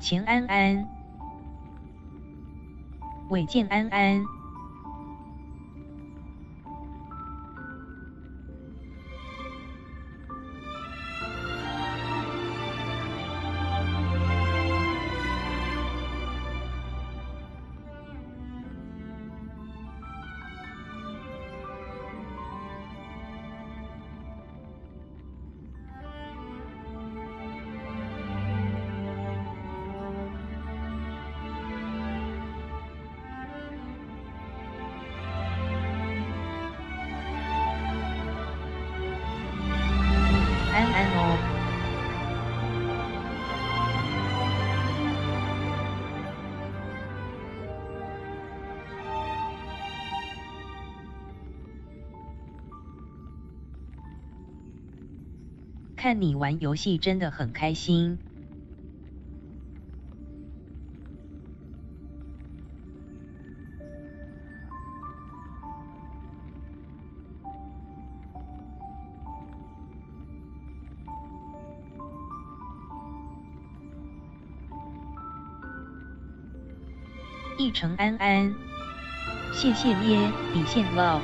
前安安，尾见安安。安安哦，看你玩游戏真的很开心。一程安安，谢谢捏底线 love。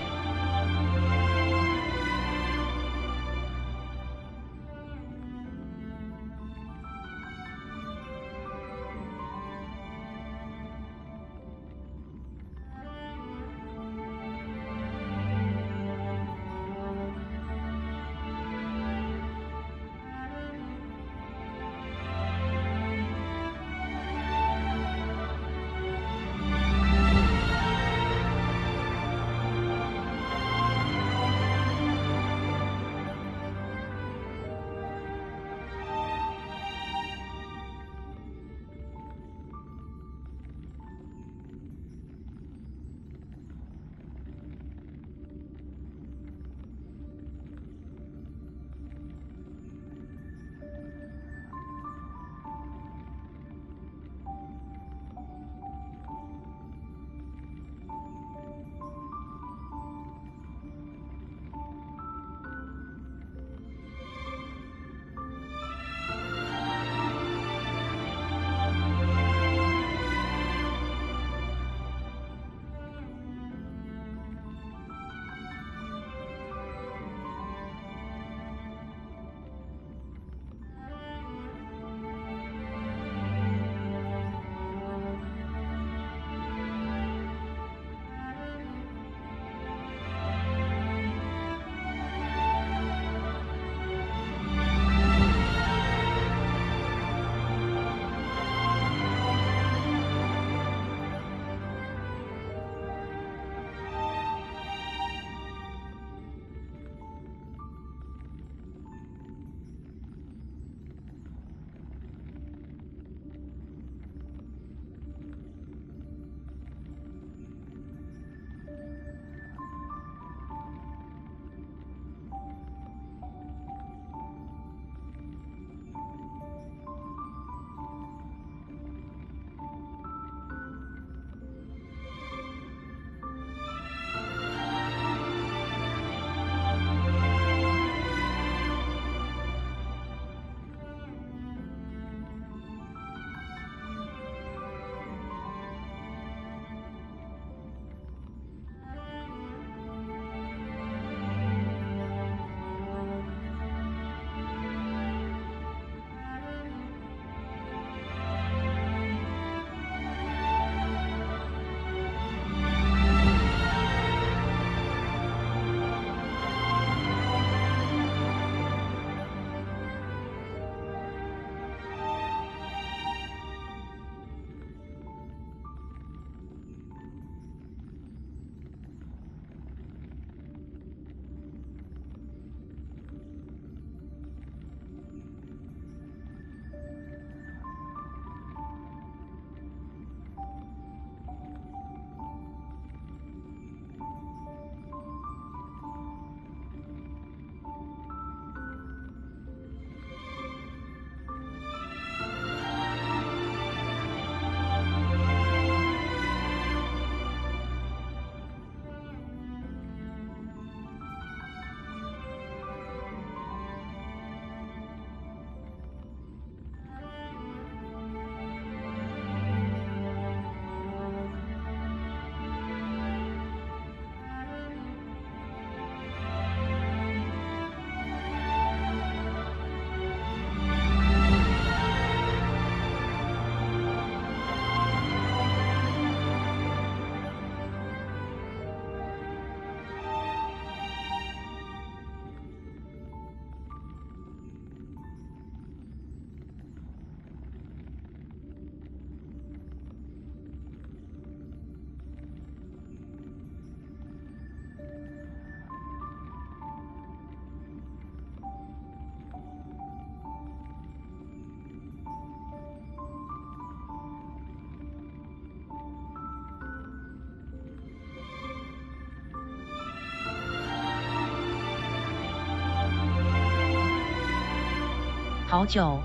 好久。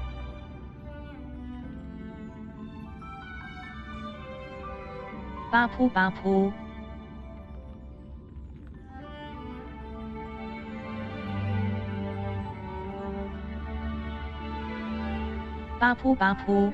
巴噗巴噗。巴噗巴噗。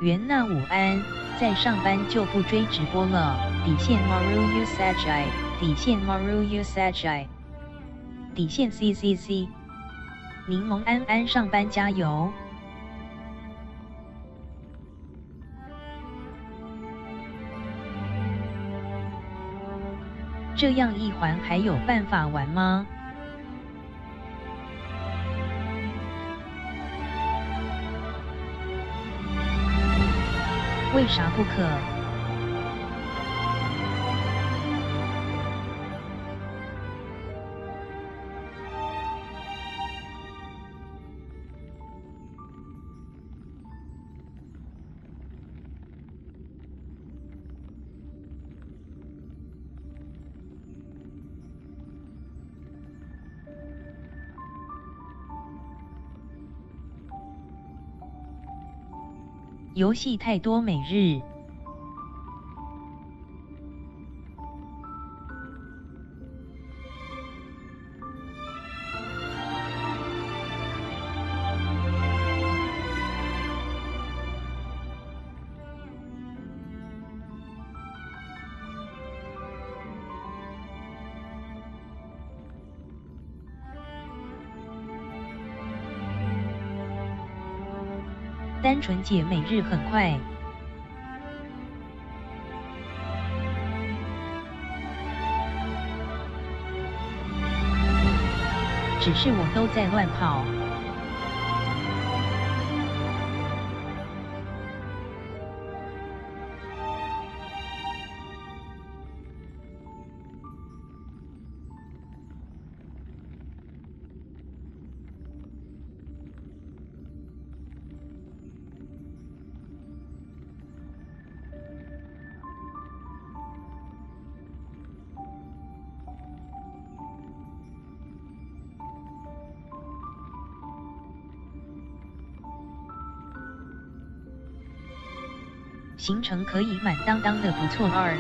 元娜午安，在上班就不追直播了。底线 ♂底线 ♂底线 CCC。柠檬安安上班加油。这样一环还有办法玩吗？为啥不可？游戏太多每日。单纯姐每日很快。只是我都在乱跑。行程可以满当当的，不错二。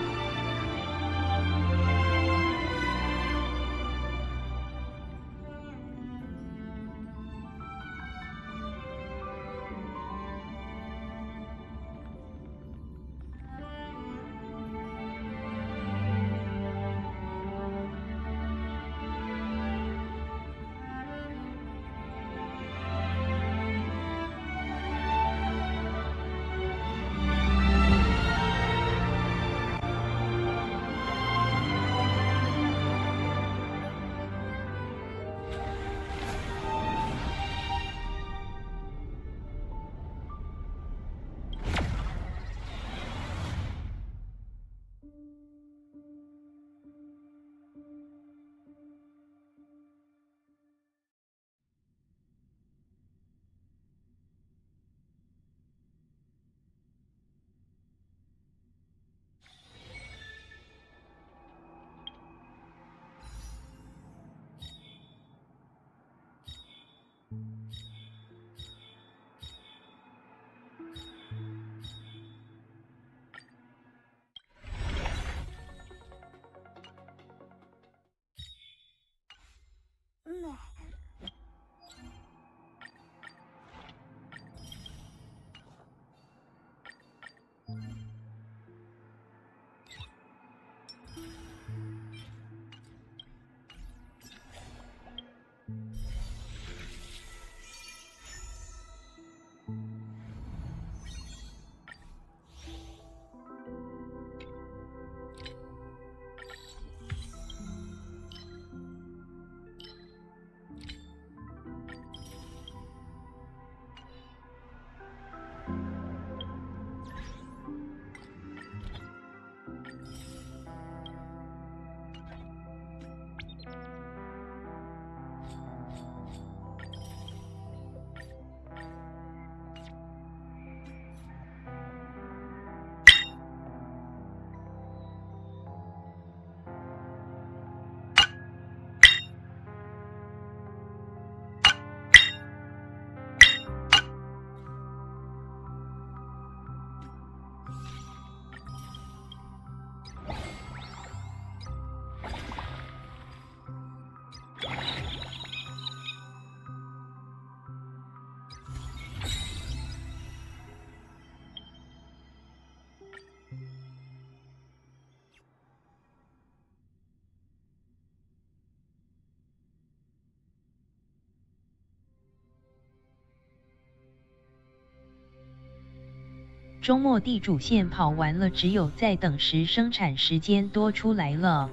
周末地主线跑完了，只有在等时生产时间多出来了。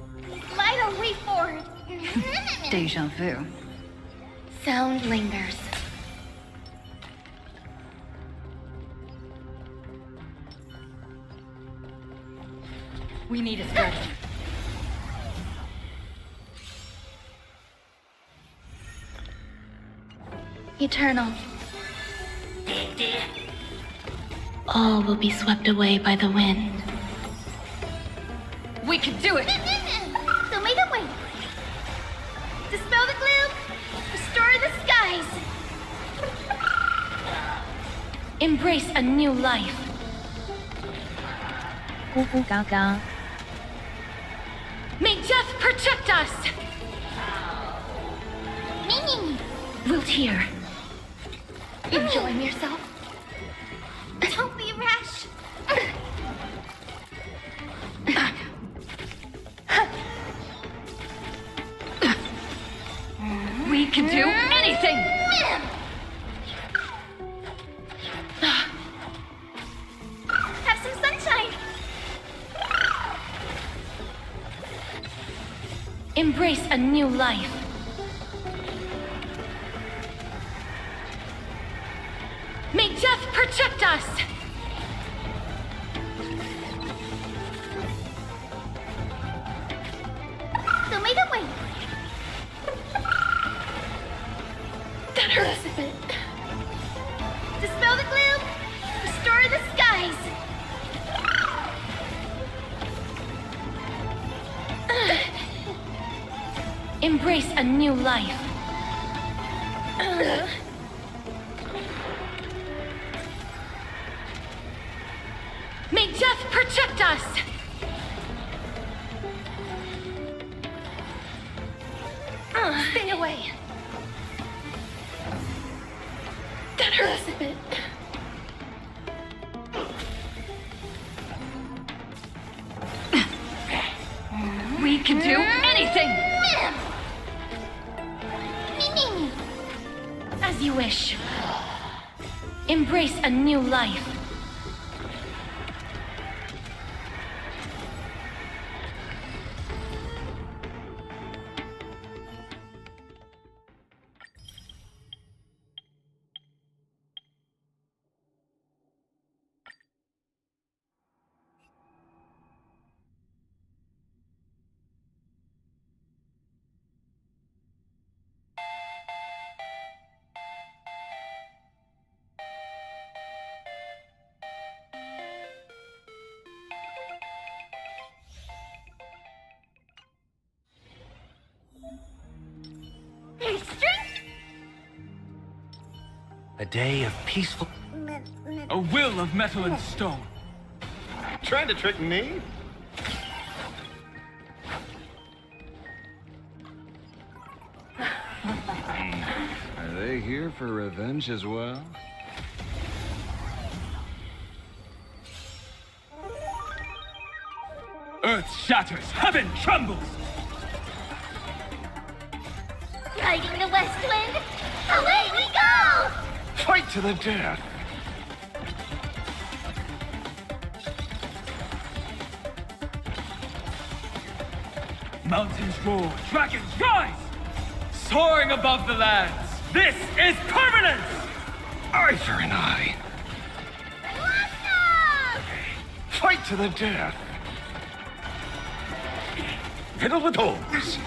Vital way forward. Deja vu. Sound lingers. We need a strategy. Eternal. All will be swept away by the wind. We can do it! So make a way. Dispel the gloom. Restore the skies. Embrace a new life. 呼呼嘎嘎。 May death protect us. Meaning. Wilt hear. Enjoy yourself. Don't be rash. We can do anything! Have some sunshine. Embrace a new life. May death protect us. So may the way. That hurts a bit. Dispel the gloom. Restore the skies. Embrace a new life. May death protect us. Stay away. That hurts a bit. We can do anything! As you wish. Embrace a new life. A day of peaceful... A will of metal and stone. Trying to trick me? Are they here for revenge as well? Earth shatters, heaven trembles! Riding the west wind, away we go! Fight to the death! Mountains roar, dragons rise! Soaring above the lands, this is permanence! Eye for an eye! Fight to the death! Fiddle with holes!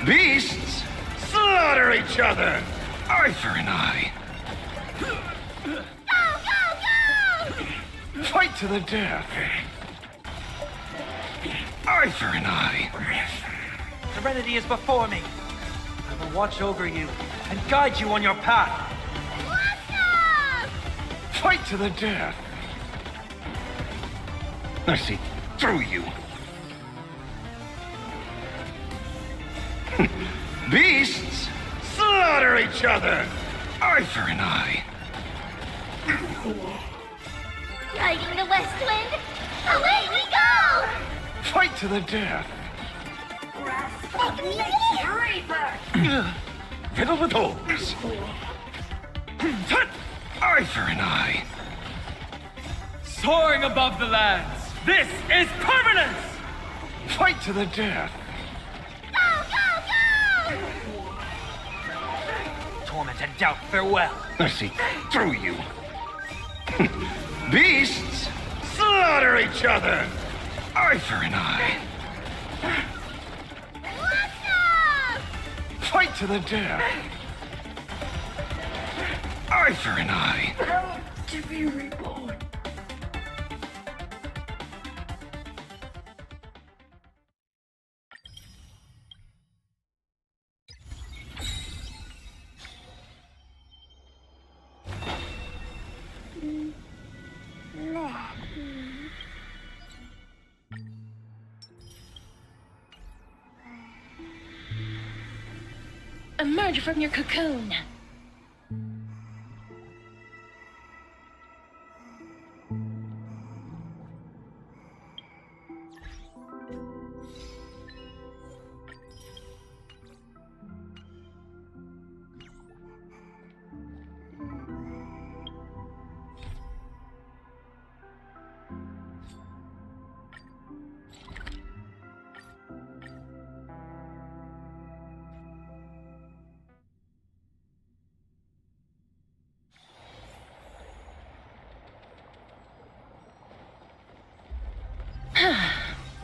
Beasts slaughter each other! Eye for an eye! Go, go, go! Fight to the death! Eye for an eye! Serenity is before me. I will watch over you and guide you on your path. Fight to the death! I see through you! Beasts slaughter each other! Eye for an eye! Riding the west wind, away we go! Fight to the death! Fiddle with holes! Eye for an eye! soaring above the lands. This is permanence! Fight to the death! Go! Torment and doubt, farewell. I see through you. Beasts, slaughter each other! Eye for an eye. Fight to the death! Eye for an eye. To be reborn. Emerge from your cocoon.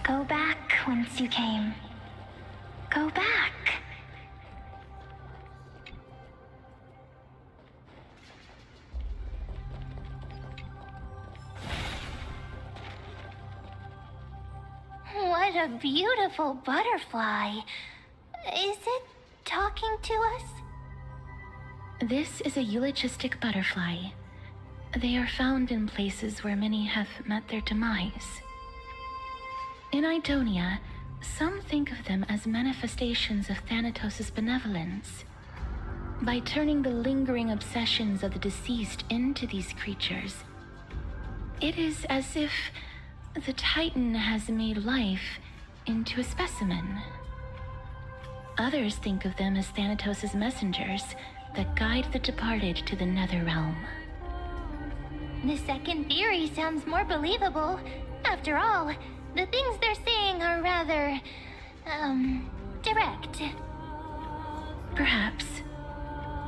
Go back whence you came. Go back. What a beautiful butterfly. Is it talking to us? This is a eulogistic butterfly. They are found in places where many have met their demise. In Idonia, some think of them as manifestations of Thanatos' benevolence. By turning the lingering obsessions of the deceased into these creatures, it is as if the Titan has made life into a specimen. Others think of them as Thanatos' messengers that guide the departed to the nether realm. The second theory sounds more believable. After all, the things they're saying are rather, direct. Perhaps.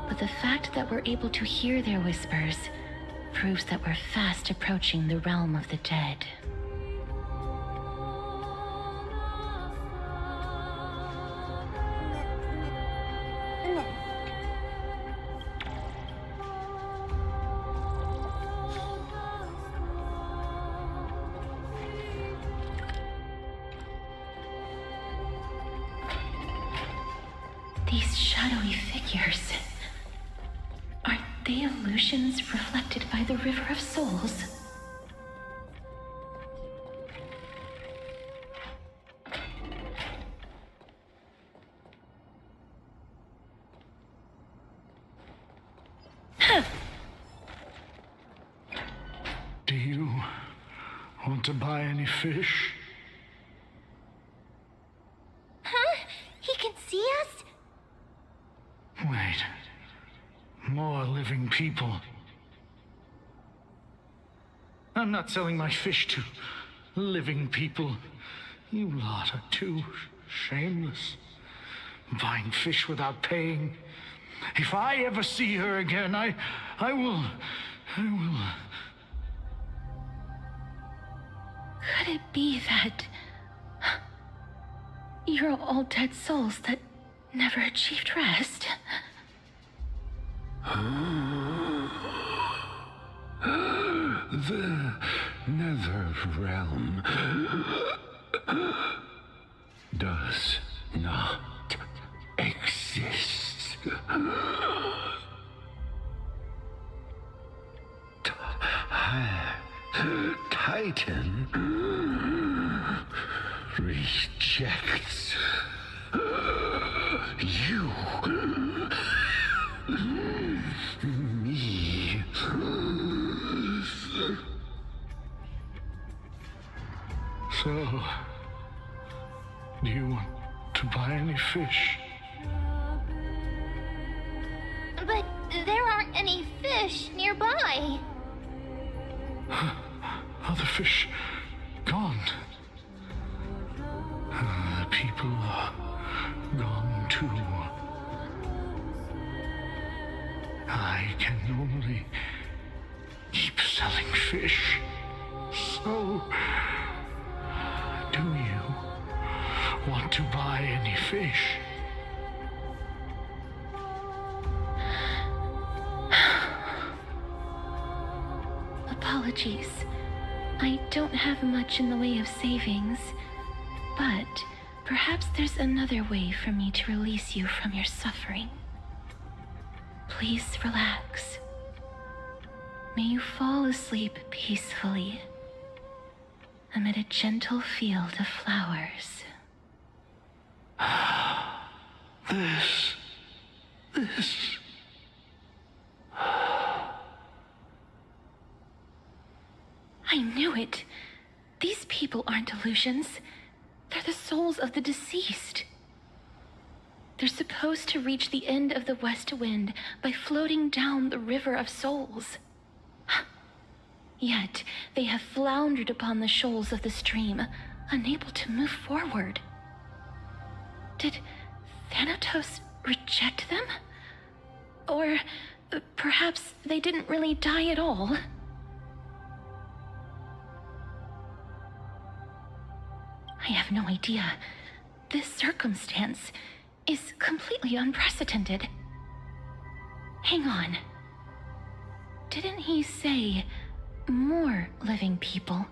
But the fact that we're able to hear their whispers proves that we're fast approaching the realm of the dead. These shadowy figures, aren't they illusions reflected by the River of Souls? Do you want to buy any fish? Huh? He can see us? Wait. More living people. I'm not selling my fish to living people. You lot are too shameless. Buying fish without paying. If I ever see her again, I will... Could it be that you're all dead souls that never achieved rest? The nether realm does not exist. Titan rejects you. Me. So, do you want to buy any fish? But there aren't any fish nearby. fish gone? The people are gone too. I can only keep selling fish. So, do you want to buy any fish? Apologies. I don't have much in the way of savings, but perhaps there's another way for me to release you from your suffering. Please relax. May you fall asleep peacefully amid a gentle field of flowers. This. I knew it. These people aren't illusions. They're the souls of the deceased. They're supposed to reach the end of the west wind by floating down the river of souls. Yet they have floundered upon the shoals of the stream, unable to move forward. Did Thanatos reject them? Or perhaps they didn't really die at all? I have no idea. This circumstance is completely unprecedented. Hang on. Didn't he say more living people?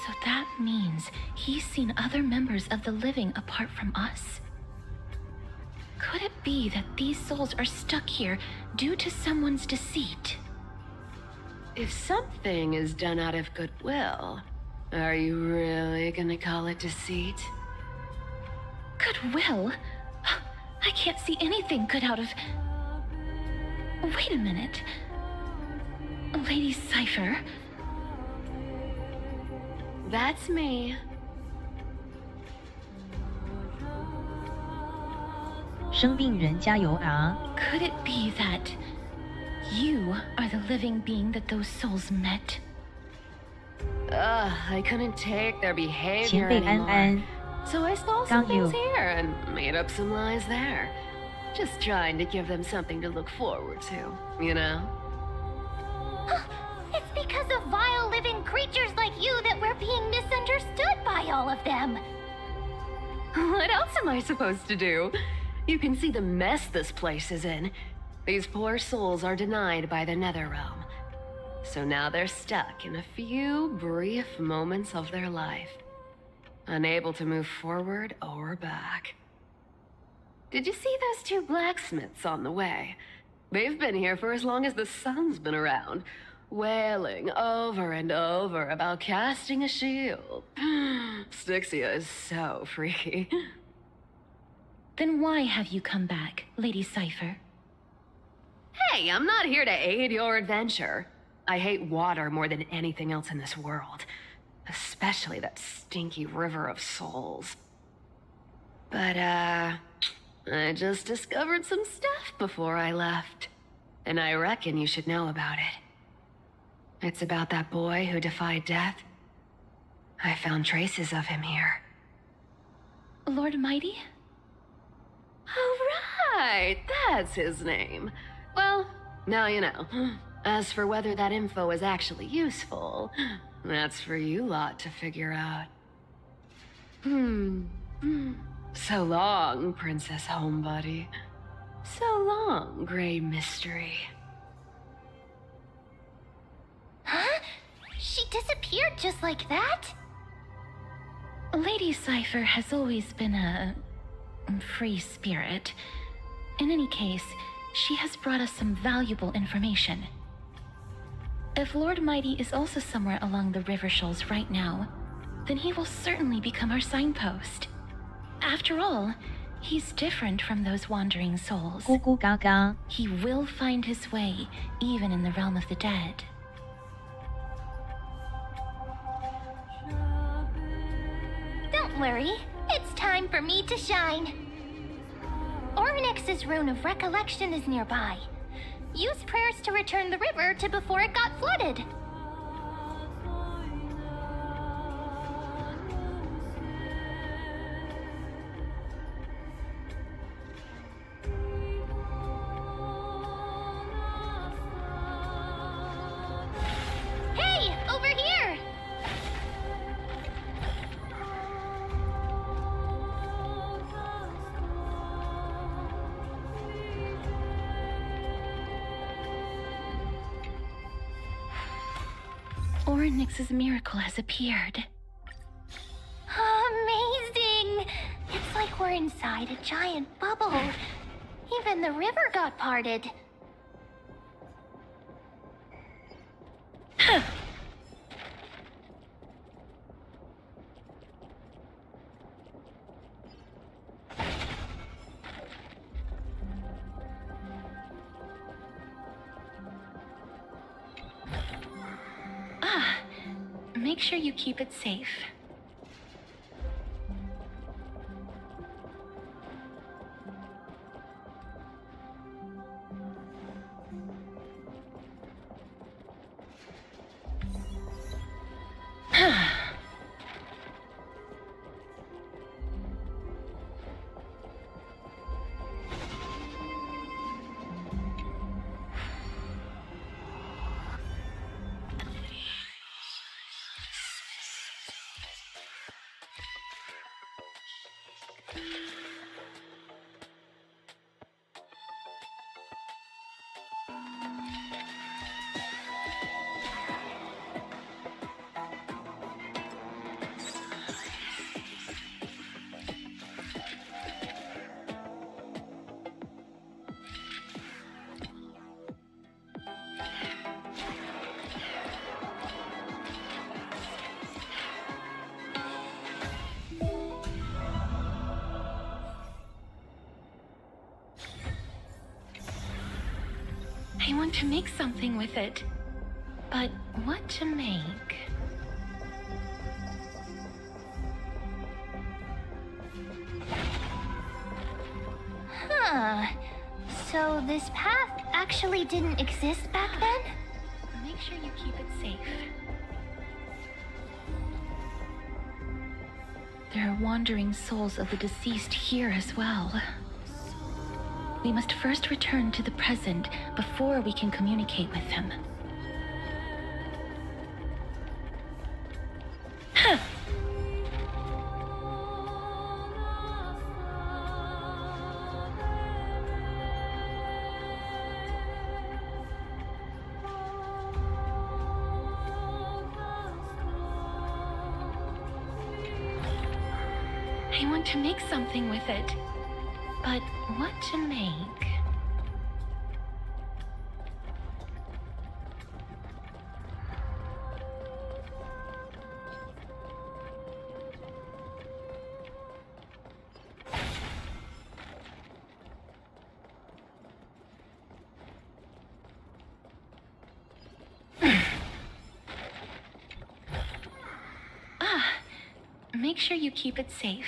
So that means he's seen other members of the living apart from us? Could it be that these souls are stuck here due to someone's deceit? If something is done out of goodwill, are you really gonna call it deceit? Goodwill? I can't see anything good out of... Wait a minute. Lady Cypher? That's me. 生病人加油啊！ Could it be that you are the living being that those souls met? I couldn't take their behavior 前辈安安 anymore. So I stole some 刚 things 有 here and made up some lies there. Just trying to give them something to look forward to, you know? It's because of vile living creatures like you that we're being misunderstood by all of them. What else am I supposed to do? You can see the mess this place is in. These poor souls are denied by the nether realm. So now they're stuck in a few brief moments of their life, unable to move forward or back. Did you see those two blacksmiths on the way? They've been here for as long as the sun's been around, wailing over and over about casting a shield. Styxia is so freaky. Then why have you come back, Lady Cypher? Hey, I'm not here to aid your adventure. I hate water more than anything else in this world. Especially that stinky river of souls. But, I just discovered some stuff before I left. And I reckon you should know about it. It's about that boy who defied death. I found traces of him here. Lord Mighty? Oh, right! That's his name. Well, now you know. As for whether that info is actually useful, that's for you lot to figure out. So long, Princess Homebody. So long, Grey Mystery. Huh? She disappeared just like that? Lady Cypher has always been a free spirit. In any case, she has brought us some valuable information. If Lord Mighty is also somewhere along the river shoals right now, then he will certainly become our signpost. After all, he's different from those wandering souls. 咕咕嘎嘎 He will find his way, even in the realm of the dead. Don't worry, it's time for me to shine. Ornyx's rune of recollection is nearby. Use prayers to return the river to before it got flooded. Orynyx's miracle has appeared. Amazing! It's like we're inside a giant bubble. Even the river got parted. Make sure you keep it safe. I want to make something with it. But what to make? Huh. So this path actually didn't exist back then? Make sure you keep it safe. There are wandering souls of the deceased here as well. We must first return to the present before we can communicate with them. I want to make something with it. But what to make? Make sure you keep it safe.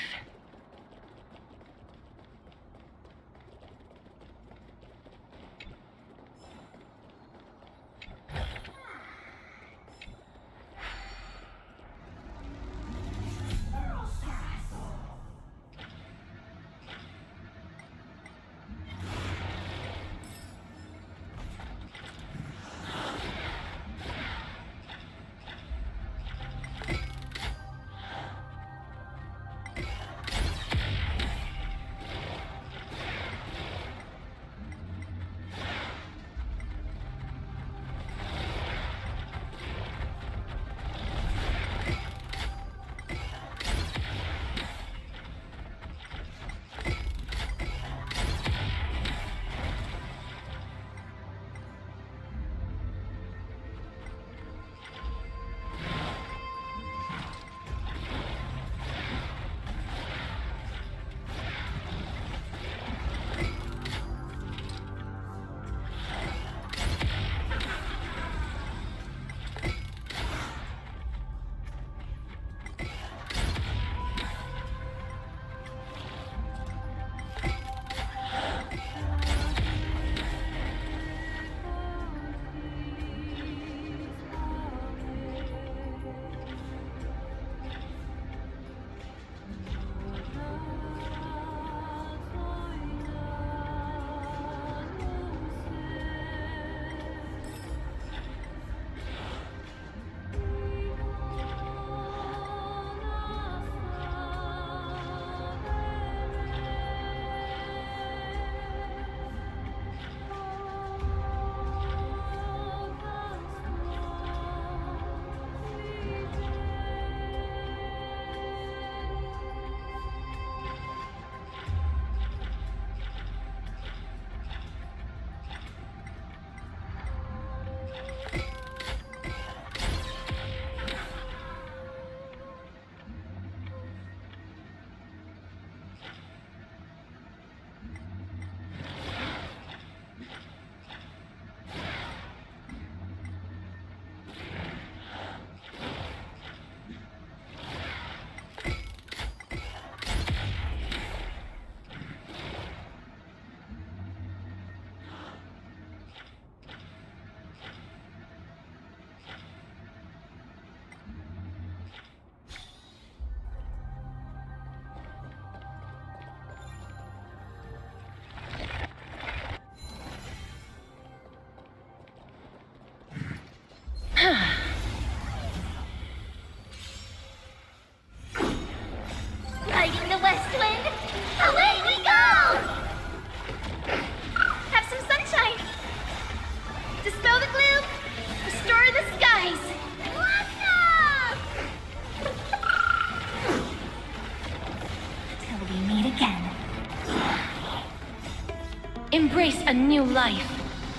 a new life.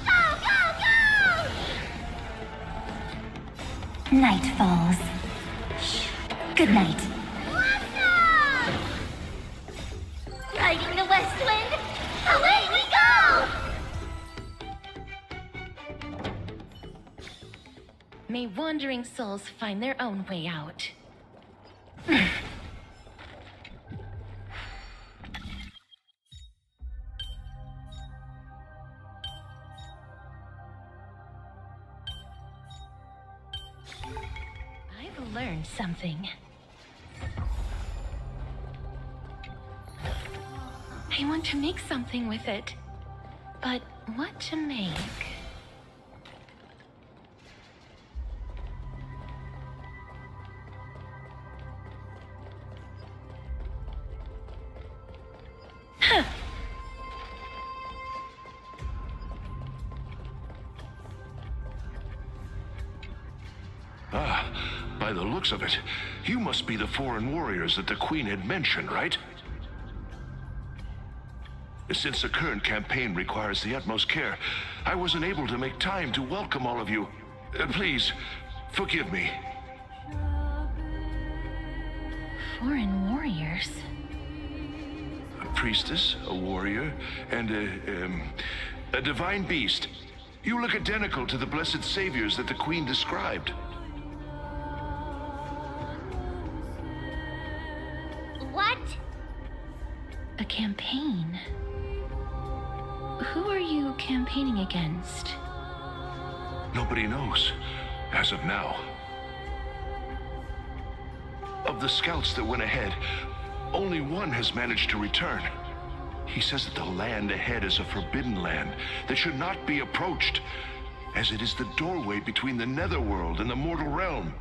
Go, go, go! Night falls. Good night. Let's go! Riding the west wind, away we go! May wandering souls find their own way out. I've learned something. I want to make something with it. But what to make? By the looks of it, you must be the foreign warriors that the Queen had mentioned, right? Since the current campaign requires the utmost care, I wasn't able to make time to welcome all of you. Please, forgive me. Foreign warriors? A priestess, a warrior, and a divine beast. You look identical to the blessed saviors that the Queen described. What? A campaign? Who are you campaigning against? Nobody knows, as of now. Of the scouts that went ahead, only one has managed to return. He says that the land ahead is a forbidden land that should not be approached, as it is the doorway between the netherworld and the mortal realm.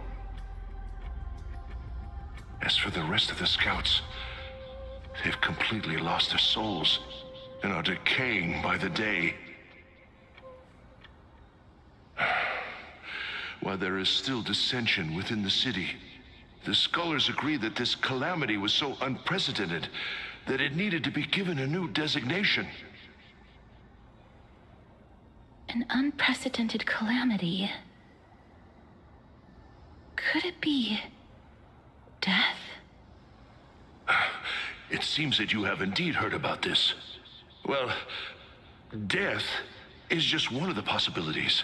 As for the rest of the scouts, they've completely lost their souls and are decaying by the day. While there is still dissension within the city, the scholars agree that this calamity was so unprecedented that it needed to be given a new designation. An unprecedented calamity. Could it be death? It seems that you have indeed heard about this. Well, death is just one of the possibilities.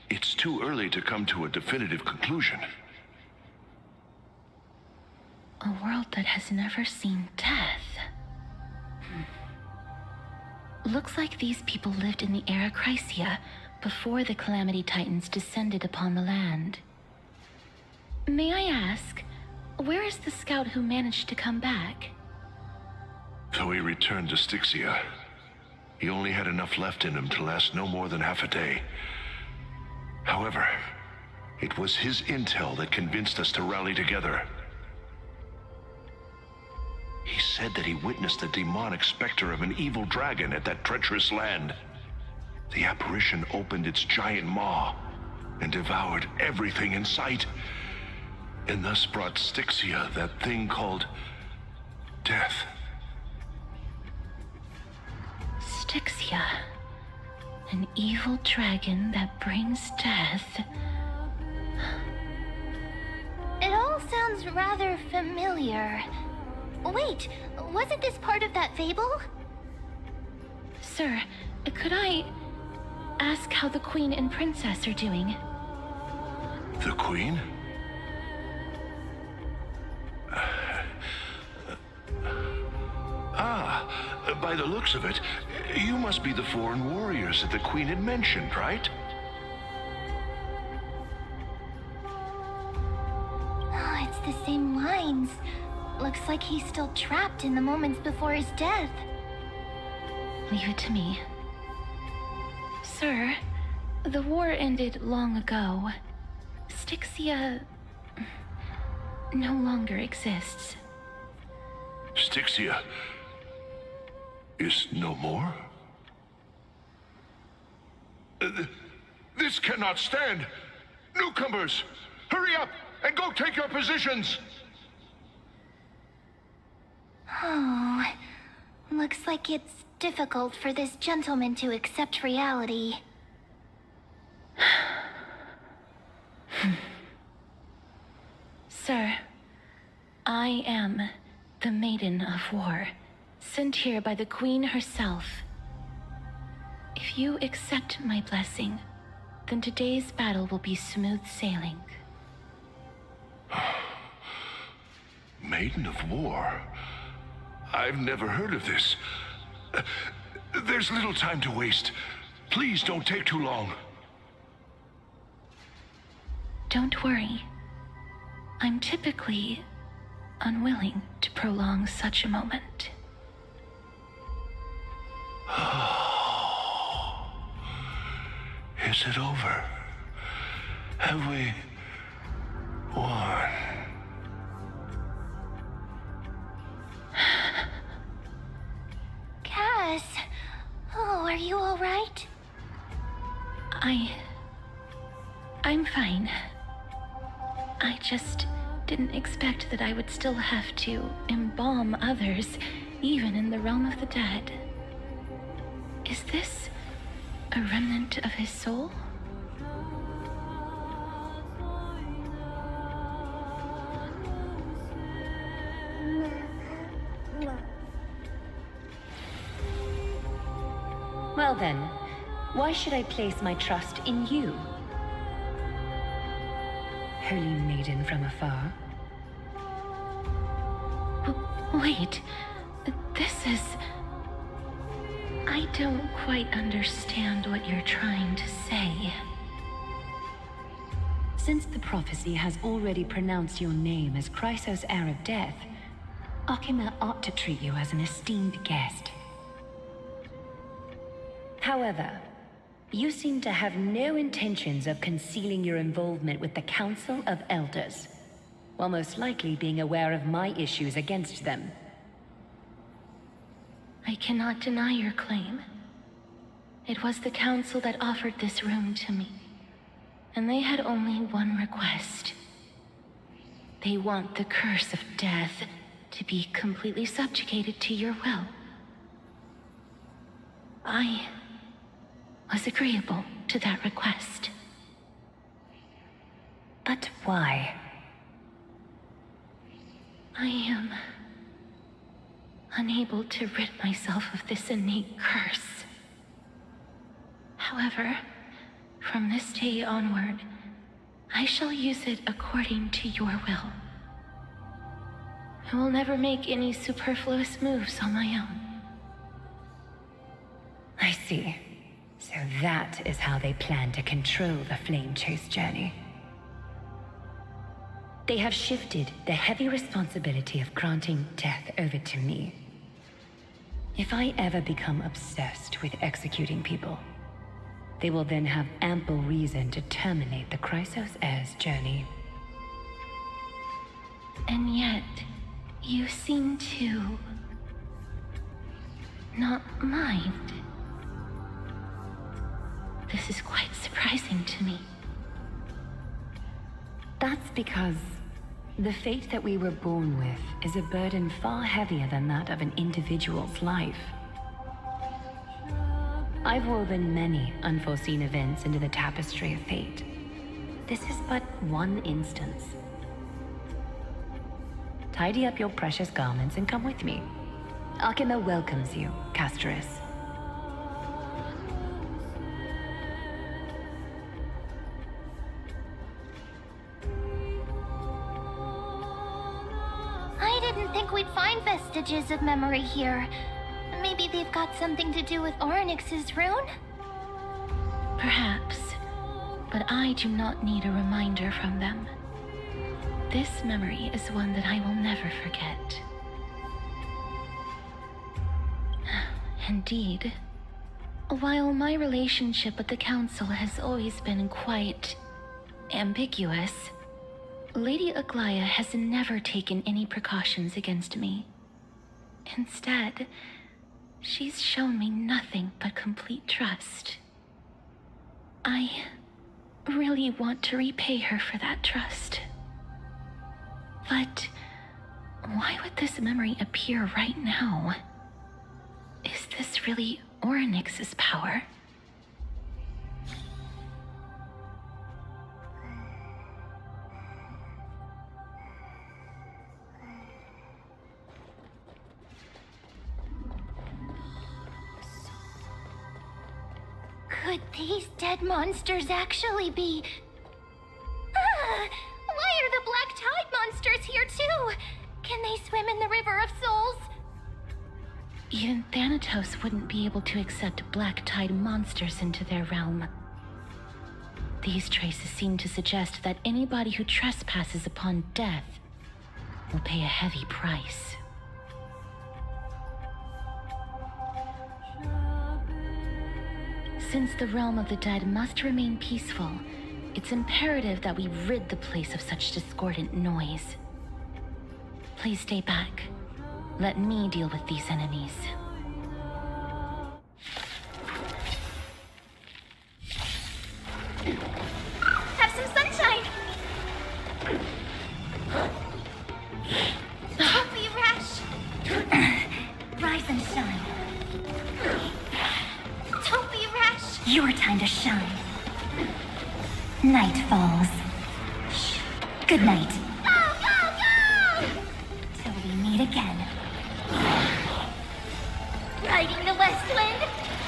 It's too early to come to a definitive conclusion. A world that has never seen death. Looks like these people lived in the era Chrysia before the Calamity Titans descended upon the land. May I ask, where is the scout who managed to come back? So he returned to Styxia. He only had enough left in him to last no more than half a day. However, it was his intel that convinced us to rally together. He said that he witnessed the demonic specter of an evil dragon at that treacherous land. The apparition opened its giant maw and devoured everything in sight, and thus brought Styxia that thing called death. Styxia, an evil dragon that brings death. It all sounds rather familiar. Wait, wasn't this part of that fable? Sir, could I ask how the Queen and Princess are doing? The Queen? By the looks of it, you must be the foreign warriors that the Queen had mentioned, right? Oh, it's the same lines. Looks like he's still trapped in the moments before his death. Leave it to me. Sir, the war ended long ago. Styxia no longer exists. Styxia is no more? This cannot stand! Newcomers, hurry up and go take your positions! Oh, Looks like it's difficult for this gentleman to accept reality. Sir, I am the Maiden of War, sent here by the Queen herself. If you accept my blessing, then today's battle will be smooth sailing. Maiden of War? I've never heard of this. There's little time to waste. Please don't take too long. Don't worry. I'm typically unwilling to prolong such a moment. Is it over? Have we won? Cass! Oh, are you alright? I'm fine. I just didn't expect that I would still have to embalm others, even in the realm of the dead. Is this a remnant of his soul? Well then, why should I place my trust in you? Holy maiden from afar. Wait, this is... I don't quite understand what you're trying to say. Since the prophecy has already pronounced your name as Chrysos heir of death, Akima ought to treat you as an esteemed guest. However, you seem to have no intentions of concealing your involvement with the Council of Elders, while most likely being aware of my issues against them. I cannot deny your claim. It was the Council that offered this room to me, and they had only one request. They want the curse of death to be completely subjugated to your will. I was agreeable to that request. But why? I am unable to rid myself of this innate curse. However, from this day onward, I shall use it according to your will. I will never make any superfluous moves on my own. I see. So that is how they plan to control the Flame Chase journey. They have shifted the heavy responsibility of granting death over to me. If I ever become obsessed with executing people, they will then have ample reason to terminate the Chrysos heir's journey. And yet, you seem to not mind. This is quite surprising to me. That's because the fate that we were born with is a burden far heavier than that of an individual's life. I've woven many unforeseen events into the tapestry of fate. This is but one instance. Tidy up your precious garments and come with me. Akima welcomes you, Casterus. I didn't think we'd find vestiges of memory here. Maybe they've got something to do with Ornyx's rune? Perhaps, but I do not need a reminder from them. This memory is one that I will never forget. Indeed, while my relationship with the Council has always been quite ambiguous, Lady Aglaya has never taken any precautions against me. Instead, she's shown me nothing but complete trust. I really want to repay her for that trust. But why would this memory appear right now? Is this really Orynyx's power? Could these dead monsters actually be... why are the Black Tide monsters here too? Can they swim in the River of Souls? Even Thanatos wouldn't be able to accept Black Tide monsters into their realm. These traces seem to suggest that anybody who trespasses upon death will pay a heavy price. Since the realm of the dead must remain peaceful, it's imperative that we rid the place of such discordant noise. Please stay back. Let me deal with these enemies. Have some sunshine! Don't be rash! Rise and shine. Don't be rash! Your time to shine. Night falls. Shh. Good night. Go, go, go! Till we meet again. Riding the west wind,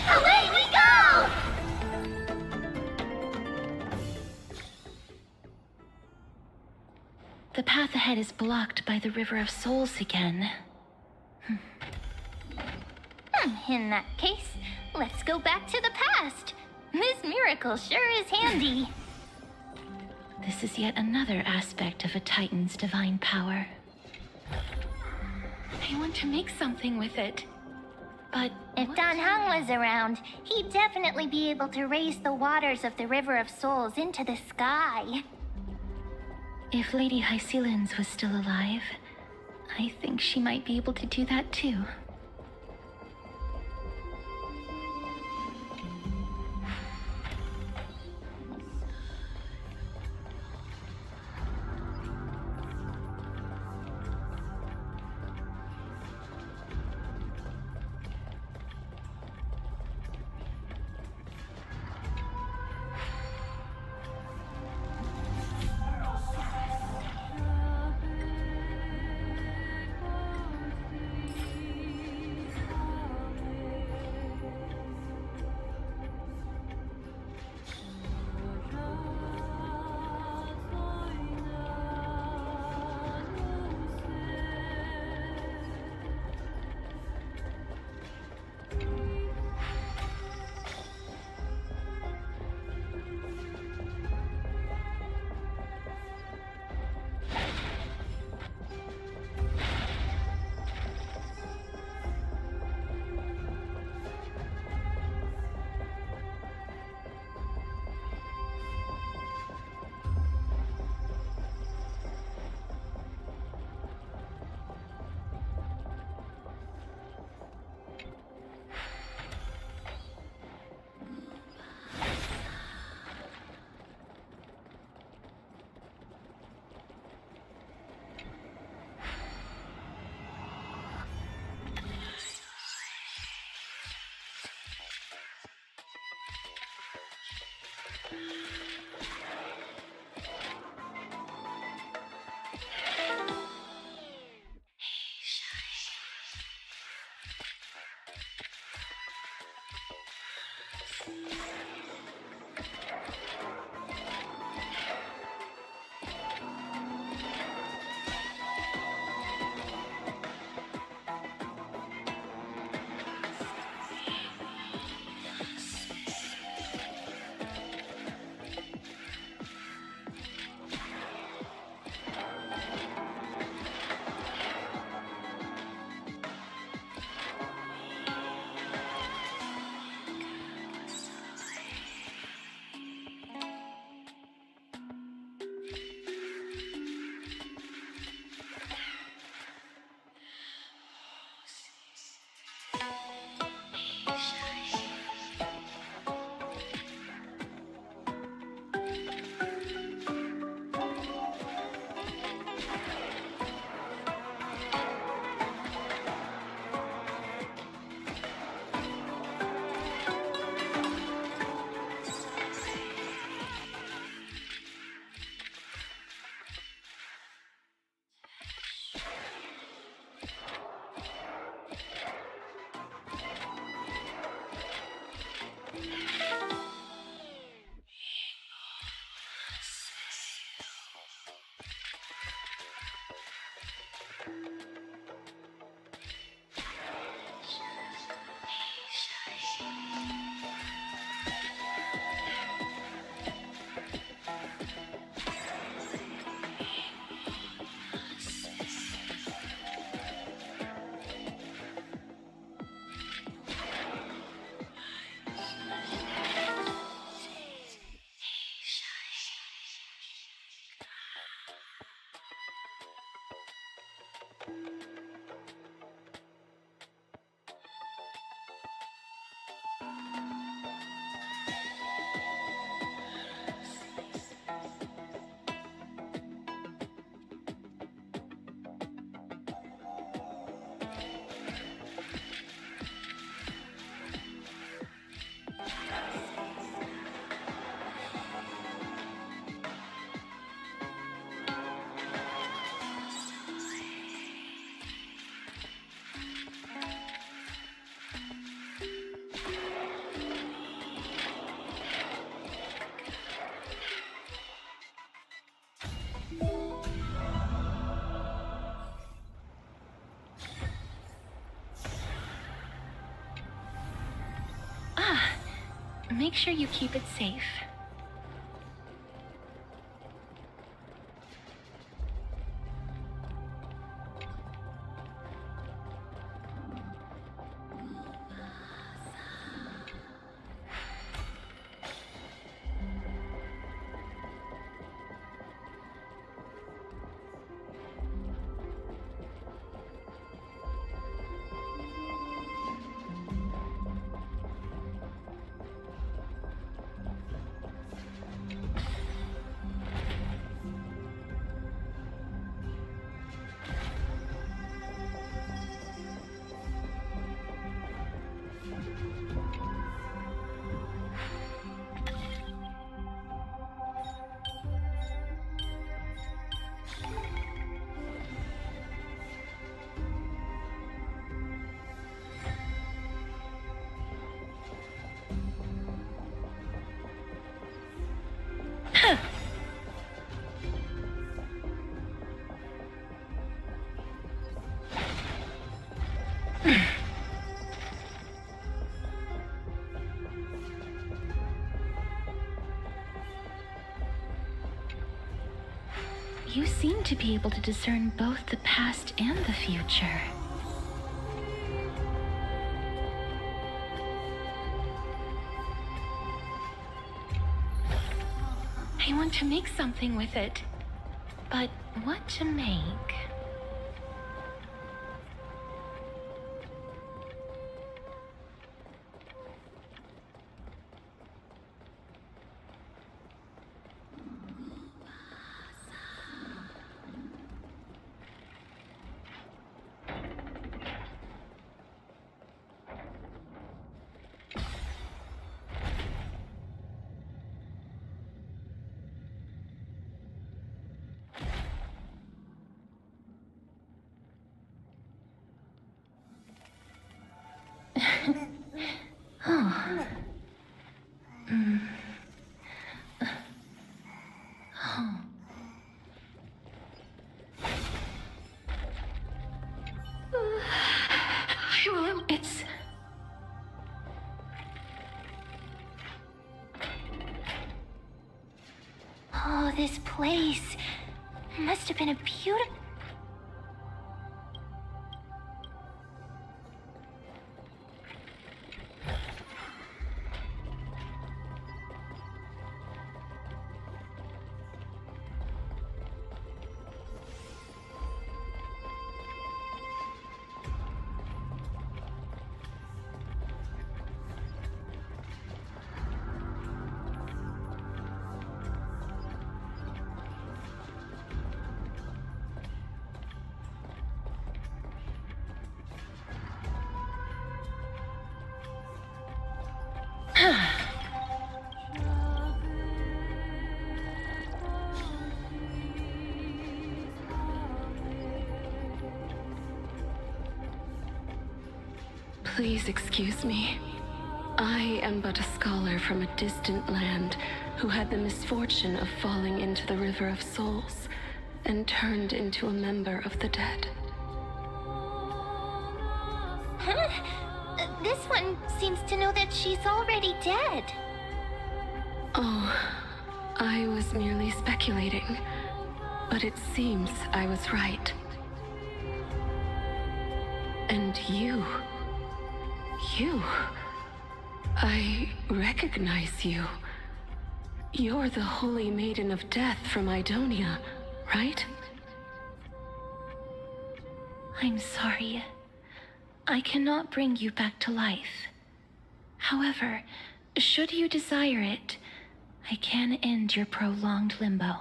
away we go! The path ahead is blocked by the River of Souls again. In that case, let's go back to the past. This miracle sure is handy. This is yet another aspect of a Titan's divine power. I want to make something with it. But if Dan Heng was around, he'd definitely be able to raise the waters of the River of Souls into the sky. If Lady Hycelens was still alive, I think she might be able to do that too. Make sure you keep it safe. You seem to be able to discern both the past and the future. I want to make something with it, but what to make? It's... Oh, this place must have been a beautiful... Please excuse me. I am but a scholar from a distant land who had the misfortune of falling into the River of Souls and turned into a member of the dead. Huh? This one seems to know that she's already dead. Oh, I was merely speculating, but it seems I was right. And you... I recognize you. You're the Holy Maiden of Death from Idonia, right? I'm sorry. I cannot bring you back to life. However, should you desire it, I can end your prolonged limbo.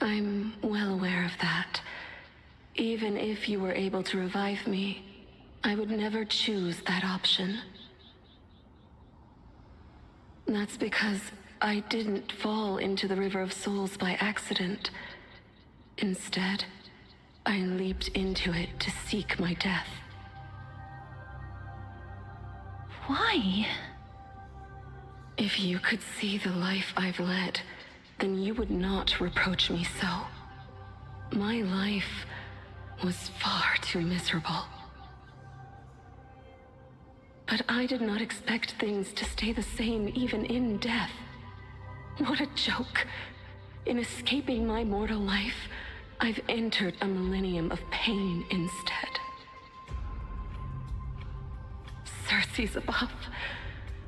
I'm well aware of that. Even if you were able to revive me, I would never choose that option. That's because I didn't fall into the River of Souls by accident. Instead, I leaped into it to seek my death. Why? If you could see the life I've led, then you would not reproach me so. My life was far too miserable. But I did not expect things to stay the same even in death. What a joke. In escaping my mortal life, I've entered a millennium of pain instead. Circe's above.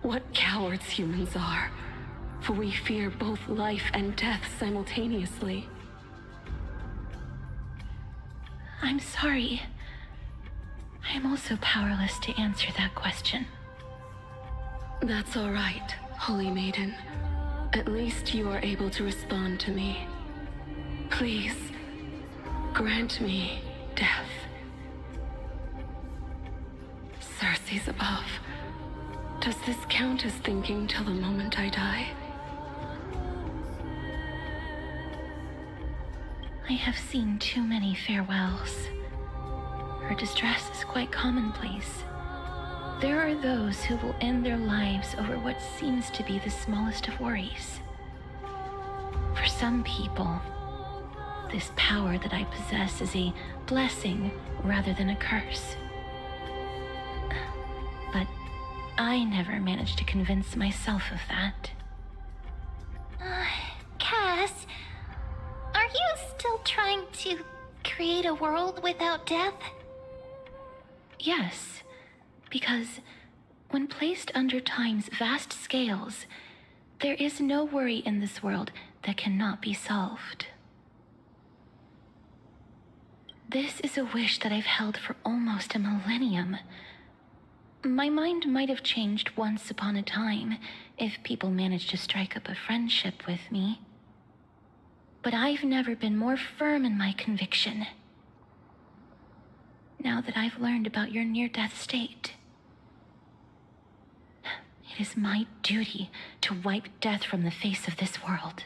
What cowards humans are. For we fear both life and death simultaneously. I'm sorry. I am also powerless to answer that question. That's all right, Holy Maiden. At least you are able to respond to me. Please, grant me death. Circe's above. Does this count as thinking till the moment I die? I have seen too many farewells. Her distress is quite commonplace. There are those who will end their lives over what seems to be the smallest of worries. For some people, this power that I possess is a blessing rather than a curse. But I never managed to convince myself of that. Cass, are you still trying to create a world without death? Yes, because when placed under time's vast scales, there is no worry in this world that cannot be solved. This is a wish that I've held for almost a millennium. My mind might have changed once upon a time if people managed to strike up a friendship with me. But I've never been more firm in my conviction. Now that I've learned about your near-death state, it is my duty to wipe death from the face of this world.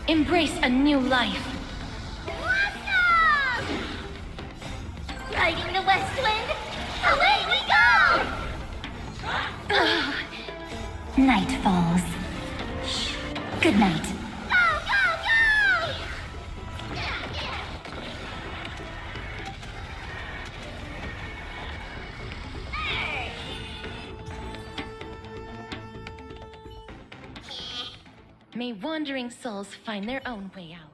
Embrace a new life. Riding the west wind, away we go! Night falls. Good night. Go, go, go! May wandering souls find their own way out.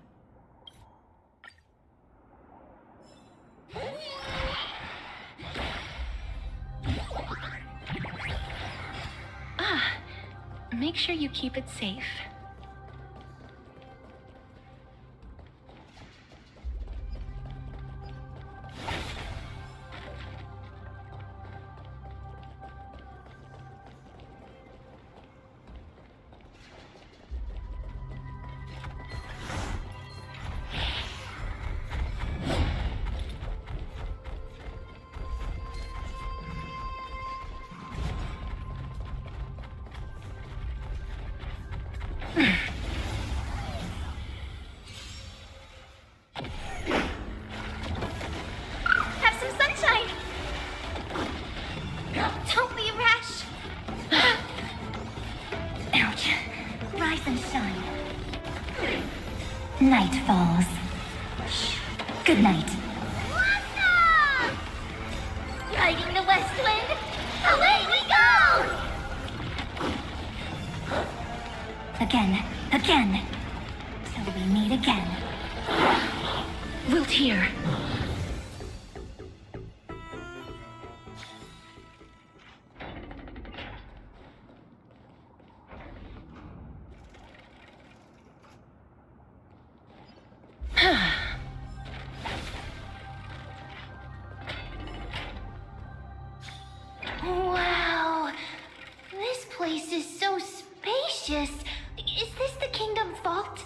Make sure you keep it safe. Have some sunshine! Don't be rash! Ouch. Rise and shine. Night falls. Good night. Riding the west wind, away we go! Again. Till Should we meet again? Wilt here. Wow, this place is so spacious. Is this the kingdom's vault?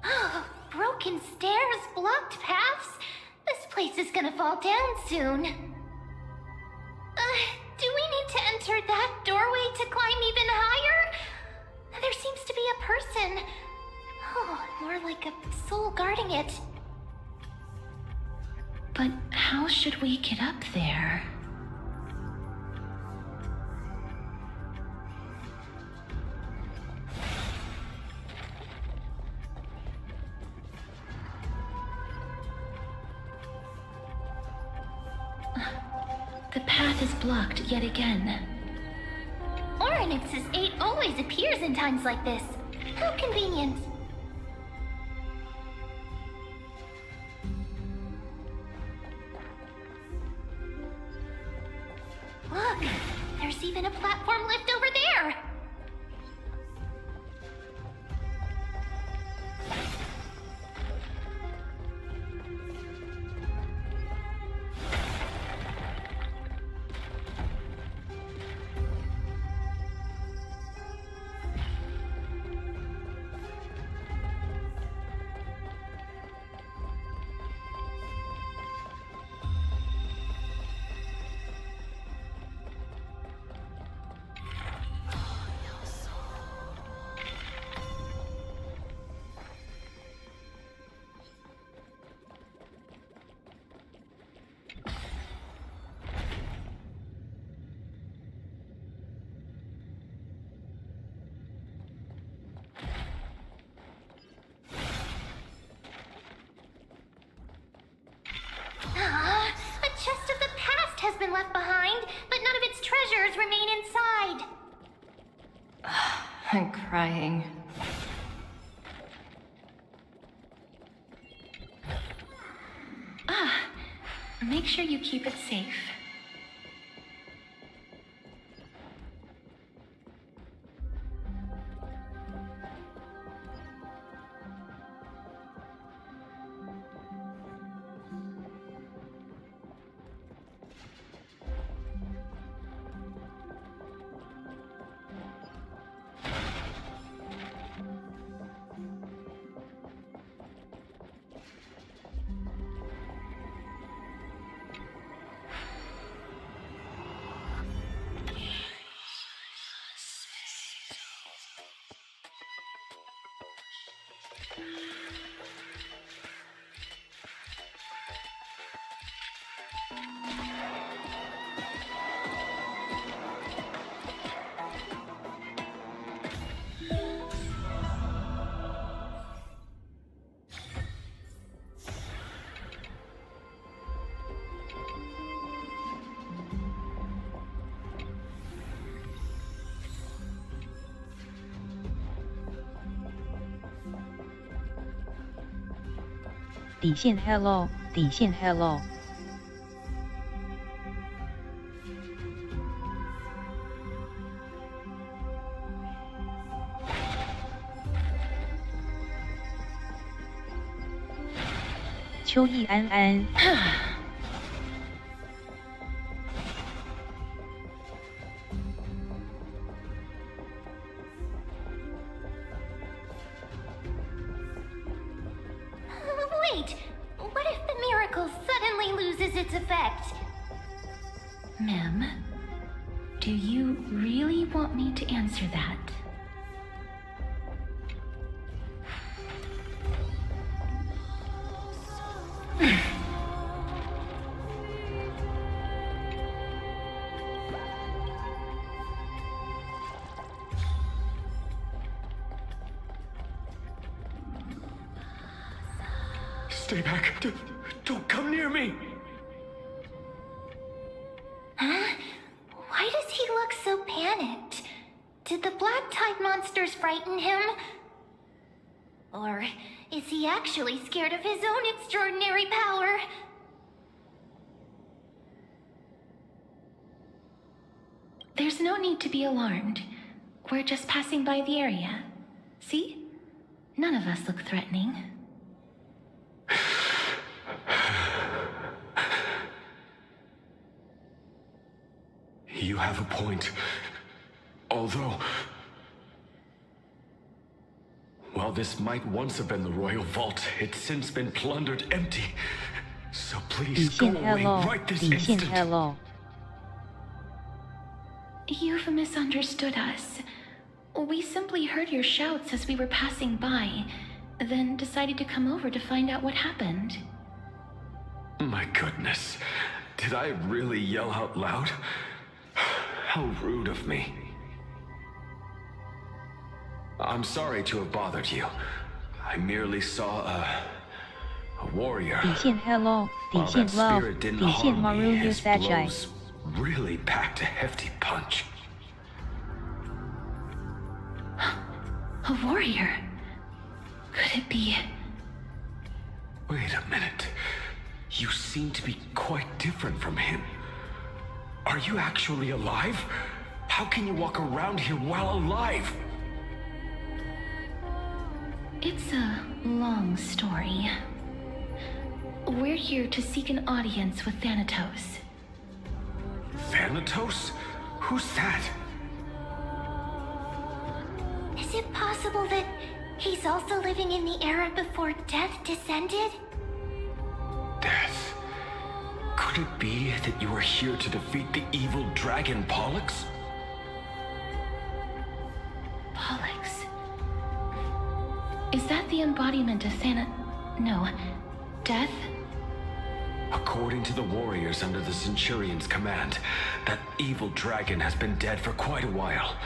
Oh, broken stairs, blocked paths. This place is gonna fall down soon. Do we need to enter that doorway to climb even higher? There seems to be a person. Oh, more like a soul guarding it. But how should we get up there? The path is blocked yet again. Orynyx's 8 always appears in times like this. How convenient. Look, there's even a platform lift over there. A chest of the past has been left behind, but none of its treasures remain inside. I'm crying. Make sure you keep it safe.底线 Hello 底线 Hello。秋意安安。Wait, what if the miracle suddenly loses its effect? Mem, do you really want me to answer that? Stay back. Don't come near me. Huh? Why does he look so panicked? Did the black tide monsters frighten him? Or is he actually scared of his own extraordinary power? There's no need to be alarmed. We're just passing by the area. See? None of us look threatening. You have a point. Although... while this might once have been the royal vault, it's since been plundered empty. So please go away right this instant. You've misunderstood us. We simply heard your shouts as we were passing by, then decided to come over to find out what happened. My goodness. Did I really yell out loud? How rude of me. I'm sorry to have bothered you. I merely saw a warrior. 底线 hello， 底线 love， 底线 Maruyu Sajai。 really packed a hefty punch. A warrior? Could it be... Wait a minute. You seem to be quite different from him. Are you actually alive? How can you walk around here while alive? It's a long story. We're here to seek an audience with Thanatos. Thanatos? Who's that? Is it possible that he's also living in the era before death descended? Death? Could it be that you are here to defeat the evil dragon Pollux? Pollux? Is that the embodiment of No, death? According to the warriors under the Centurion's command, that evil dragon has been dead for quite a while.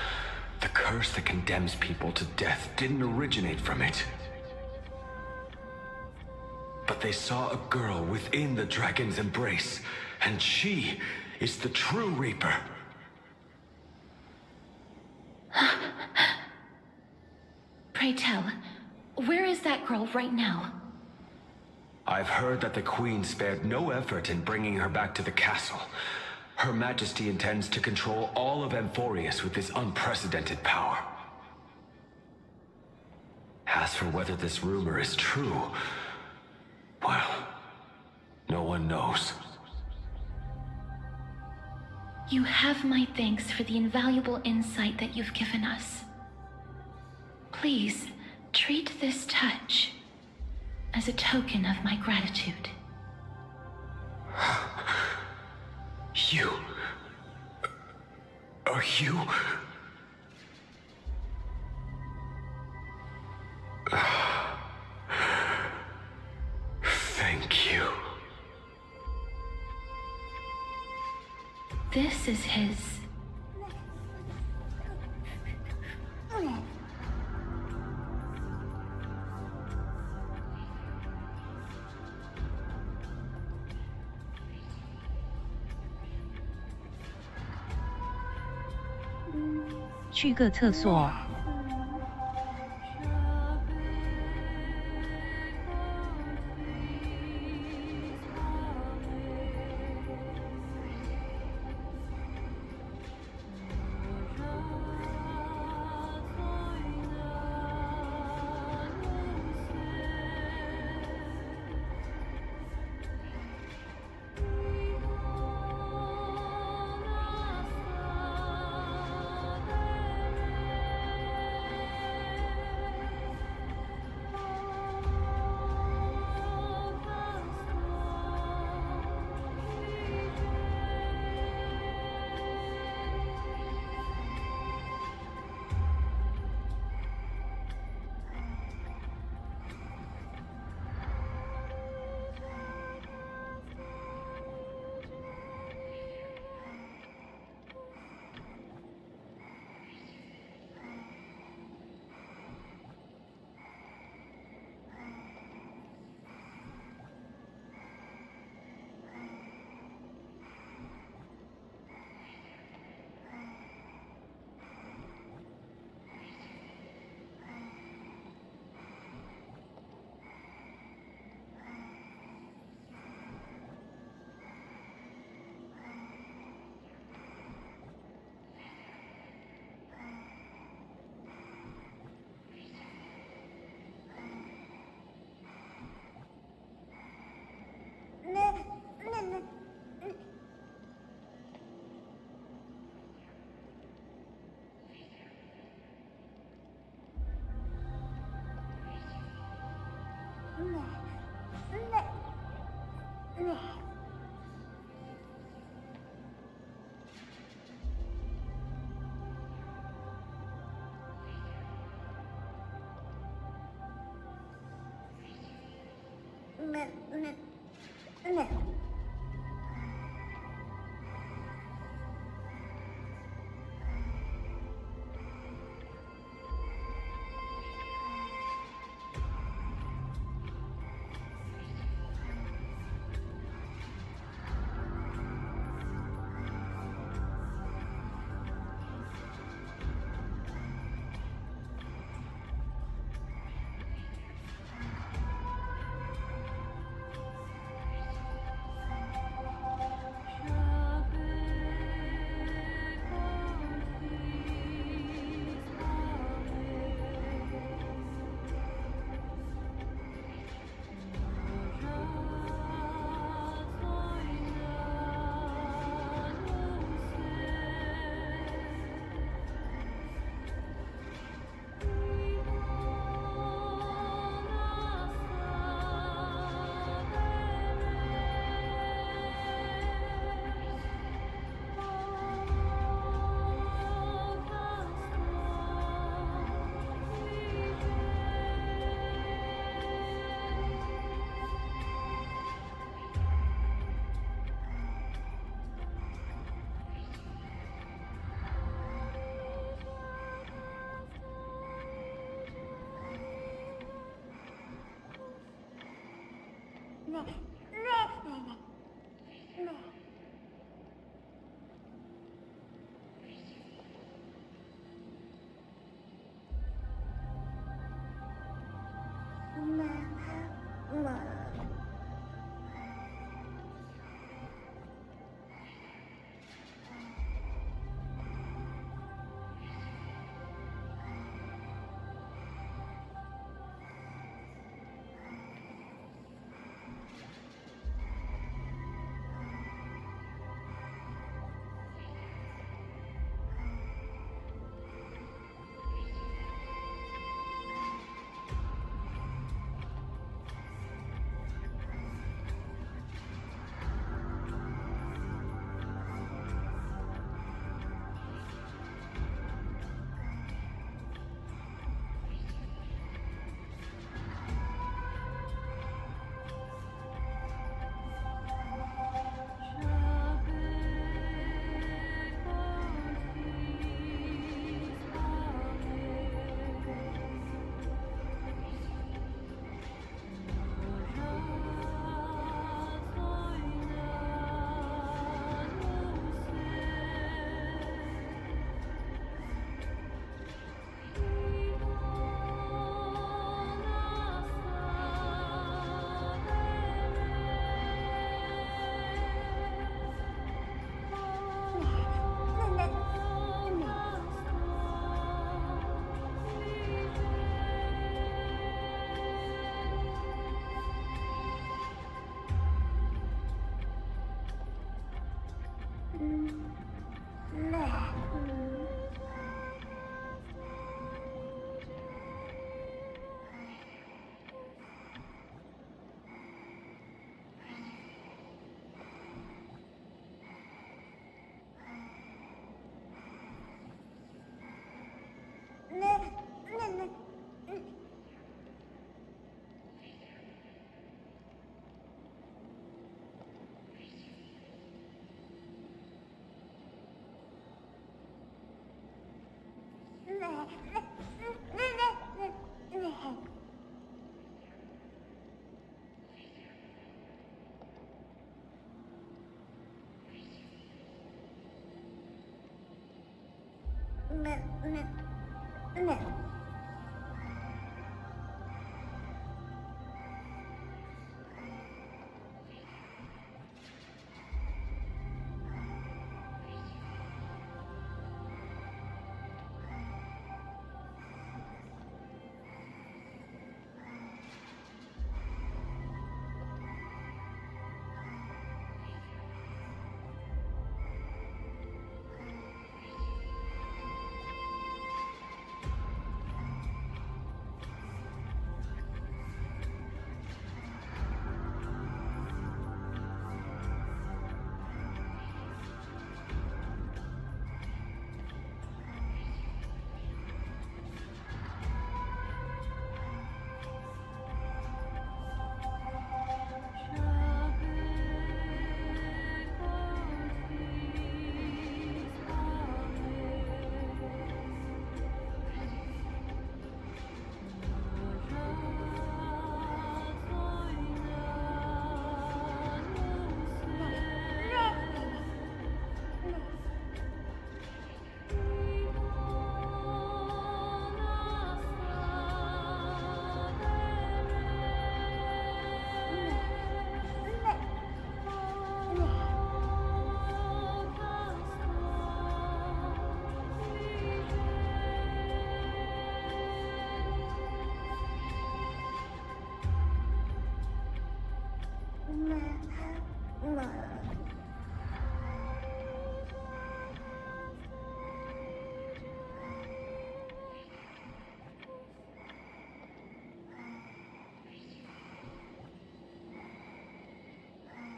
The curse that condemns people to death didn't originate from it. But they saw a girl within the dragon's embrace, and she is the true Reaper. Pray tell, where is that girl right now? I've heard that the Queen spared no effort in bringing her back to the castle. Her Majesty intends to control all of Amphorius with this unprecedented power. As for whether this rumor is true, well, no one knows. You have my thanks for the invaluable insight that you've given us. Please, treat this touch as a token of my gratitude. You... are you... Thank you. This is his...去个厕所。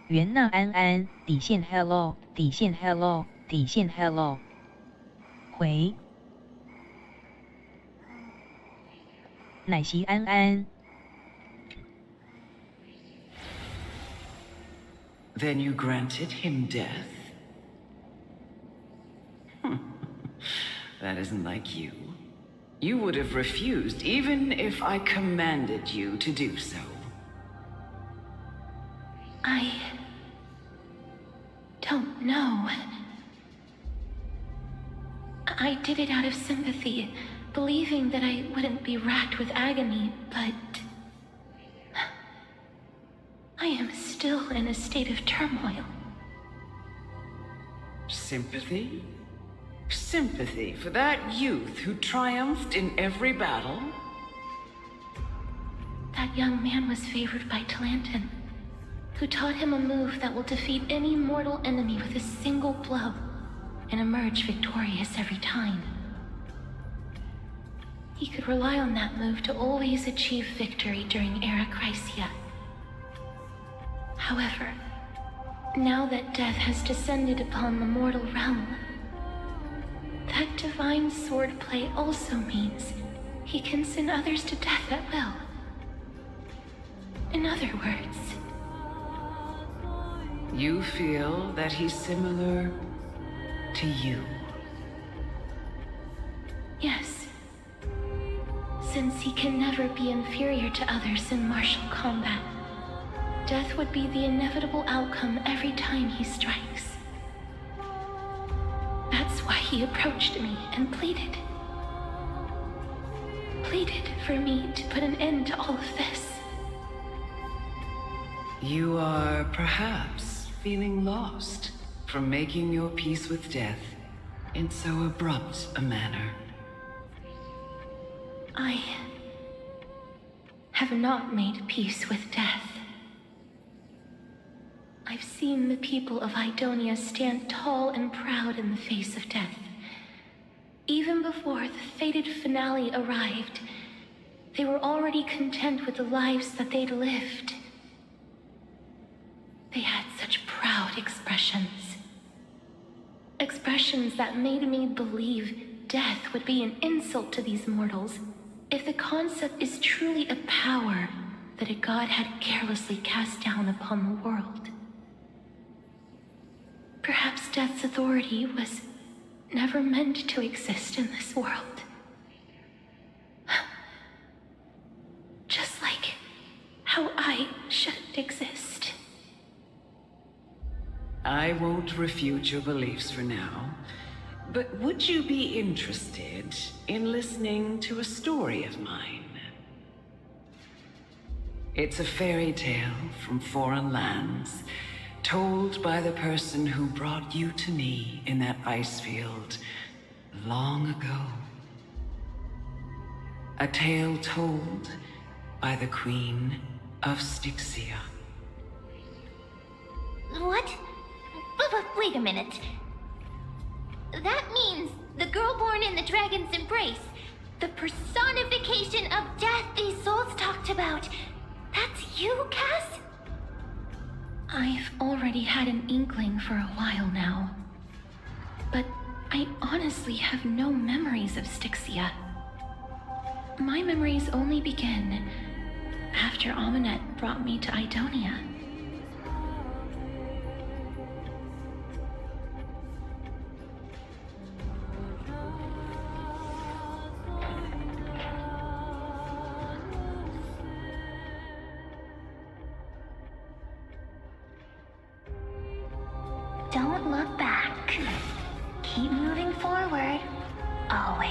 元那安安底线 hello 底线 hello 底线 hello 回奶昔安安 Then you granted him death? That isn't like you. You would have refused even if I commanded you to do so. I don't know. I did it out of sympathy, believing that I wouldn't be racked with agony, but I am still in a state of turmoil. Sympathy? Sympathy for that youth who triumphed in every battle? That young man was favored by Talantin, who taught him a move that will defeat any mortal enemy with a single blow and emerge victorious every time. He could rely on that move to always achieve victory during Era Chrysia. However, now that death has descended upon the mortal realm, that divine swordplay also means he can send others to death at will. In other words, you feel that he's similar to you? Yes. Since he can never be inferior to others in martial combat, death would be the inevitable outcome every time he strikes. That's why he approached me and pleaded. Pleaded for me to put an end to all of this. You are perhaps feeling lost from making your peace with death in so abrupt a manner. I have not made peace with death. I've seen the people of Idonia stand tall and proud in the face of death. Even before the fated finale arrived, they were already content with the lives that they'd lived. They had such proud expressions. Expressions that made me believe death would be an insult to these mortals if the concept is truly a power that a god had carelessly cast down upon the world. Perhaps death's authority was never meant to exist in this world. Just like how I shouldn't exist. I won't refute your beliefs for now, but would you be interested in listening to a story of mine? It's a fairy tale from foreign lands, told by the person who brought you to me in that ice field long ago. A tale told by the Queen of Styxia. What? Wait a minute. That means the girl born in the dragon's embrace, the personification of death these souls talked about. That's you, Cass? I've already had an inkling for a while now. But I honestly have no memories of Styxia. My memories only begin after Amunet brought me to Idonia. Don't look back. Keep moving forward. Always.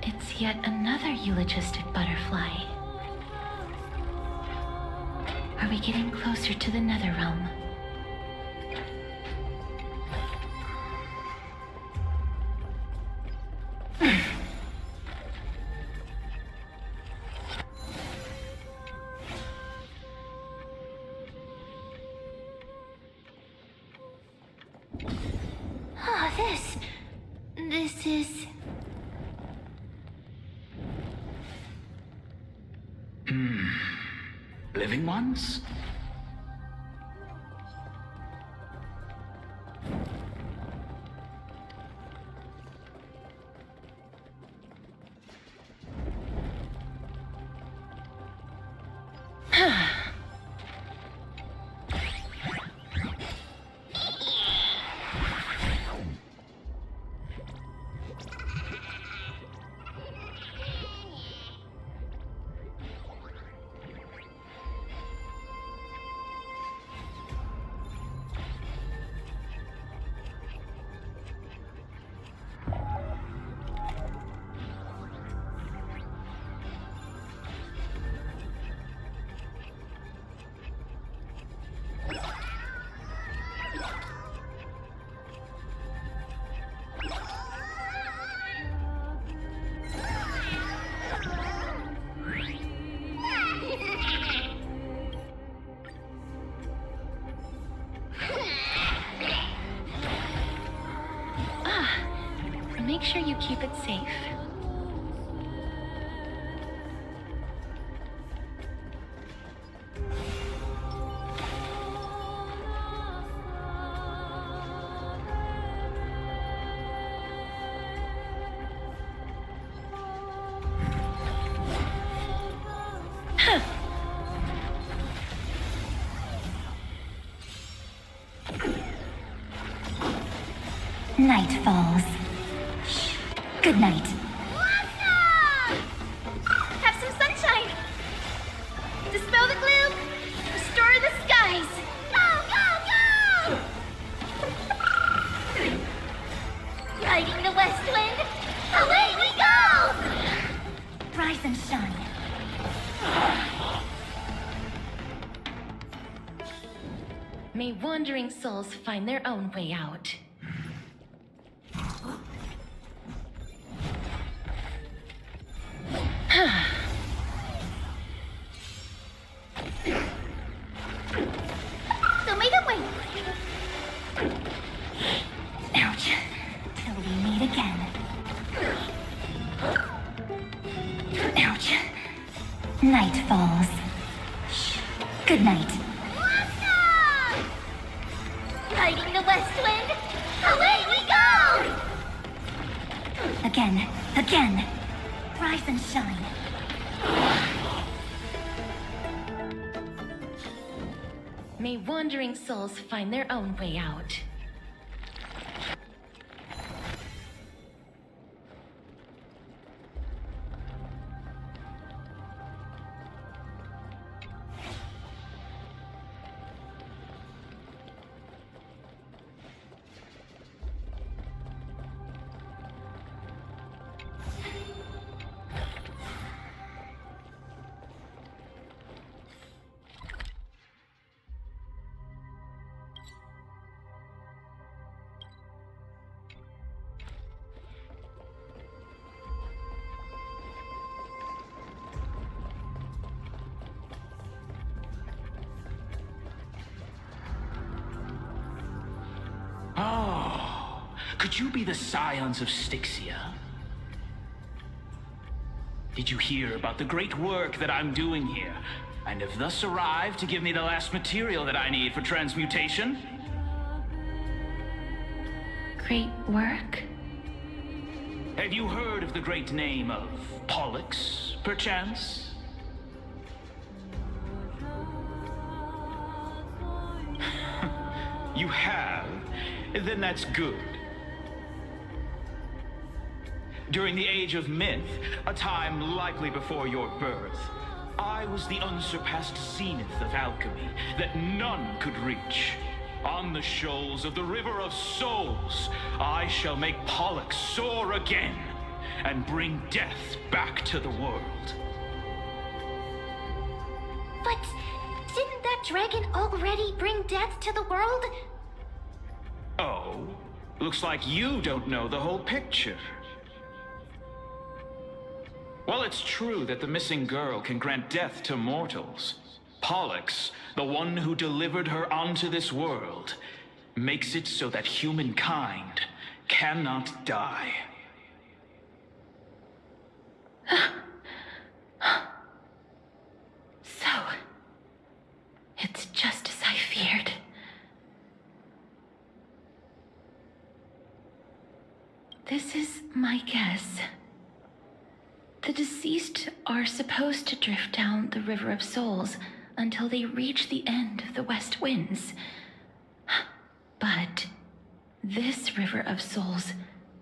It's yet another eulogistic butterfly. Are we getting closer to the Nether Realm? This is... Living ones? Make sure you keep it safe. Night falls. Good night. Have some sunshine. Dispel the gloom. Restore the skies. Go, go, go! Riding the west wind. Away we go! Rise and shine. May wandering souls find their own way out. So may the way. Ouch. Till we meet again. Ouch. Night falls. Good night. Riding the west wind. Away we go! Again. Again. Rise and shine. May wandering souls find their own way out. Oh, could you be the scions of Styxia? Did you hear about the great work that I'm doing here, and have thus arrived to give me the last material that I need for transmutation? Great work? Have you heard of the great name of Pollux, perchance? You have? Then that's good. During the age of myth, a time likely before your birth, I was the unsurpassed zenith of alchemy that none could reach. On the shoals of the River of Souls, I shall make Pollux soar again and bring death back to the world. But didn't that dragon already bring death to the world? Oh, looks like you don't know the whole picture. While it's true that the missing girl can grant death to mortals, Pollux, the one who delivered her onto this world, makes it so that humankind cannot die. So, it's just as I feared. This is my guess. The deceased are supposed to drift down the River of Souls until they reach the end of the West Winds. But this River of Souls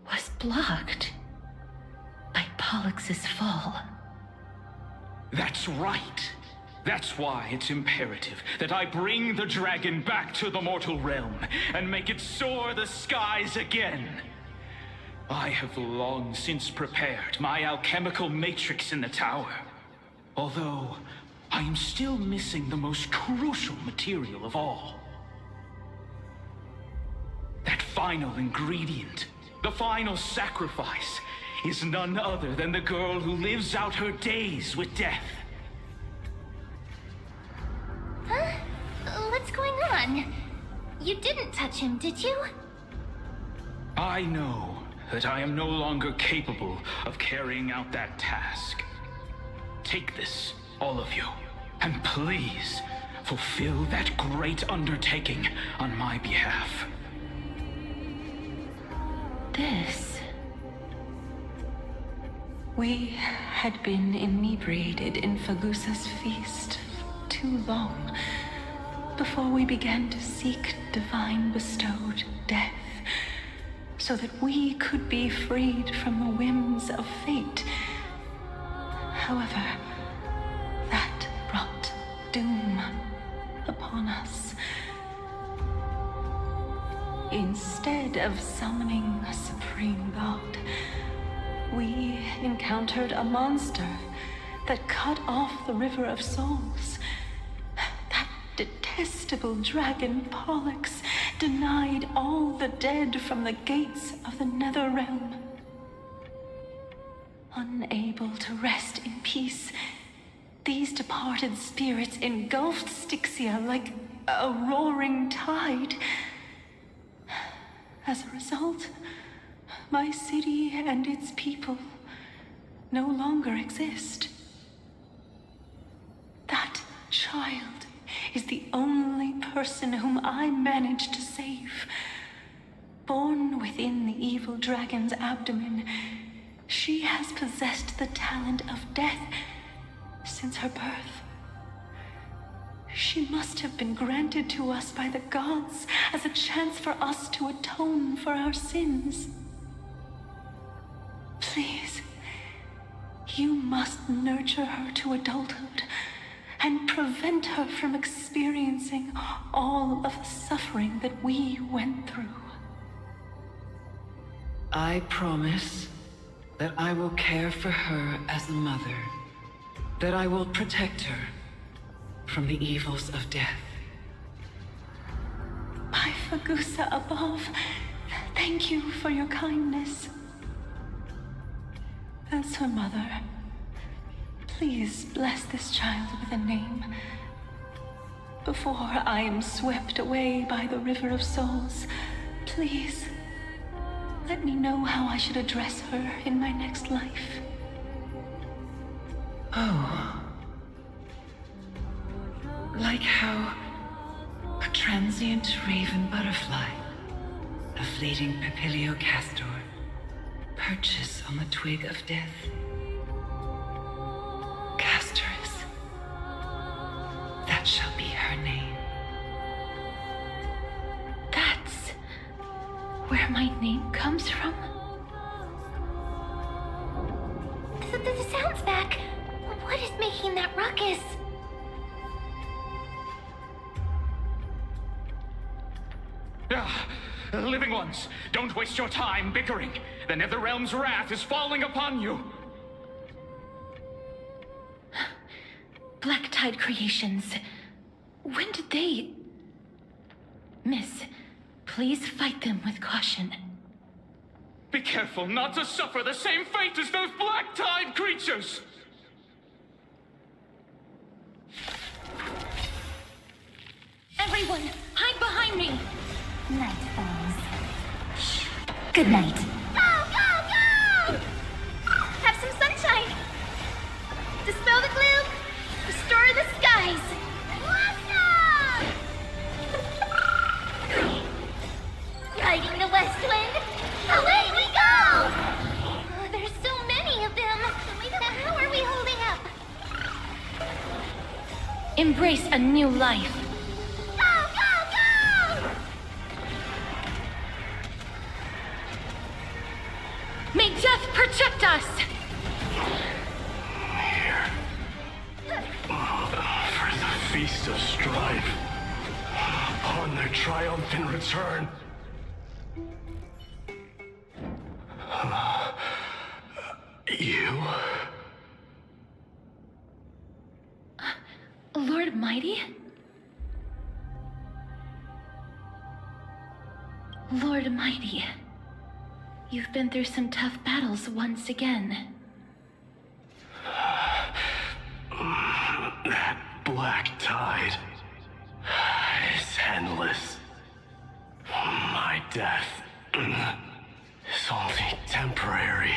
was blocked by Pollux's fall. That's right. That's why it's imperative that I bring the dragon back to the mortal realm and make it soar the skies again. I have long since prepared my alchemical matrix in the tower. Although, I am still missing the most crucial material of all. That final ingredient, the final sacrifice, is none other than the girl who lives out her days with death. Huh? What's going on? You didn't touch him, did you? I know that I am no longer capable of carrying out that task. Take this, all of you, and please fulfill that great undertaking on my behalf. This... We had been inebriated in Fagusa's feast for too long before we began to seek divine bestowed death, so that we could be freed from the whims of fate. However, that brought doom upon us. Instead of summoning a supreme god, we encountered a monster that cut off the River of Souls. That detestable dragon Pollux denied all the dead from the gates of the nether realm. Unable to rest in peace, these departed spirits engulfed Styxia like a roaring tide. As a result, my city and its people no longer exist. That child is the only person whom I managed to save. Born within the evil dragon's abdomen, she has possessed the talent of death since her birth. She must have been granted to us by the gods as a chance for us to atone for our sins. Please, you must nurture her to adulthood and prevent her from experiencing all of the suffering that we went through. I promise that I will care for her as a mother, that I will protect her from the evils of death. By Fagusa above, thank you for your kindness. As her mother, please bless this child with a name. Before I am swept away by the River of Souls, please let me know how I should address her in my next life. Oh. Like how a transient raven butterfly, a fleeting papilio castor, perches on the twig of death. Castorus. That shall be her name. That's where my name comes from? The sound's back. What is making that ruckus? Living ones, don't waste your time bickering. The Netherrealm's wrath is falling upon you. Black Tide Creations. When did they... Miss, please fight them with caution. Be careful not to suffer the same fate as those Black Tide creatures! Everyone, hide behind me! Night falls. Shh. Good night. Go, go, go! Have some sunshine! Embrace a new life. Go, go, go! May death protect us! Here. For the feast of strife. Upon their triumphant return. You? Lord Mighty? Lord Mighty, you've been through some tough battles once again. That black tide is endless. My death is only temporary.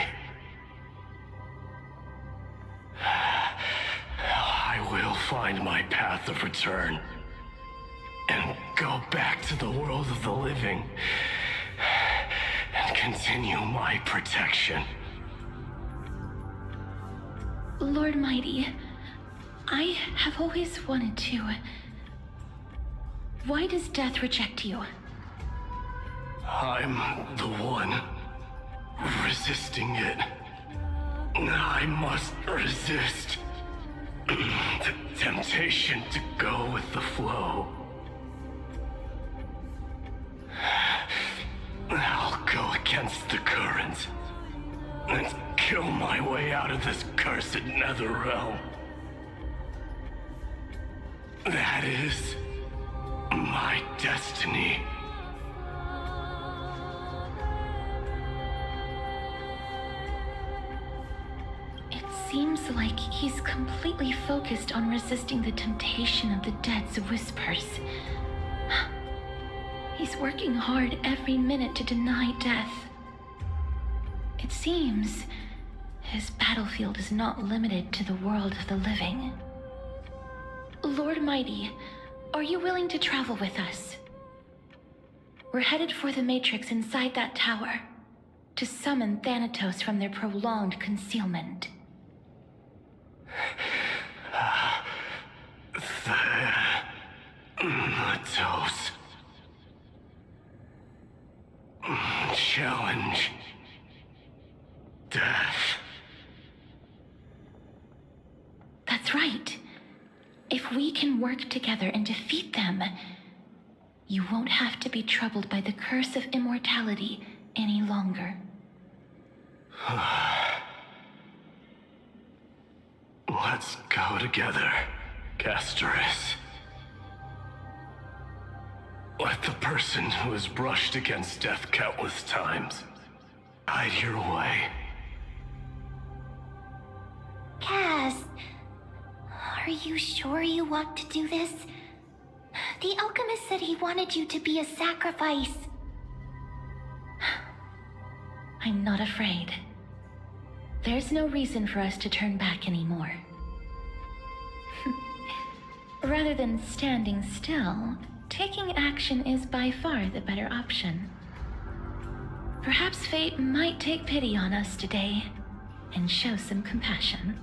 I will find my path of return and go back to the world of the living and continue my protection. Lord Mighty, I have always wanted to. Why does death reject you? I'm the one resisting it. I must resist the temptation to go with the flow. I'll go against the current and kill my way out of this cursed nether realm. That is my destiny. It seems like he's completely focused on resisting the temptation of the dead's whispers. He's working hard every minute to deny death. It seems his battlefield is not limited to the world of the living. Lord Mighty, are you willing to travel with us? We're headed for the Matrix inside that tower, to summon Thanatos from their prolonged concealment. Thanatos. Challenge. Death. That's right. If we can work together and defeat them, you won't have to be troubled by the curse of immortality any longer. Let's go together, Castorus. Let the person who has brushed against death countless times guide your way. Cass, are you sure you want to do this? The alchemist said he wanted you to be a sacrifice. I'm not afraid. There's no reason for us to turn back anymore. Rather than standing still, taking action is by far the better option. Perhaps fate might take pity on us today and show some compassion.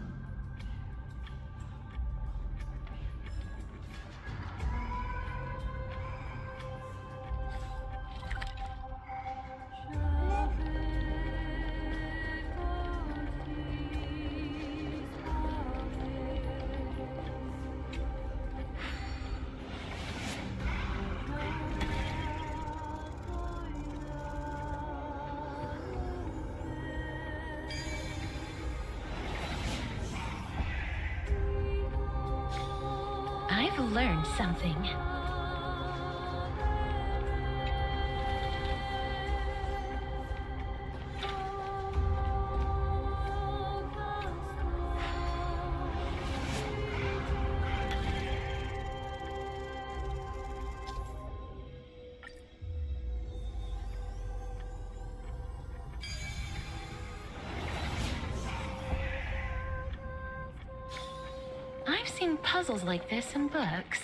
I've learned something. I've seen puzzles like this in books.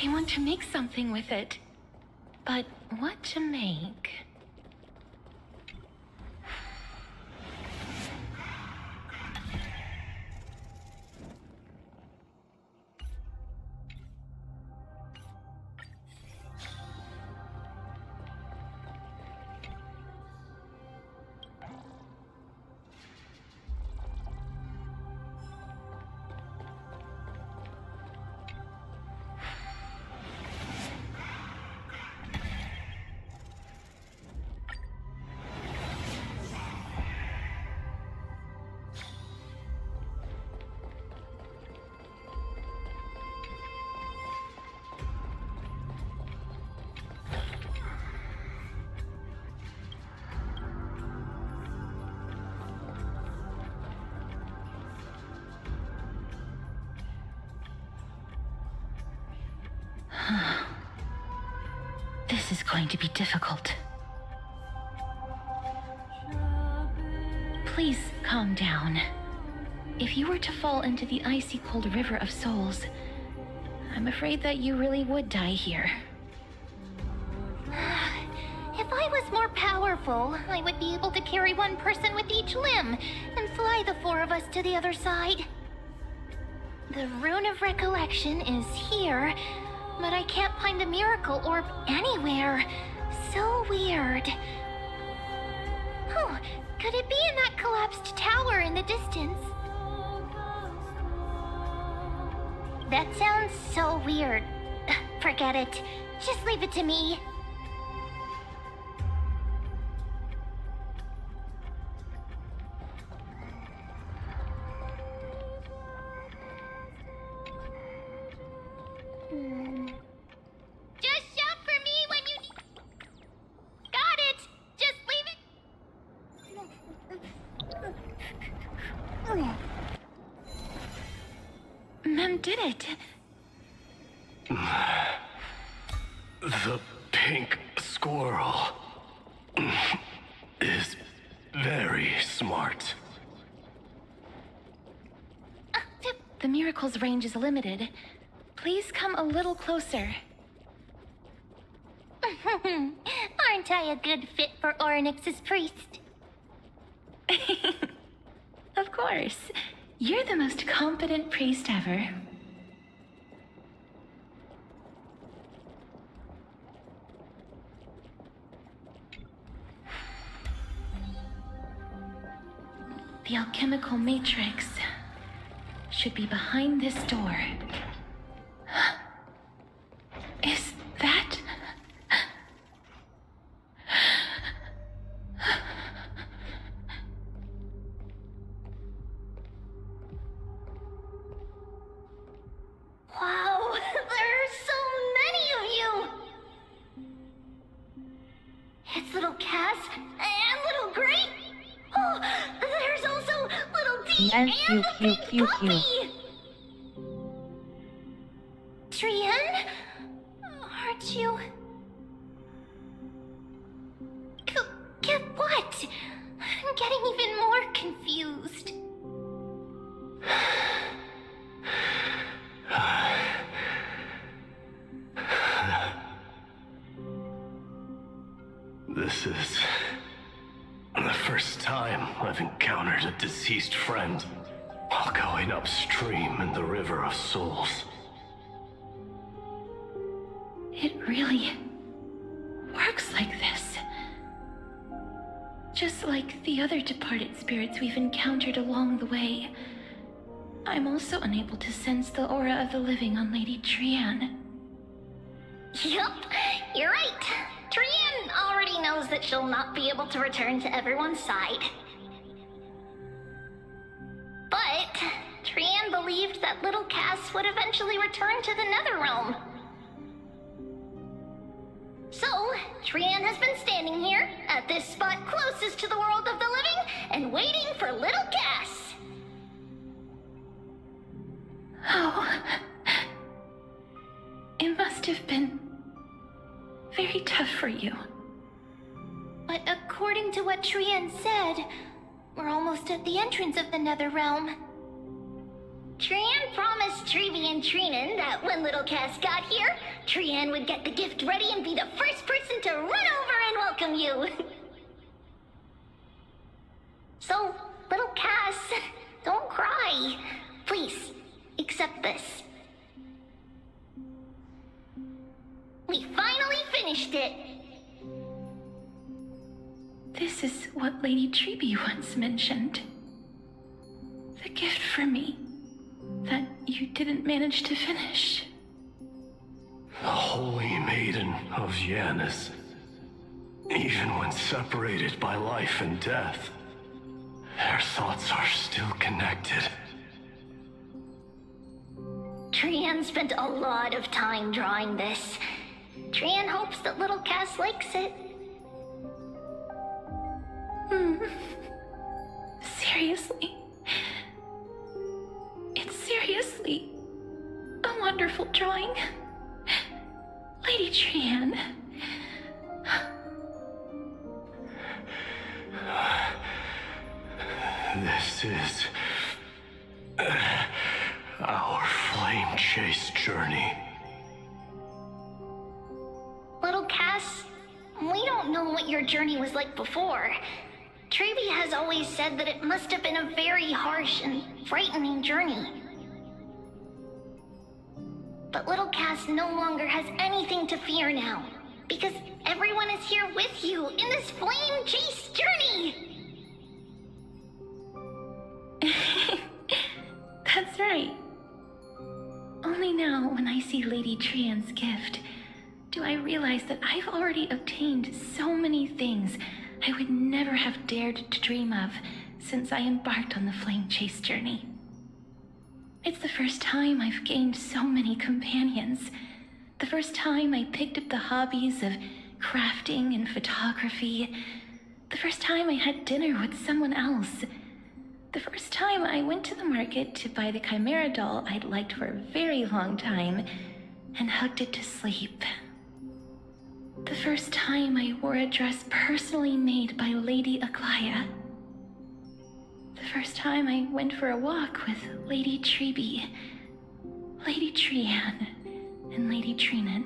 I want to make something with it. But what to make? This is going to be difficult. Please calm down. If you were to fall into the icy cold river of souls, I'm afraid that you really would die here. If I was more powerful, I would be able to carry one person with each limb and fly the four of us to the other side. The Rune of Recollection is here, but I can't find the miracle orb anywhere. So weird. Oh, could it be in that collapsed tower in the distance? That sounds so weird. Forget it. Just leave it to me. Just shout for me when you need... Got it! Just leave it... Mem did it. The pink squirrel is very smart. The miracle's range is limited. Please come a little closer. Aren't I a good fit for Ornyx's priest? Of course. You're the most competent priest ever. The alchemical matrix should be behind this door. Is that... Wow, there are so many of you! It's little Cass and little Grape. Oh, there's also little D and the big puppy! Trian? Aren't you... Get what? I'm getting even more confused. This is the first time I've encountered a deceased friend while going upstream in the River of Souls. It really works like this. Just like the other departed spirits we've encountered along the way, I'm also unable to sense the aura of the living on Lady Trian. Yup, you're right. Trian already knows that she'll not be able to return to everyone's side. But Trian believed that little Cass would eventually return to the Netherrealm. So, Trian has been standing here, at this spot closest to the world of the living, and waiting for little Cass. Oh. It must have been very tough for you. But according to what Trian said, we're almost at the entrance of the Netherrealm. Trian promised Trevi and Treenan that when little Cass got here, Trian would get the gift ready and be the first person to run over and welcome you. So, little Cass, don't cry. Please, accept this. We finally finished it. This is what Lady Trebe once mentioned. The gift for me that you didn't manage to finish. The Holy Maiden of Yanis. Even when separated by life and death, their thoughts are still connected. Trian spent a lot of time drawing this. Trian hopes that little Cass likes it. Seriously? It's seriously a wonderful drawing. Lady Trian. This is our flame chase journey. Little Cass, we don't know what your journey was like before. Trebe has always said that it must have been a very harsh and frightening journey. But little Cass no longer has anything to fear now, because everyone is here with you in this flame chase journey! That's right. Only now, when I see Lady Trian's gift, do I realize that I've already obtained so many things I would never have dared to dream of since I embarked on the flame chase journey. It's the first time I've gained so many companions. The first time I picked up the hobbies of crafting and photography. The first time I had dinner with someone else. The first time I went to the market to buy the Chimera doll I'd liked for a very long time and hugged it to sleep. The first time I wore a dress personally made by Lady Aglaya. The first time I went for a walk with Lady Trebe, Lady Trian, and Lady Treenan.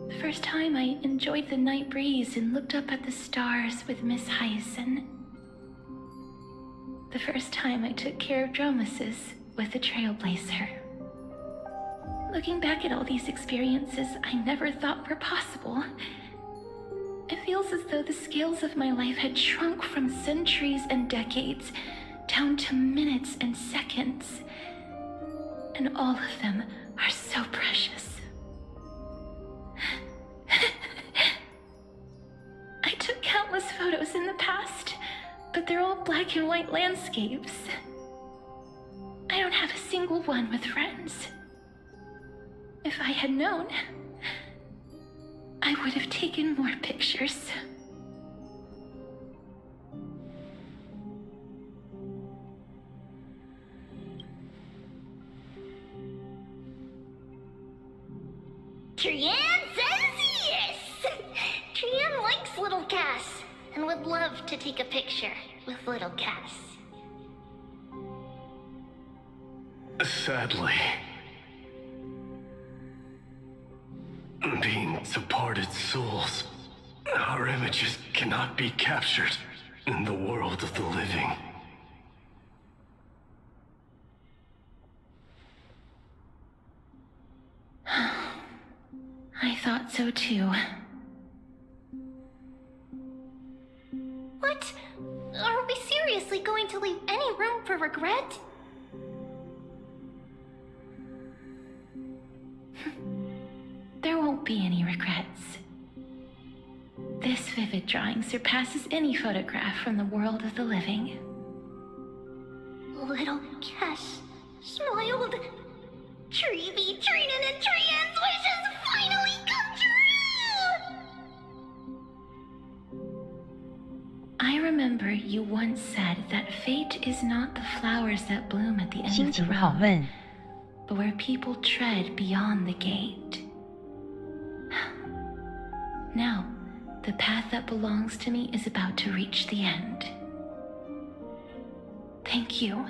The first time I enjoyed the night breeze and looked up at the stars with Miss Hyacinth. The first time I took care of Dromesis with the Trailblazer. Looking back at all these experiences I never thought were possible, it feels as though the scales of my life had shrunk from centuries and decades down to minutes and seconds. And all of them are so precious. I took countless photos in the past, but they're all black and white landscapes. I don't have a single one with friends. If I had known, I would have taken more pictures. Trian says yes! Trian likes little Cass and would love to take a picture with little Cass. Sadly, being departed souls, our images cannot be captured in the world of the living. I thought so too. What? Are we seriously going to leave any room for regret? There won't be any regrets. This vivid drawing surpasses any photograph from the world of the living. Little Cass smiled. Trebe, Treenan, and Trian's wishes finally come true! I remember you once said that fate is not the flowers that bloom at the end of the road, but where people tread beyond the gate. Now, the path that belongs to me is about to reach the end. Thank you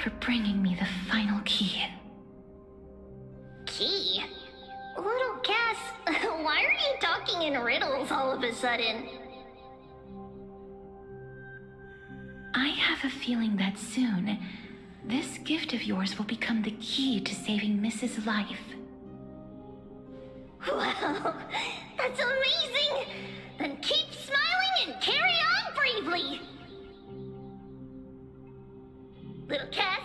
for bringing me the final key. Key? Little Cass, why are you talking in riddles all of a sudden? I have a feeling that soon, this gift of yours will become the key to saving Mrs. Life. Wow, that's amazing! Then keep smiling and carry on bravely! Little Cass,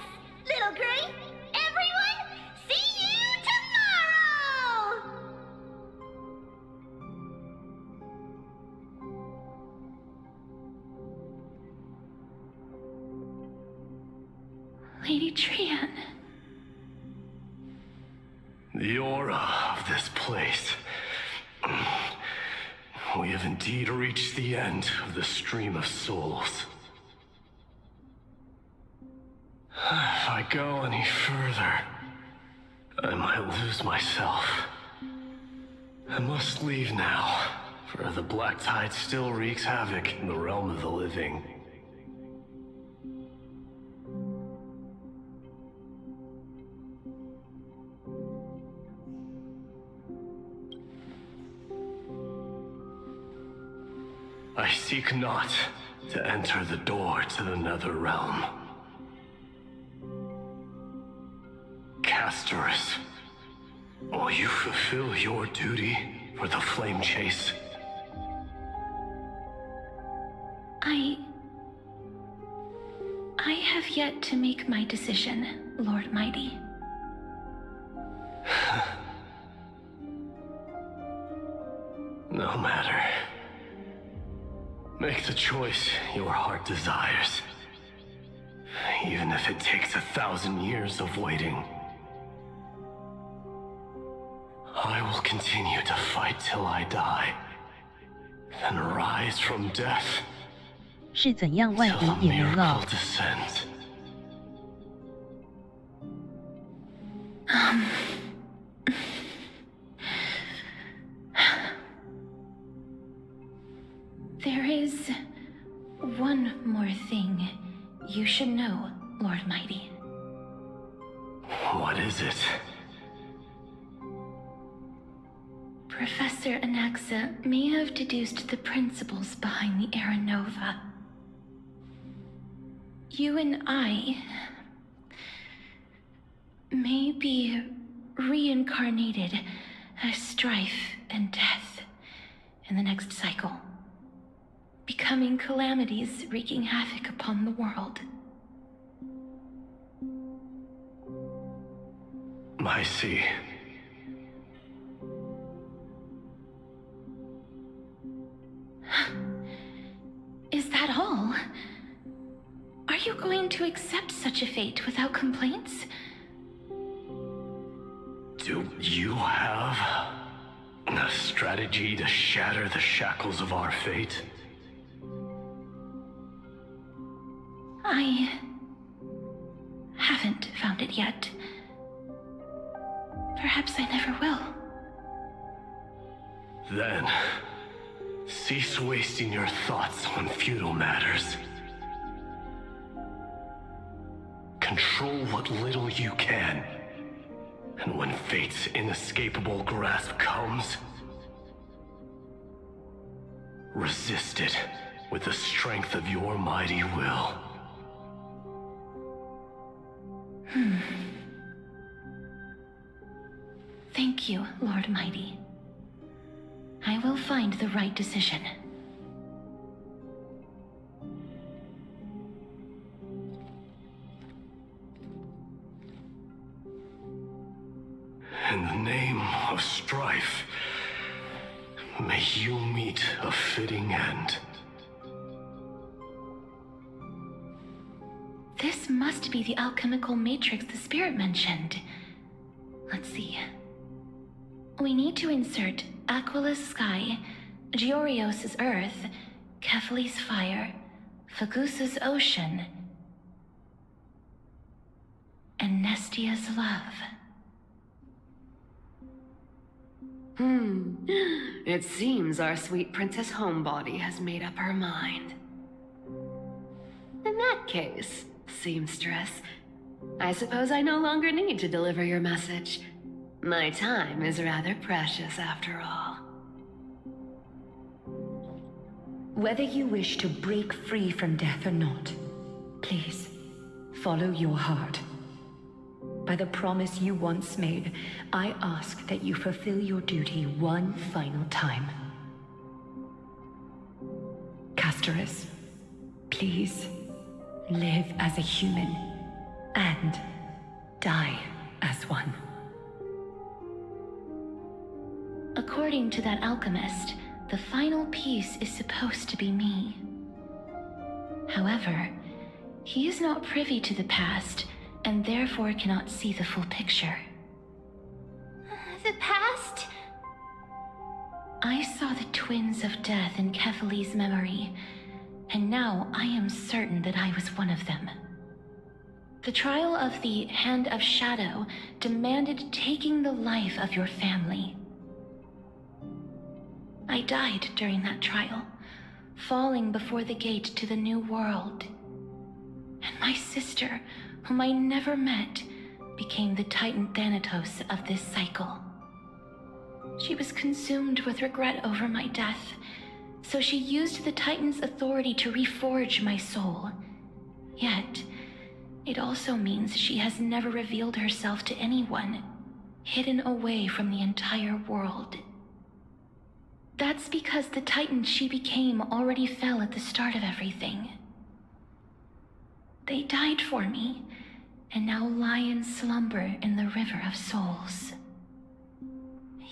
Little Gray, everyone, see you tomorrow! Lady Trian. The aura of this place. We have indeed reached the end of the stream of souls. If I go any further, I might lose myself. I must leave now, for the black tide still wreaks havoc in the realm of the living. I seek not to enter the door to the nether realm. Castorus, will you fulfill your duty for the flame chase? I have yet to make my decision, Lord Mighty. No matter. Make the choice your heart desires. Even if it takes 1,000 years of waiting. I will continue to fight till I die, then rise from death 是怎样万 till 敌 a 也没 miracle 了。 descends. There is one more thing you should know, Lord Mighty. What is it? Professor Anaxa may have deduced the principles behind the Era Nova. You and I may be reincarnated as strife and death in the next cycle, becoming calamities wreaking havoc upon the world. I see. Is that all? Are you going to accept such a fate without complaints? Do you have a strategy to shatter the shackles of our fate? I haven't found it yet. Perhaps I never will. Then, cease wasting your thoughts on futile matters. Control what little you can. And when fate's inescapable grasp comes, resist it with the strength of your mighty will. Thank you, Lord Mighty. I will find the right decision. In the name of strife, may you meet a fitting end. This must be the alchemical matrix the spirit mentioned. Let's see. We need to insert Aquila's sky, Georios' earth, Kephales's fire, Fagusa's ocean, and Nestia's love. It seems our sweet Princess Homebody has made up her mind. In that case, seamstress, I suppose I no longer need to deliver your message. My time is rather precious after all. Whether you wish to break free from death or not, please, follow your heart. By the promise you once made, I ask that you fulfill your duty one final time. Castorus, please, live as a human, and die as one. According to that alchemist, the final piece is supposed to be me. However, he is not privy to the past, and therefore cannot see the full picture. The past? I saw the twins of death in Kefali's memory, and now I am certain that I was one of them. The trial of the Hand of Shadow demanded taking the life of your family. I died during that trial, falling before the gate to the new world. And my sister, whom I never met, became the Titan Thanatos of this cycle. She was consumed with regret over my death, so she used the Titan's authority to reforge my soul. Yet, it also means she has never revealed herself to anyone, hidden away from the entire world. That's because the Titan she became already fell at the start of everything. They died for me, and now lie in slumber in the River of Souls.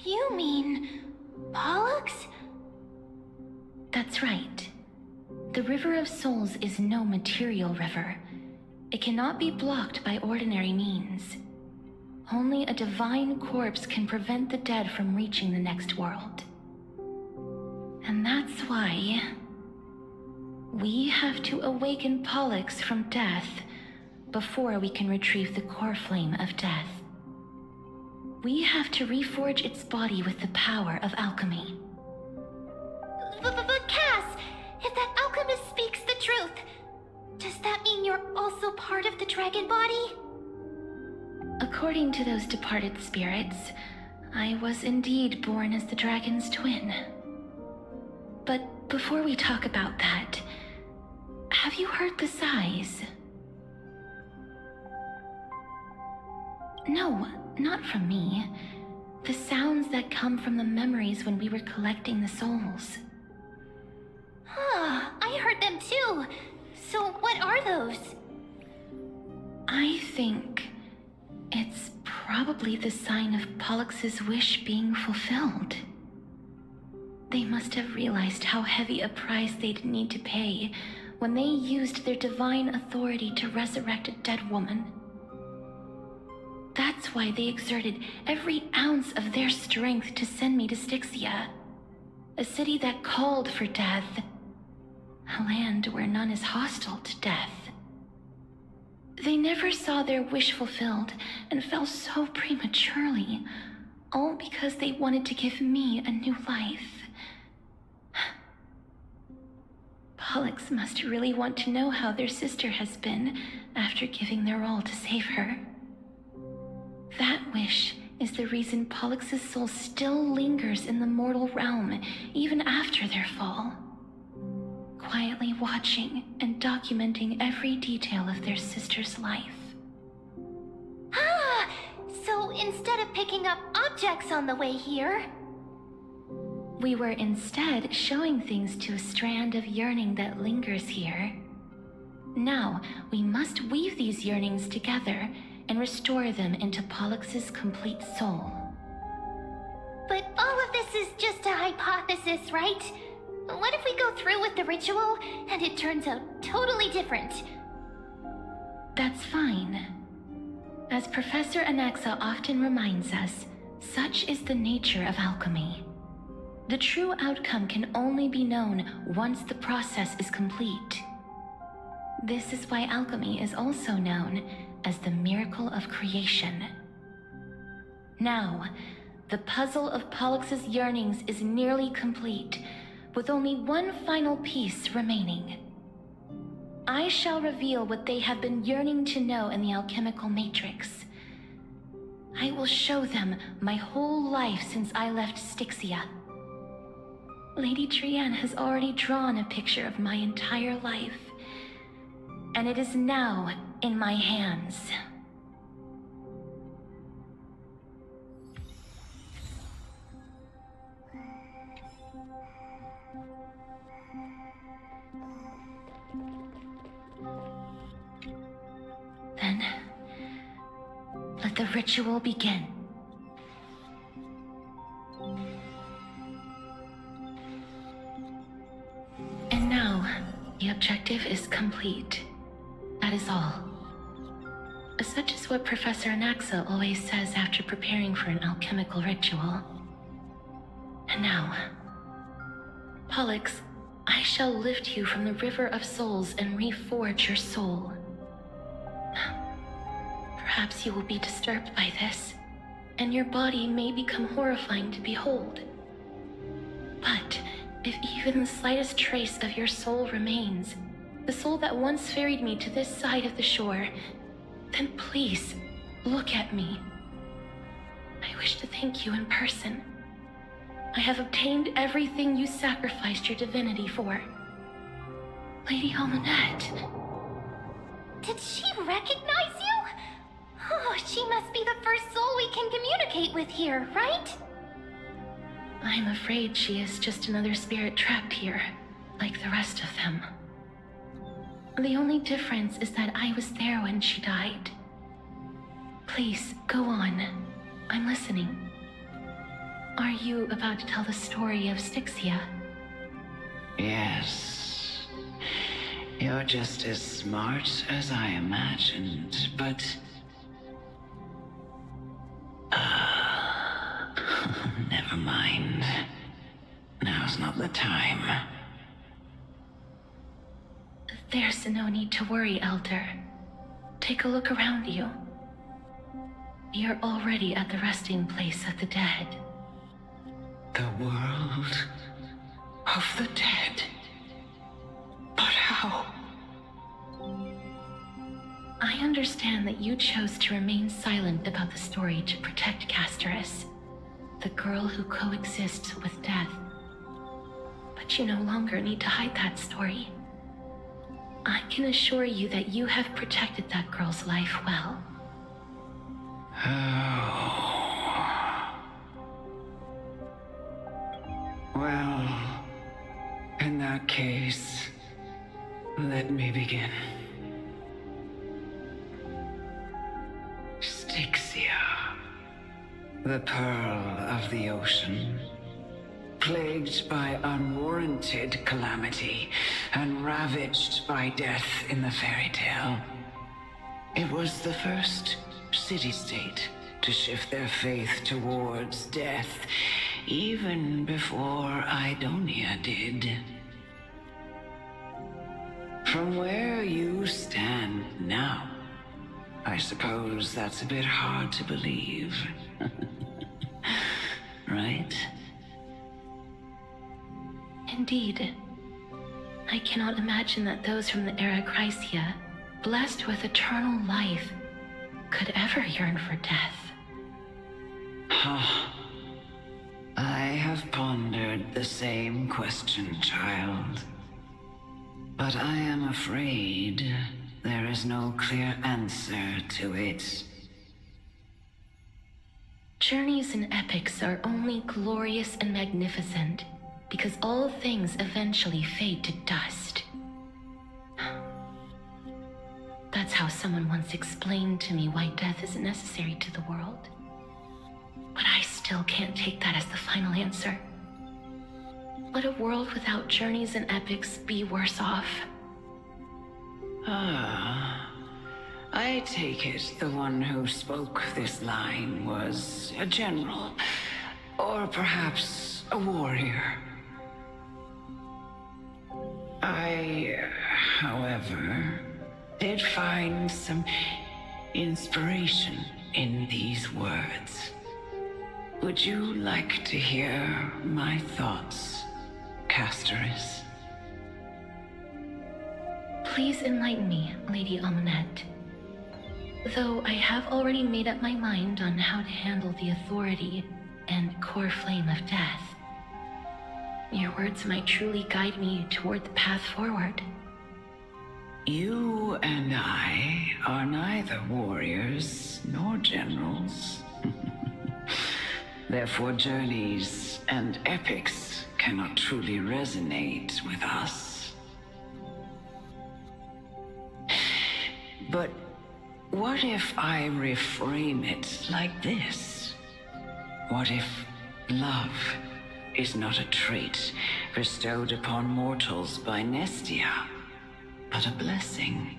You mean Pollux? That's right. The River of Souls is no material river. It cannot be blocked by ordinary means. Only a divine corpse can prevent the dead from reaching the next world. And that's why we have to awaken Pollux from death before we can retrieve the core flame of death. We have to reforge its body with the power of alchemy. But Cass, if that alchemist speaks the truth, does that mean you're also part of the dragon body? According to those departed spirits, I was indeed born as the dragon's twin. But before we talk about that, have you heard the sighs? No, not from me. The sounds that come from the memories when we were collecting the souls. I heard them too. So what are those? I think it's probably the sign of Pollux's wish being fulfilled. They must have realized how heavy a price they'd need to pay when they used their divine authority to resurrect a dead woman. That's why they exerted every ounce of their strength to send me to Styxia, a city that called for death, a land where none is hostile to death. They never saw their wish fulfilled and fell so prematurely, all because they wanted to give me a new life. Pollux must really want to know how their sister has been after giving their all to save her. That wish is the reason Pollux's soul still lingers in the mortal realm even after their fall, quietly watching and documenting every detail of their sister's life. So instead of picking up objects on the way here, we were instead showing things to a strand of yearning that lingers here. Now, we must weave these yearnings together and restore them into Pollux's complete soul. But all of this is just a hypothesis, right? What if we go through with the ritual and it turns out totally different? That's fine. As Professor Anaxa often reminds us, such is the nature of alchemy. The true outcome can only be known once the process is complete. This is why alchemy is also known as the miracle of creation. Now, the puzzle of Pollux's yearnings is nearly complete, with only one final piece remaining. I shall reveal what they have been yearning to know in the alchemical matrix. I will show them my whole life since I left Styxia. Lady Trienne has already drawn a picture of my entire life, and it is now in my hands. Then, let the ritual begin. And now, the objective is complete. That is all. Such is what Professor Anaxa always says after preparing for an alchemical ritual. And now, Pollux, I shall lift you from the river of souls and reforge your soul. Perhaps you will be disturbed by this, and your body may become horrifying to behold. But if even the slightest trace of your soul remains, the soul that once ferried me to this side of the shore, then please, look at me. I wish to thank you in person. I have obtained everything you sacrificed your divinity for. Lady Almanette. Did she recognize you? Oh, she must be the first soul we can communicate with here, right? I'm afraid she is just another spirit trapped here, like the rest of them. The only difference is that I was there when she died. Please, go on. I'm listening. Are you about to tell the story of Styxia? Yes. You're just as smart as I imagined, but... never mind. Now's not the time. There's no need to worry, Elder. Take a look around you. You're already at the resting place of the dead. The world of the dead? But how? I understand that you chose to remain silent about the story to protect Casterus, the girl who coexists with death. But you no longer need to hide that story. I can assure you that you have protected that girl's life well. Oh. Well, in that case, let me begin. Styxia, the pearl of the ocean, plagued by unwarranted calamity and ravaged by death in the fairy tale. It was the first city-state to shift their faith towards death, even before Idonia did. From where you stand now, I suppose that's a bit hard to believe. Right? Indeed. I cannot imagine that those from the era Chrysia, blessed with eternal life, could ever yearn for death. I have pondered the same question, child. But I am afraid there is no clear answer to it. Journeys and epics are only glorious and magnificent because all things eventually fade to dust. That's how someone once explained to me why death is necessary to the world. But I still can't take that as the final answer. Would a world without journeys and epics be worse off? I take it the one who spoke this line was a general, or perhaps a warrior. I, however, did find some inspiration in these words. Would you like to hear my thoughts, Casterus? Please enlighten me, Lady Amunet. Though I have already made up my mind on how to handle the authority and core flame of death, your words might truly guide me toward the path forward. You and I are neither warriors nor generals. Therefore, journeys and epics cannot truly resonate with us. But what if I reframe it like this? What if love is not a trait bestowed upon mortals by Nestia, but a blessing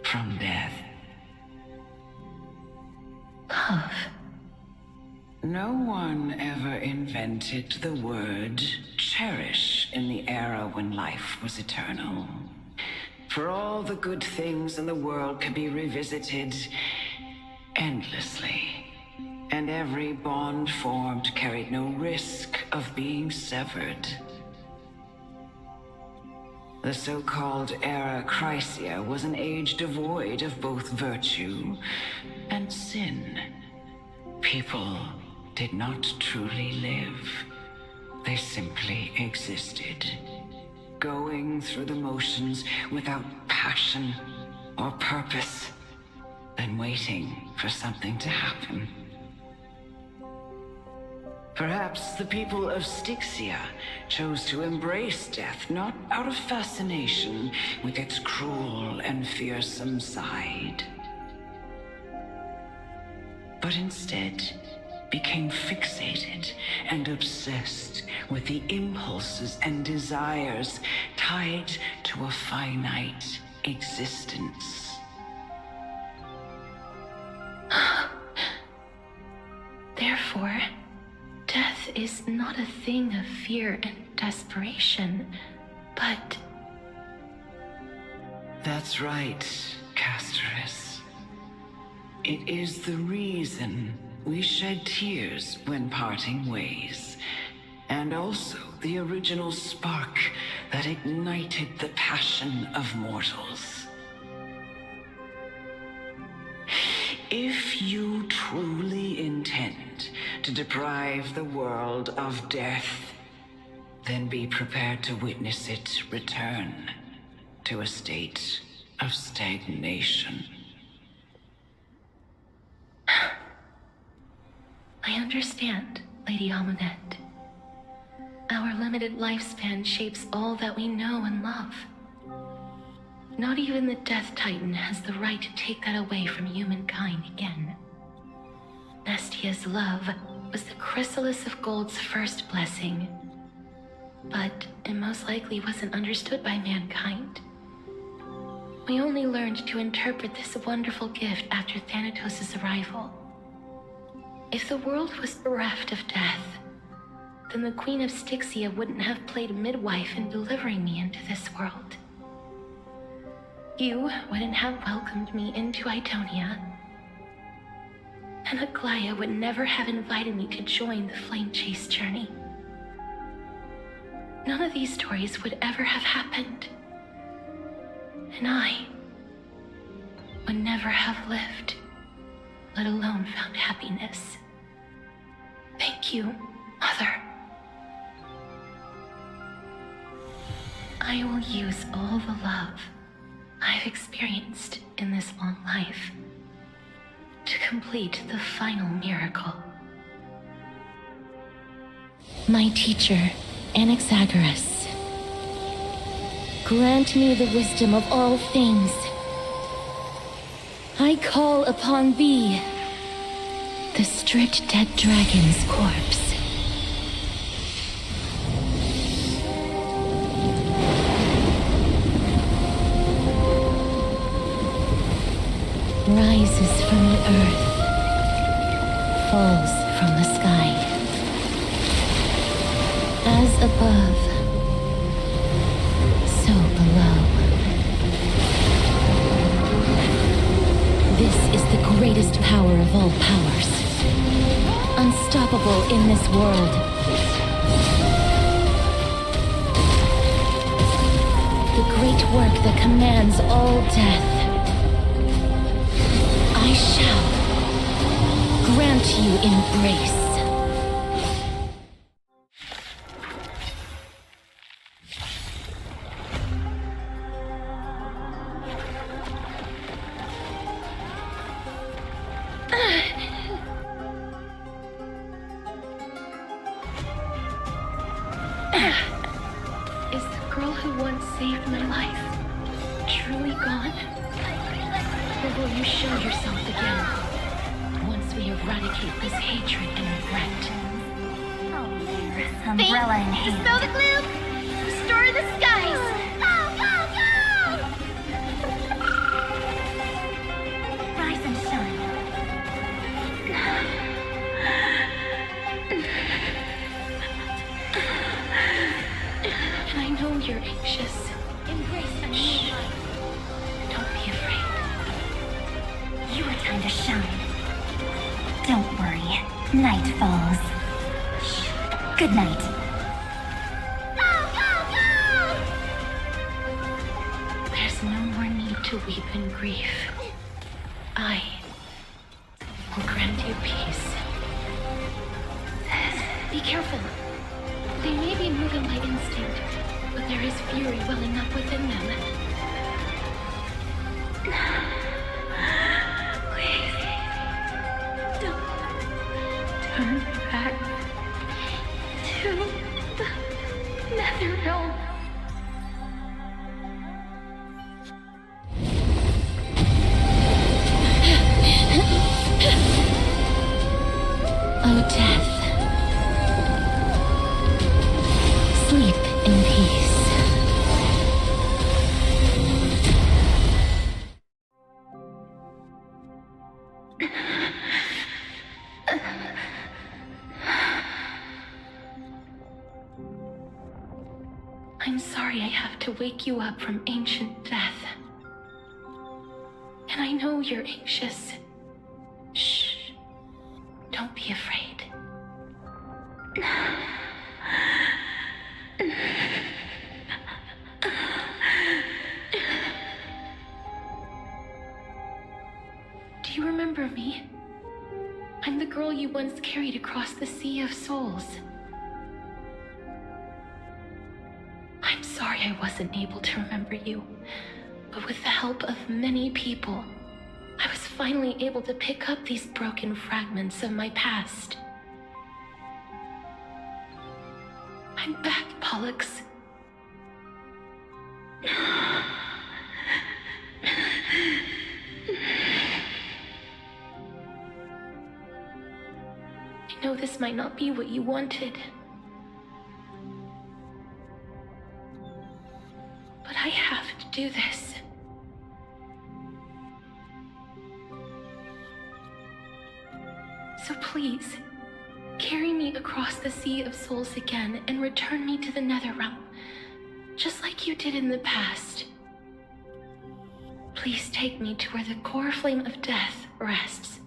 from death? Love. No one ever invented the word cherish in the era when life was eternal. For all the good things in the world could be revisited endlessly, and every bond formed carried no risk of being severed. The so-called Era Chrysia was an age devoid of both virtue and sin. People did not truly live. They simply existed, going through the motions without passion or purpose, then waiting for something to happen. Perhaps the people of Styxia chose to embrace death not out of fascination with its cruel and fearsome side, but instead became fixated and obsessed with the impulses and desires tied to a finite existence. Therefore, death is not a thing of fear and desperation, but... That's right, Casterus. It is the reason we shed tears when parting ways, and also the original spark that ignited the passion of mortals. If you truly intend to deprive the world of death, then be prepared to witness it return to a state of stagnation. I understand, Lady Amunet. Our limited lifespan shapes all that we know and love. Not even the Death Titan has the right to take that away from humankind again. Nestia's love was the chrysalis of Gold's first blessing, but it most likely wasn't understood by mankind. We only learned to interpret this wonderful gift after Thanatos' arrival. If the world was bereft of death, then the Queen of Styxia wouldn't have played midwife in delivering me into this world. You wouldn't have welcomed me into Idonia, and Aglaia would never have invited me to join the Flame Chase journey. None of these stories would ever have happened, and I would never have lived, let alone found happiness. Thank you, Mother. I will use all the love I've experienced in this long life to complete the final miracle. My teacher, Anaxagoras, grant me the wisdom of all things. I call upon thee, the stripped dead dragon's corpse. Rises from the earth, falls from the sky. As above, so below. This is the greatest power of all powers, unstoppable in this world. The great great work that commands all death. I shall grant you embrace. Is the girl who once saved my life truly gone? Or will you show yourself again once we eradicate this hatred and regret? Umbrella in hand. Dispel the gloom! Restore the skies! Go, go, go! Rise and shine. And I know you're anxious. Embrace a new life. Don't be afraid. Your time to shine. Don't worry. Night falls. Good night. Go, go, go! There's no more need to weep in grief. I will grant you peace. Be careful. They may be moving by instinct, but there is fury welling up within them. Please, don't turn back to the nether realm. Oh, death. Sleep in peace. I'm sorry I have to wake you up from ancient death. And I know you're anxious. Shh. Don't be afraid. Do you remember me? I'm the girl you once carried across the Sea of Souls. I'm sorry I wasn't able to remember you, but with the help of many people, I was finally able to pick up these broken fragments of my past. I'm back, Pollux. I know this might not be what you wanted, but I have to do this. So please, carry me across the Sea of Souls again and return me to the Netherrealm, just like you did in the past. Please take me to where the core flame of death rests.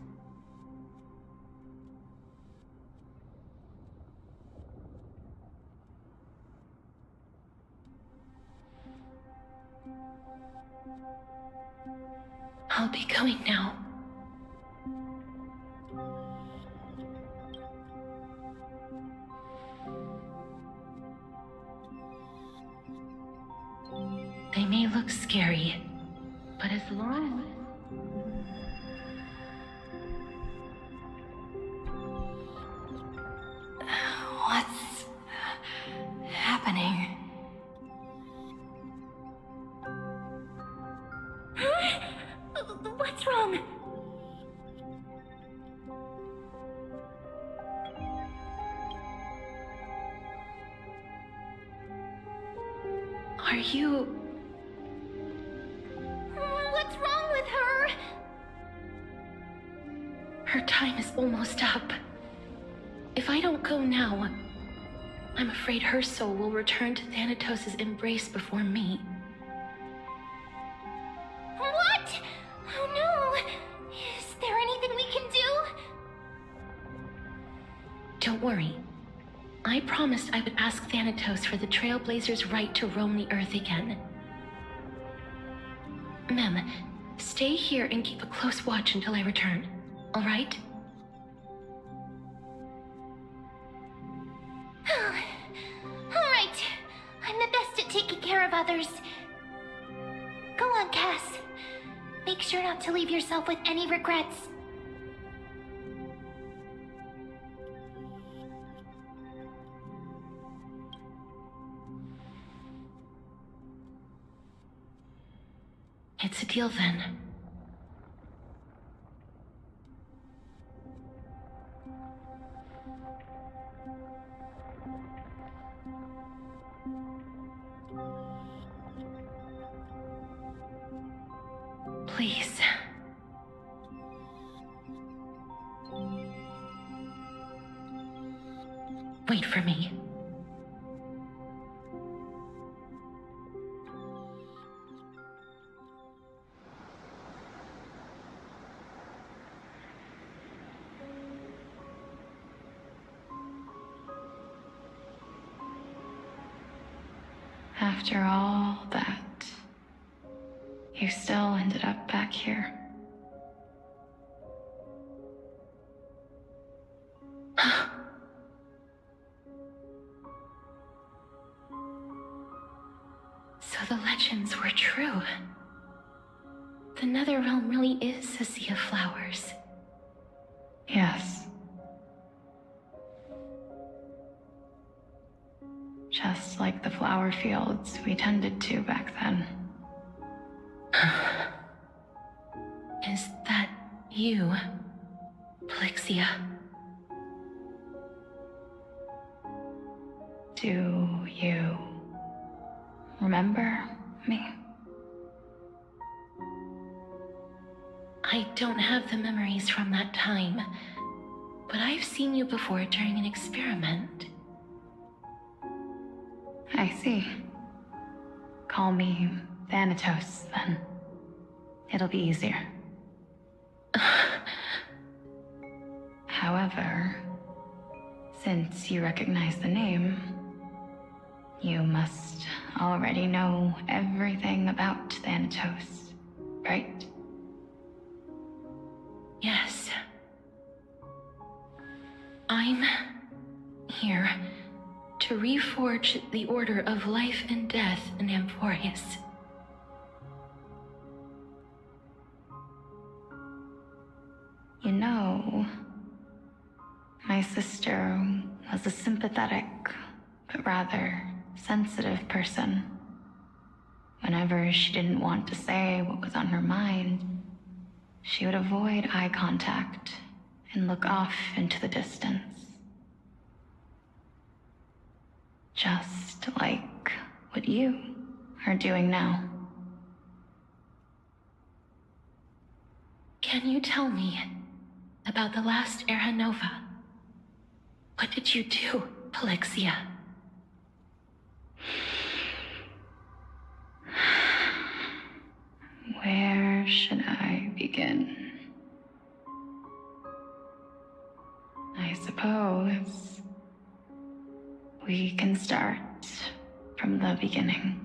I'll be going now. They may look scary, but as long as... What's happening? What's wrong? Are you... What's wrong with her? Her time is almost up. If I don't go now, I'm afraid her soul will return to Thanatos' embrace before me. What? Oh no! Is there anything we can do? Don't worry. I promised I would ask Thanatos for the Trailblazers' right to roam the Earth again. Mem, stay here and keep a close watch until I return, all right? All right. I'm the best at taking care of others. Go on, Cass. Make sure not to leave yourself with any regrets. It's a deal then. Please. Wait for me. After all that, you still ended up back here. So the legends were true. The Netherrealm really is a sea of flowers. Yes. Just like the flower fields we tended to back then. Is that you, Plixia? Do you remember me? I don't have the memories from that time, but I've seen you before during an experiment. I see. Call me Thanatos, then. It'll be easier. However, since you recognize the name, you must already know everything about Thanatos, right? Yes. I'm here to reforge the order of life and death in Amphorius. You know, my sister was a sympathetic, but rather sensitive person. Whenever she didn't want to say what was on her mind, she would avoid eye contact and look off into the distance. Just like what you are doing now. Can you tell me about the last Era Nova? What did you do, Plixia? Where should I begin? I suppose we can start from the beginning.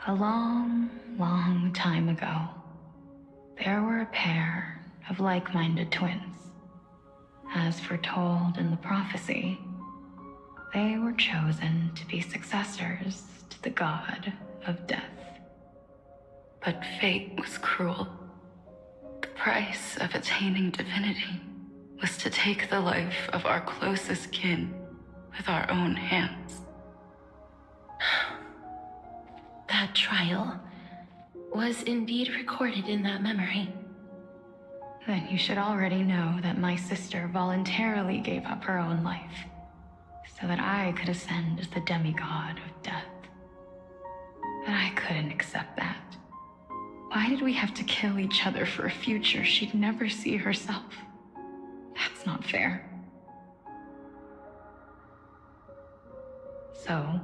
A long, long time ago, there were a pair of like-minded twins. As foretold in the prophecy, they were chosen to be successors to the god of death. But fate was cruel. The price of attaining divinity was to take the life of our closest kin with our own hands. That trial was indeed recorded in that memory. Then you should already know that my sister voluntarily gave up her own life so that I could ascend as the demigod of death. But I couldn't accept that. Why did we have to kill each other for a future she'd never see herself? That's not fair. So,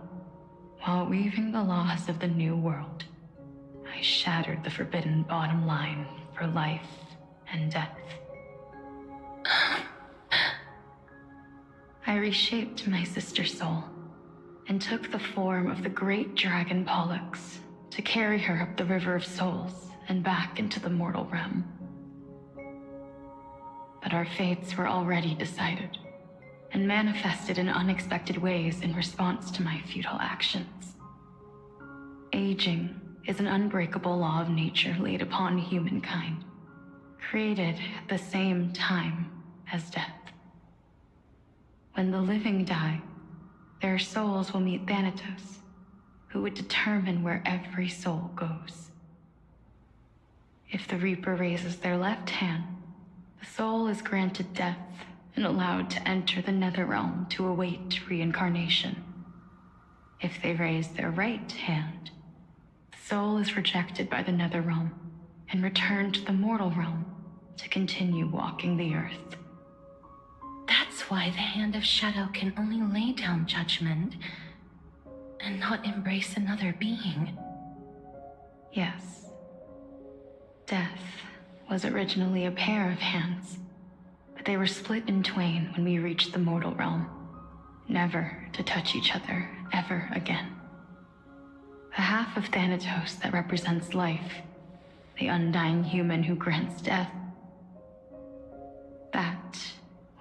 while weaving the laws of the new world, I shattered the forbidden bottom line for life and death. I reshaped my sister's soul and took the form of the great dragon Pollux to carry her up the River of Souls and back into the mortal realm. But our fates were already decided, and manifested in unexpected ways in response to my futile actions. Aging is an unbreakable law of nature laid upon humankind, created at the same time as death. When the living die, their souls will meet Thanatos, who would determine where every soul goes. If the Reaper raises their left hand, the soul is granted death and allowed to enter the Netherrealm to await reincarnation. If they raise their right hand, the soul is rejected by the Netherrealm and returned to the mortal realm to continue walking the earth. That's why the Hand of Shadow can only lay down judgment and not embrace another being. Yes. Death was originally a pair of hands, but they were split in twain when we reached the mortal realm, never to touch each other ever again. The half of Thanatos that represents life, the undying human who grants death, that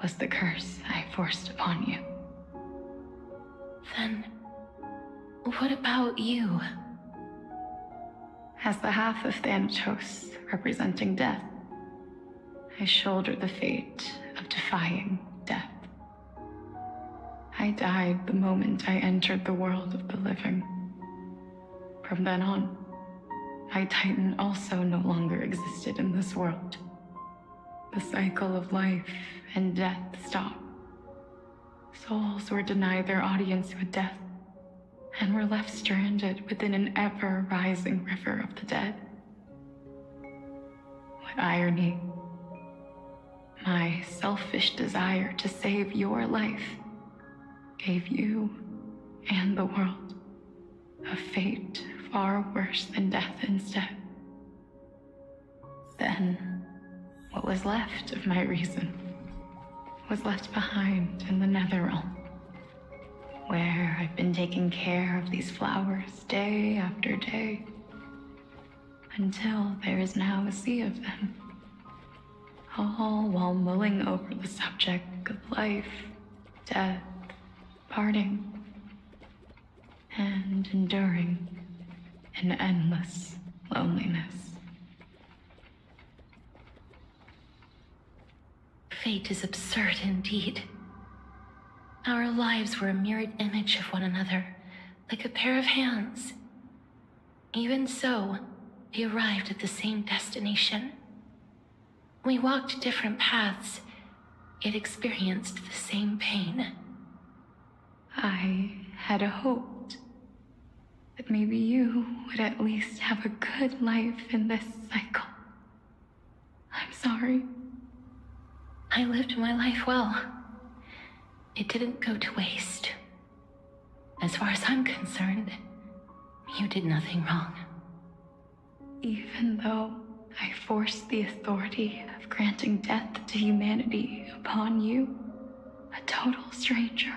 was the curse I forced upon you. Then, what about you? As the half of Thanatos representing death, I shoulder the fate of defying death. I died the moment I entered the world of the living. From then on, my Titan also no longer existed in this world. The cycle of life and death stopped. Souls were denied their audience with death, and were left stranded within an ever-rising river of the dead. What irony. My selfish desire to save your life gave you and the world a fate far worse than death instead. Then, what was left of my reason was left behind in the Netherrealm, where I've been taking care of these flowers day after day, until there is now a sea of them, all while mulling over the subject of life, death, parting, and enduring an endless loneliness. Fate is absurd indeed. Our lives were a mirrored image of one another, like a pair of hands. Even so, we arrived at the same destination. We walked different paths, yet experienced the same pain. I had hoped that maybe you would at least have a good life in this cycle. I'm sorry. I lived my life well. It didn't go to waste. As far as I'm concerned, you did nothing wrong. Even though I forced the authority of granting death to humanity upon you, a total stranger.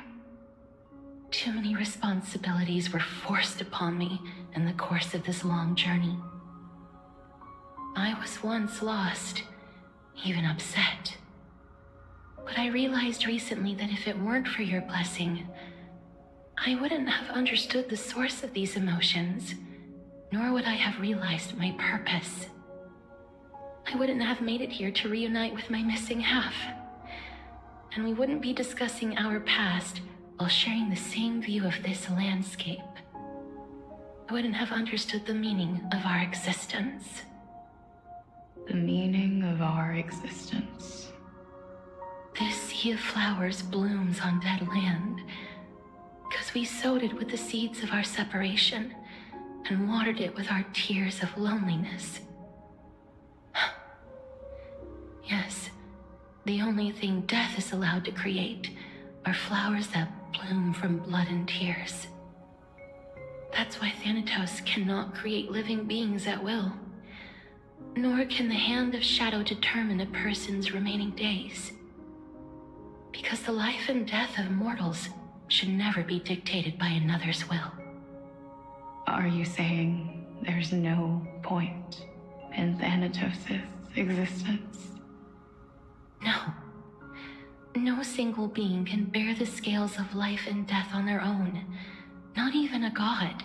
Too many responsibilities were forced upon me in the course of this long journey. I was once lost, even upset. But I realized recently that if it weren't for your blessing, I wouldn't have understood the source of these emotions, nor would I have realized my purpose. I wouldn't have made it here to reunite with my missing half. And we wouldn't be discussing our past while sharing the same view of this landscape. I wouldn't have understood the meaning of our existence. The meaning of our existence. This sea of flowers blooms on dead land, because we sowed it with the seeds of our separation and watered it with our tears of loneliness. Yes, the only thing death is allowed to create are flowers that bloom from blood and tears. That's why Thanatos cannot create living beings at will, nor can the Hand of Shadow determine a person's remaining days. Because the life and death of mortals should never be dictated by another's will. Are you saying there's no point in Thanatos' existence. No. No single being can bear the scales of life and death on their own. Not even a god.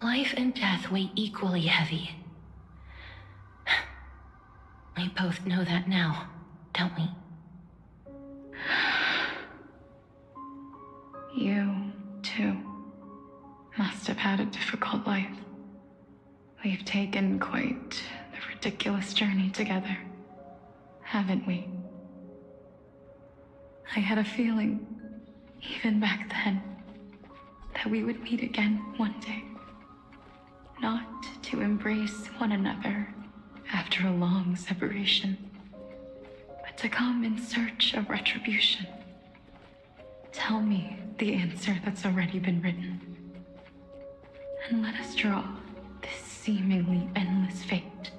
Life and death weigh equally heavy. We both know that now, don't we? You, too, must have had a difficult life. We've taken quite the ridiculous journey together, haven't we? I had a feeling, even back then, that we would meet again one day. Not to embrace one another after a long separation, but to come in search of retribution. Tell me the answer that's already been written, and let us draw this seemingly endless fate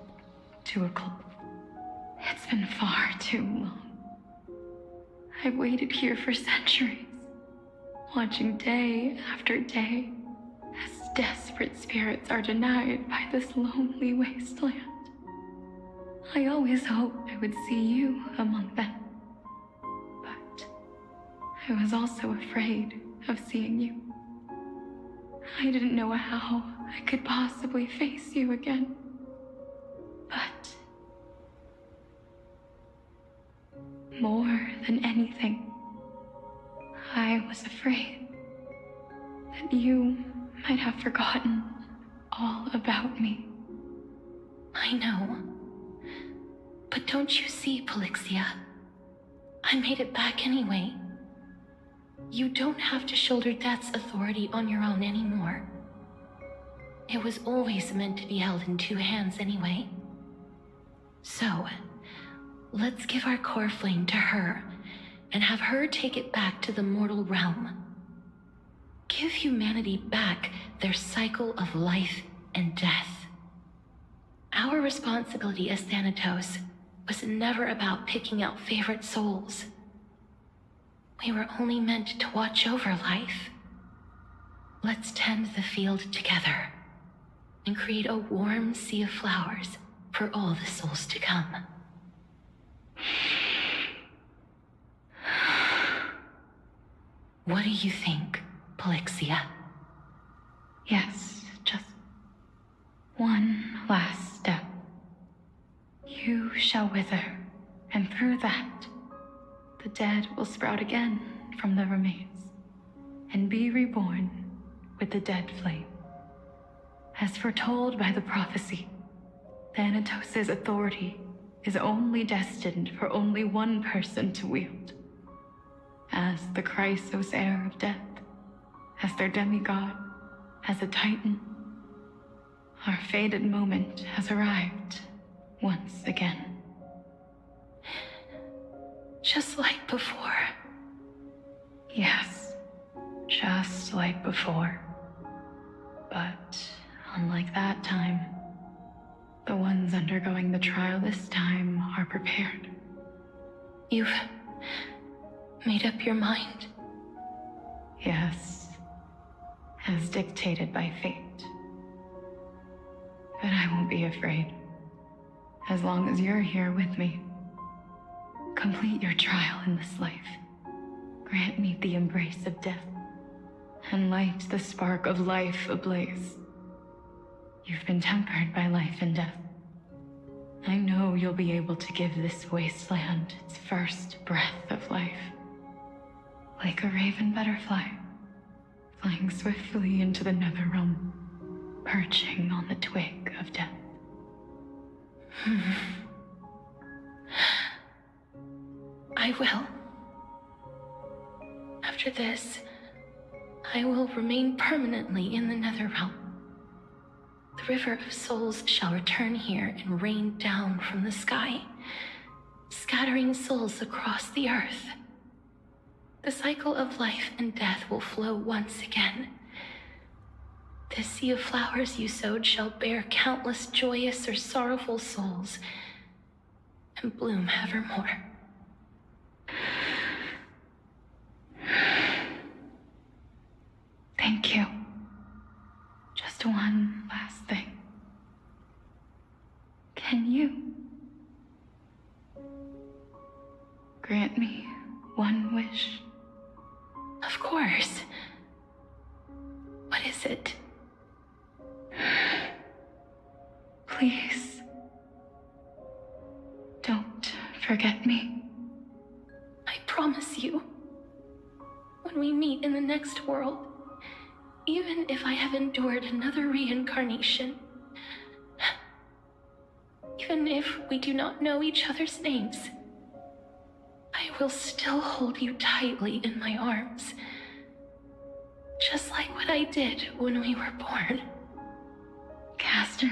to a close. It's been far too long. I've waited here for centuries, watching day after day as desperate spirits are denied by this lonely wasteland. I always hoped I would see you among them, but I was also afraid of seeing you. I didn't know how I could possibly face you again, but more than anything, I was afraid that you might have forgotten all about me. I know. But don't you see, Polixia? I made it back anyway. You don't have to shoulder death's authority on your own anymore. It was always meant to be held in two hands anyway. So, let's give our core flame to her, and have her take it back to the mortal realm. Give humanity back their cycle of life and death. Our responsibility as Thanatos was never about picking out favorite souls. We were only meant to watch over life. Let's tend the field together, and create a warm sea of flowers for all the souls to come. What do you think, Polixia? Yes, just one last step. You shall wither, and through that, the dead will sprout again from the remains, and be reborn with the dead flame. As foretold by the prophecy, Thanatos' authority is only destined for only one person to wield. As the Chrysos heir of death, as their demigod, as a titan, our fated moment has arrived once again. Just like before. Yes, just like before. But unlike that time, the ones undergoing the trial this time are prepared. You've made up your mind? Yes, as dictated by fate. But I won't be afraid, as long as you're here with me. Complete your trial in this life. Grant me the embrace of death, and light the spark of life ablaze. You've been tempered by life and death. I know you'll be able to give this wasteland its first breath of life. Like a raven butterfly, flying swiftly into the netherrealm, perching on the twig of death. I will. After this, I will remain permanently in the netherrealm. The river of souls shall return here and rain down from the sky, scattering souls across the earth. The cycle of life and death will flow once again. The sea of flowers you sowed shall bear countless joyous or sorrowful souls, and bloom evermore. Thank you. Just one last grant me one wish? Of course. What is it? Please, don't forget me. I promise you, when we meet in the next world, even if I have endured another reincarnation, even if we do not know each other's names, I will still hold you tightly in my arms, just like what I did when we were born. Casterus,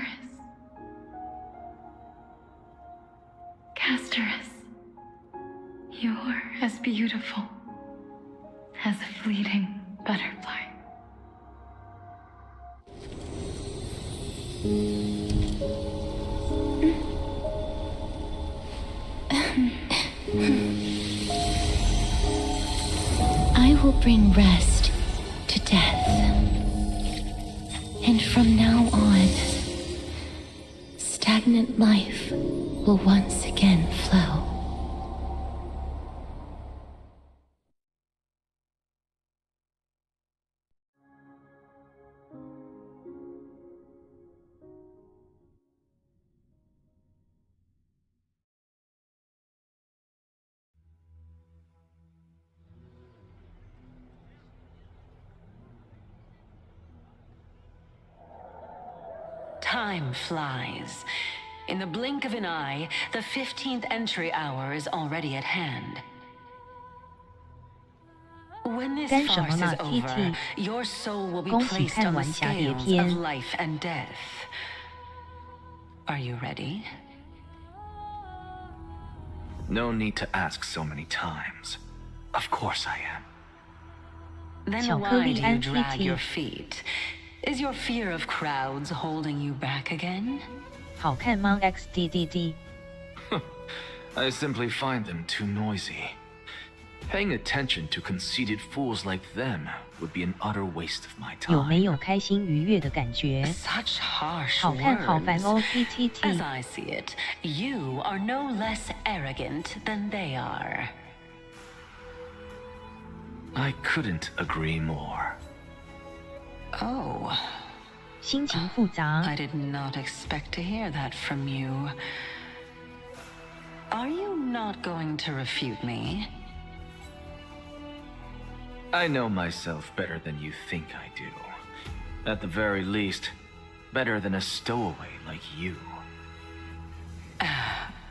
you're as beautiful as a fleeting butterfly. I will bring rest to death. And from now on, stagnant life will once again flow. Time flies. In the blink of an eye, the 15th entry hour is already at hand. When this farce is over, your soul will be placed on the scales of life and death. Are you ready? No need to ask so many times. Of course I am. Then why do you drag your feet? Is your fear of crowds holding you back again? 好看吗 XDDD? I simply find them too noisy. Paying attention to conceited fools like them would be an utter waste of my time. 有没有开心愉悦的感觉？ Such harsh 好看好烦哦 words. PTT. As I see it, you are no less arrogant than they are. I couldn't agree more. Oh. 心情复杂。 I did not expect to hear that from you. Are you not going to refute me? I know myself better than you think I do. At the very least, better than a stowaway like you.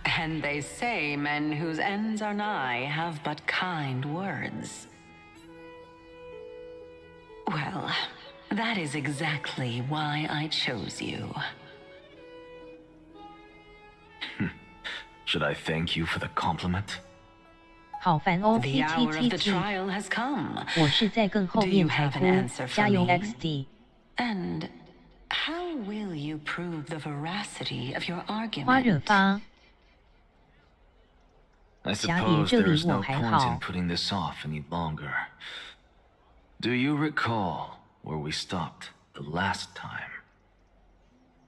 And they say men whose ends are nigh have but kind words. Well, that is exactly why I chose you. Should I thank you for the compliment? 好烦哦 The hour of the PTT. trial has come. 我是在更后 Do you 面才 have 哭 an answer， 加油 for me? XD. And how will you prove the veracity of your 花 argument? 惹发。 I 侠爷 suppose 这里 there's 我 no 还 point 好 in。putting this off any longer. Do you recall where we stopped the last time?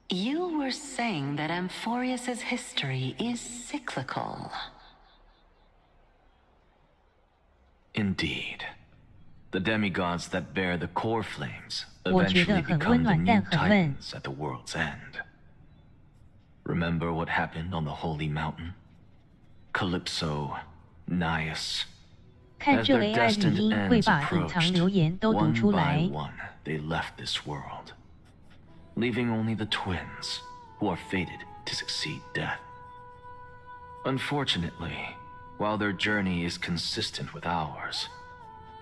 You were saying that Amphorius's history is cyclical. Indeed. The demigods that bear the core flames 我觉得 eventually 很 become 温 the 暖 new 但很闷。 titans at the world's end. Remember what happened on the Holy Mountain? Calypso, Naias. 看 As 这 their AI 语 destined 音会 ends 把隐藏 approached, 留言都读 one 出 by 来。 one, they left this world, leaving only the twins, who are fated to succeed death. Unfortunately, while their journey is consistent with ours,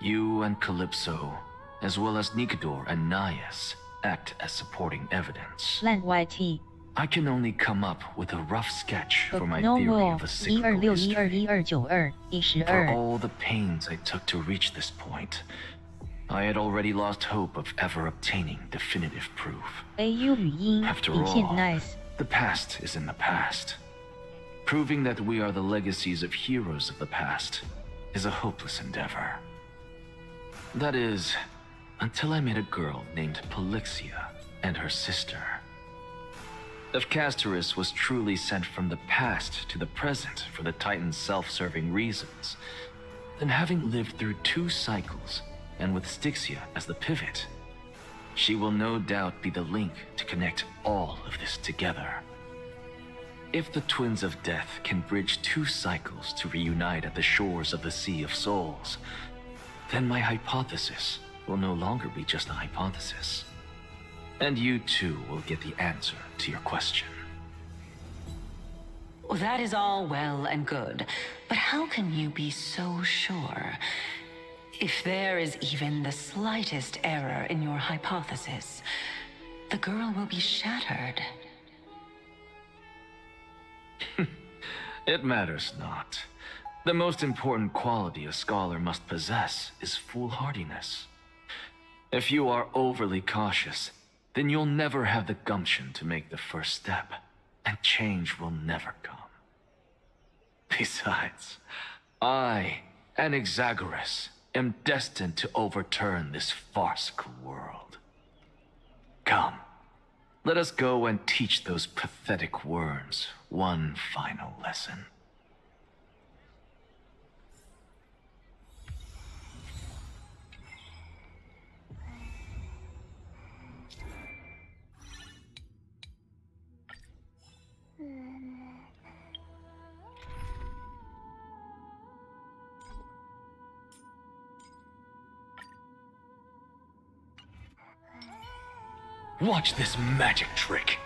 you and Calypso, as well as Nicodor and Naias, act as supporting evidence. 烂 YT. I can only come up with a rough sketch for my No theory more of a cyclical history. 12121292 For 12 all the pains I took to reach this point, I had already lost hope of ever obtaining definitive proof. AU 语音 After 底线 all, nice. the past is in the past. Proving that we are the legacies of heroes of the past is a hopeless endeavor. That is, until I met a girl named Polixia and her sister. If Castorus was truly sent from the past to the present for the Titan's self-serving reasons, then having lived through 2 cycles, and with Styxia as the pivot, she will no doubt be the link to connect all of this together. If the Twins of Death can bridge 2 cycles to reunite at the shores of the Sea of Souls, then my hypothesis will no longer be just a hypothesis. And you too will get the answer to your question. Well, that is all well and good, but how can you be so sure? If there is even the slightest error in your hypothesis, the girl will be shattered. It matters not. The most important quality a scholar must possess is foolhardiness. If you are overly cautious, then you'll never have the gumption to make the first step, and change will never come. Besides, I, Anaxagoras, am destined to overturn this farcical world. Come, let us go and teach those pathetic worms one final lesson. Watch this magic trick.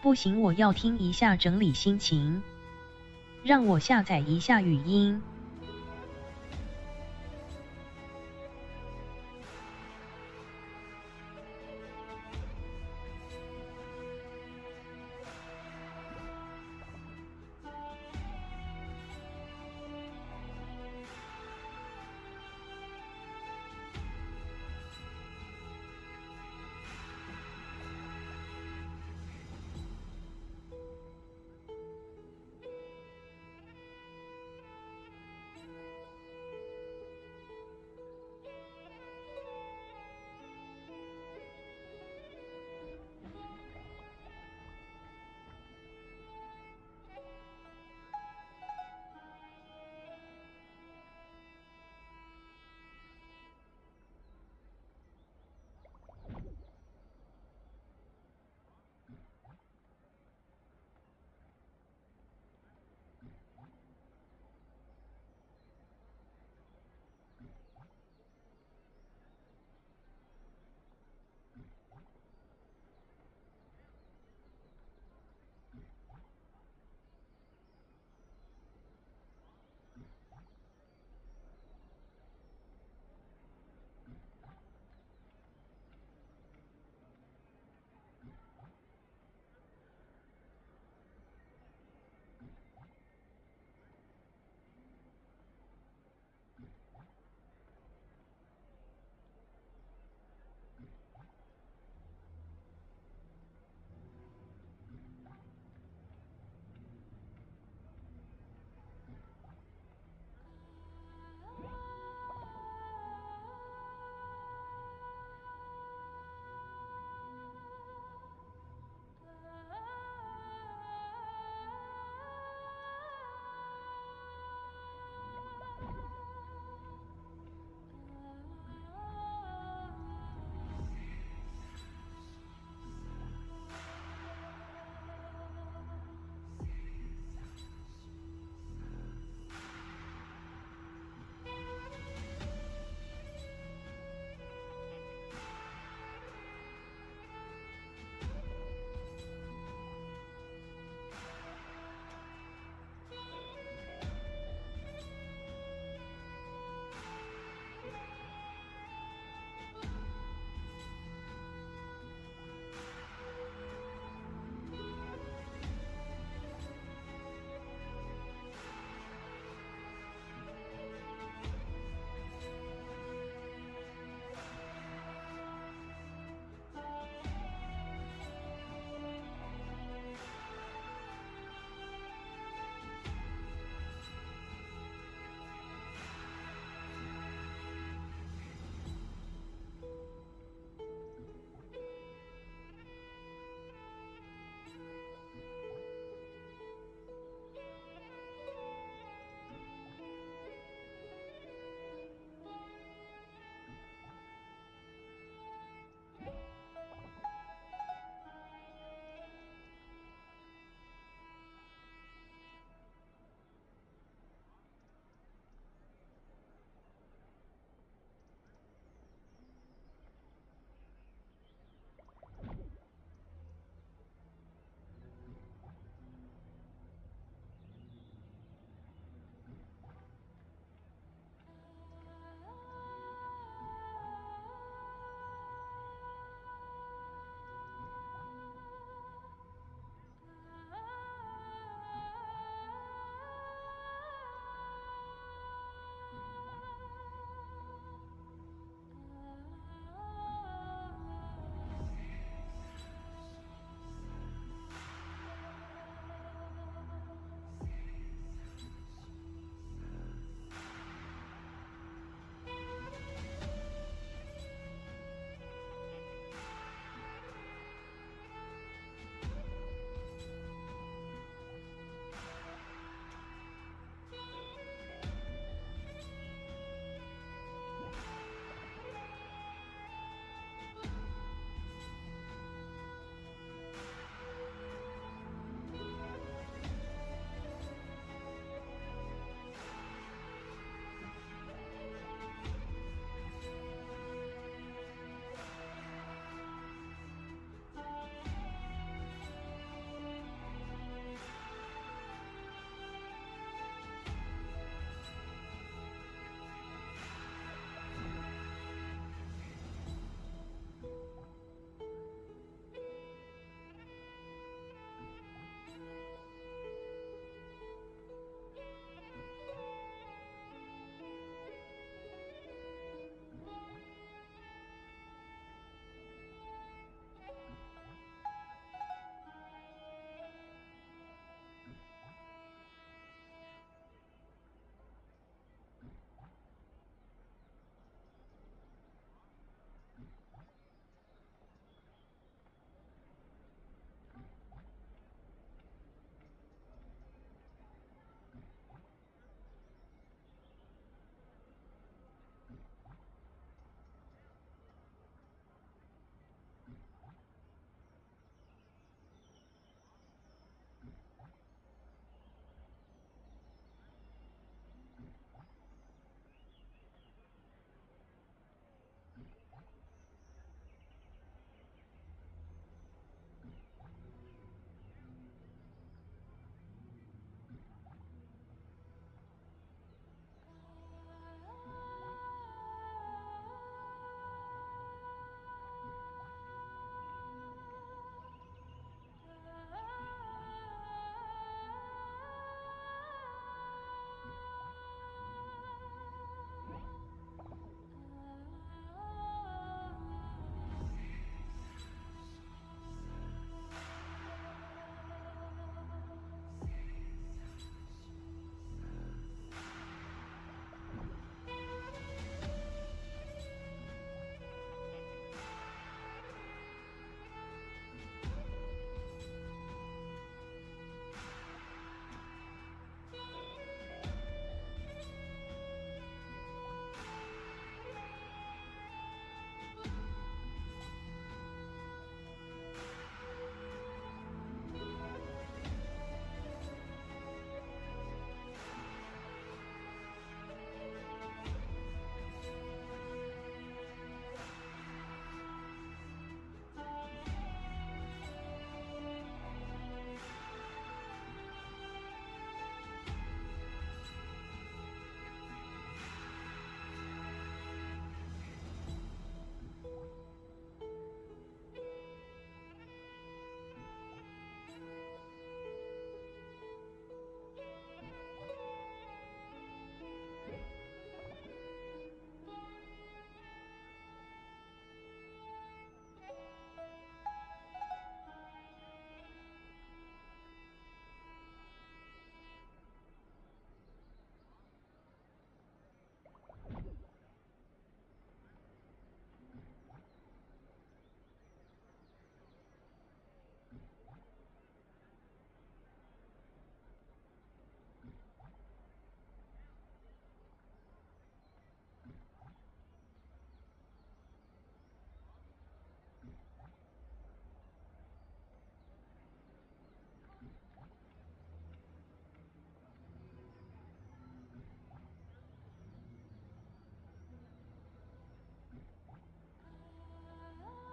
不行，我要听一下整理心情。让我下载一下语音。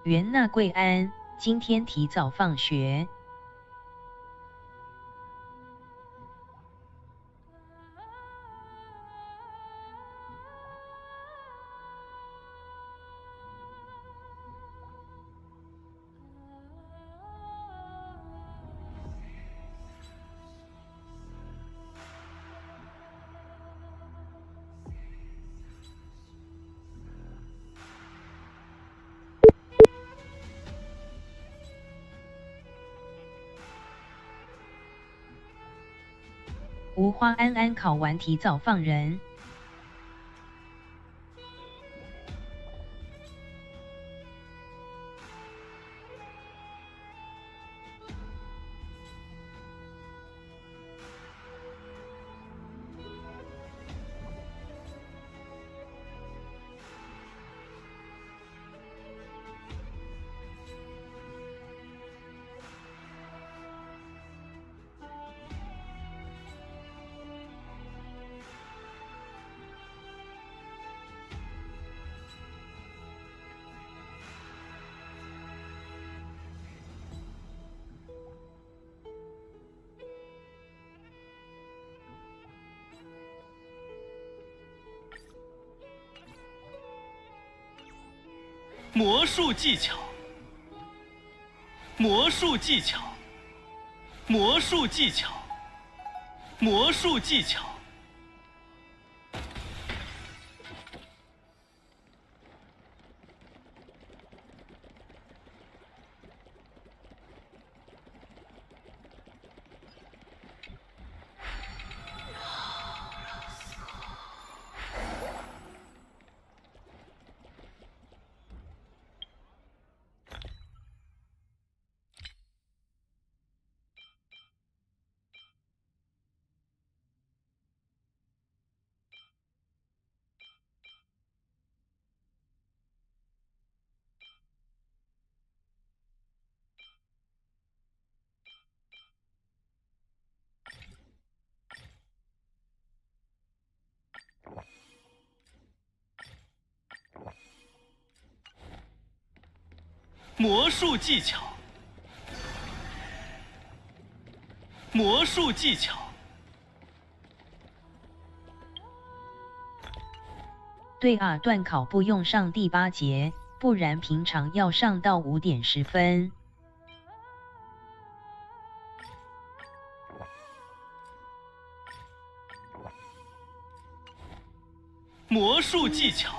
元娜贵安，今天提早放学。无花安安考完提早放人。魔术技巧，魔术技巧，魔术技巧，魔术技巧。魔术技巧，魔术技巧。对啊，段考不用上第8节，不然平常要上到5点10分。魔术技巧，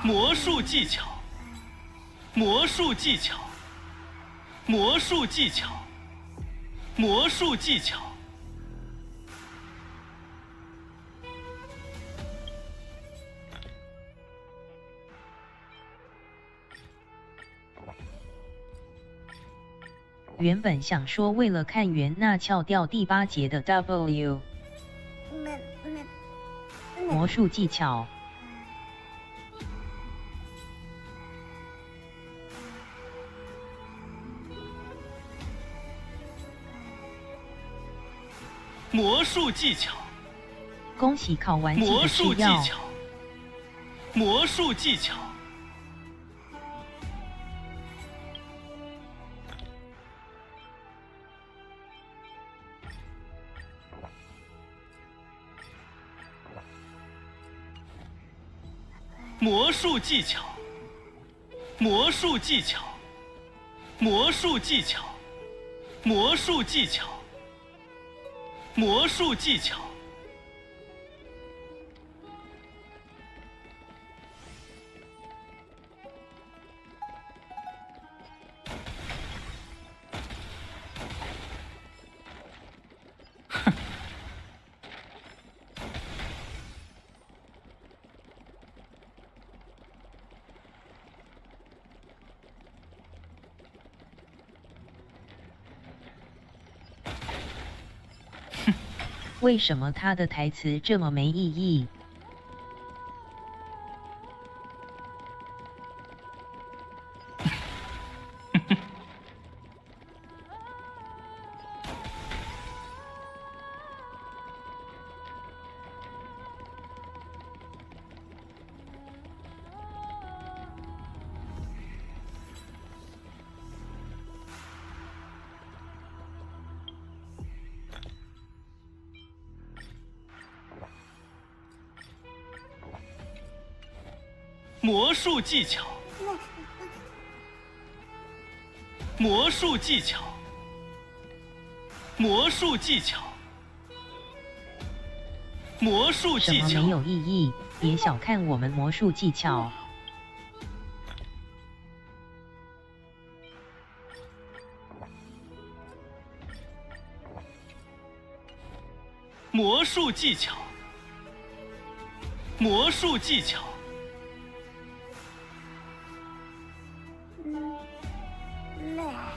魔术技巧。魔术技巧，魔术技巧，魔术技巧。原本想说为了看元娜翘掉第8节的 W。魔术技巧。魔术技巧，恭喜考完记得吃药。魔术技巧，魔术技巧，魔术技巧，魔术技巧，魔术技巧。魔术技巧，哼。为什么他的台词这么没意义？魔术技巧，魔术技巧，魔术技巧，魔术技巧。什么没有意义？别小看我们魔术技巧。魔术技巧，魔术技巧，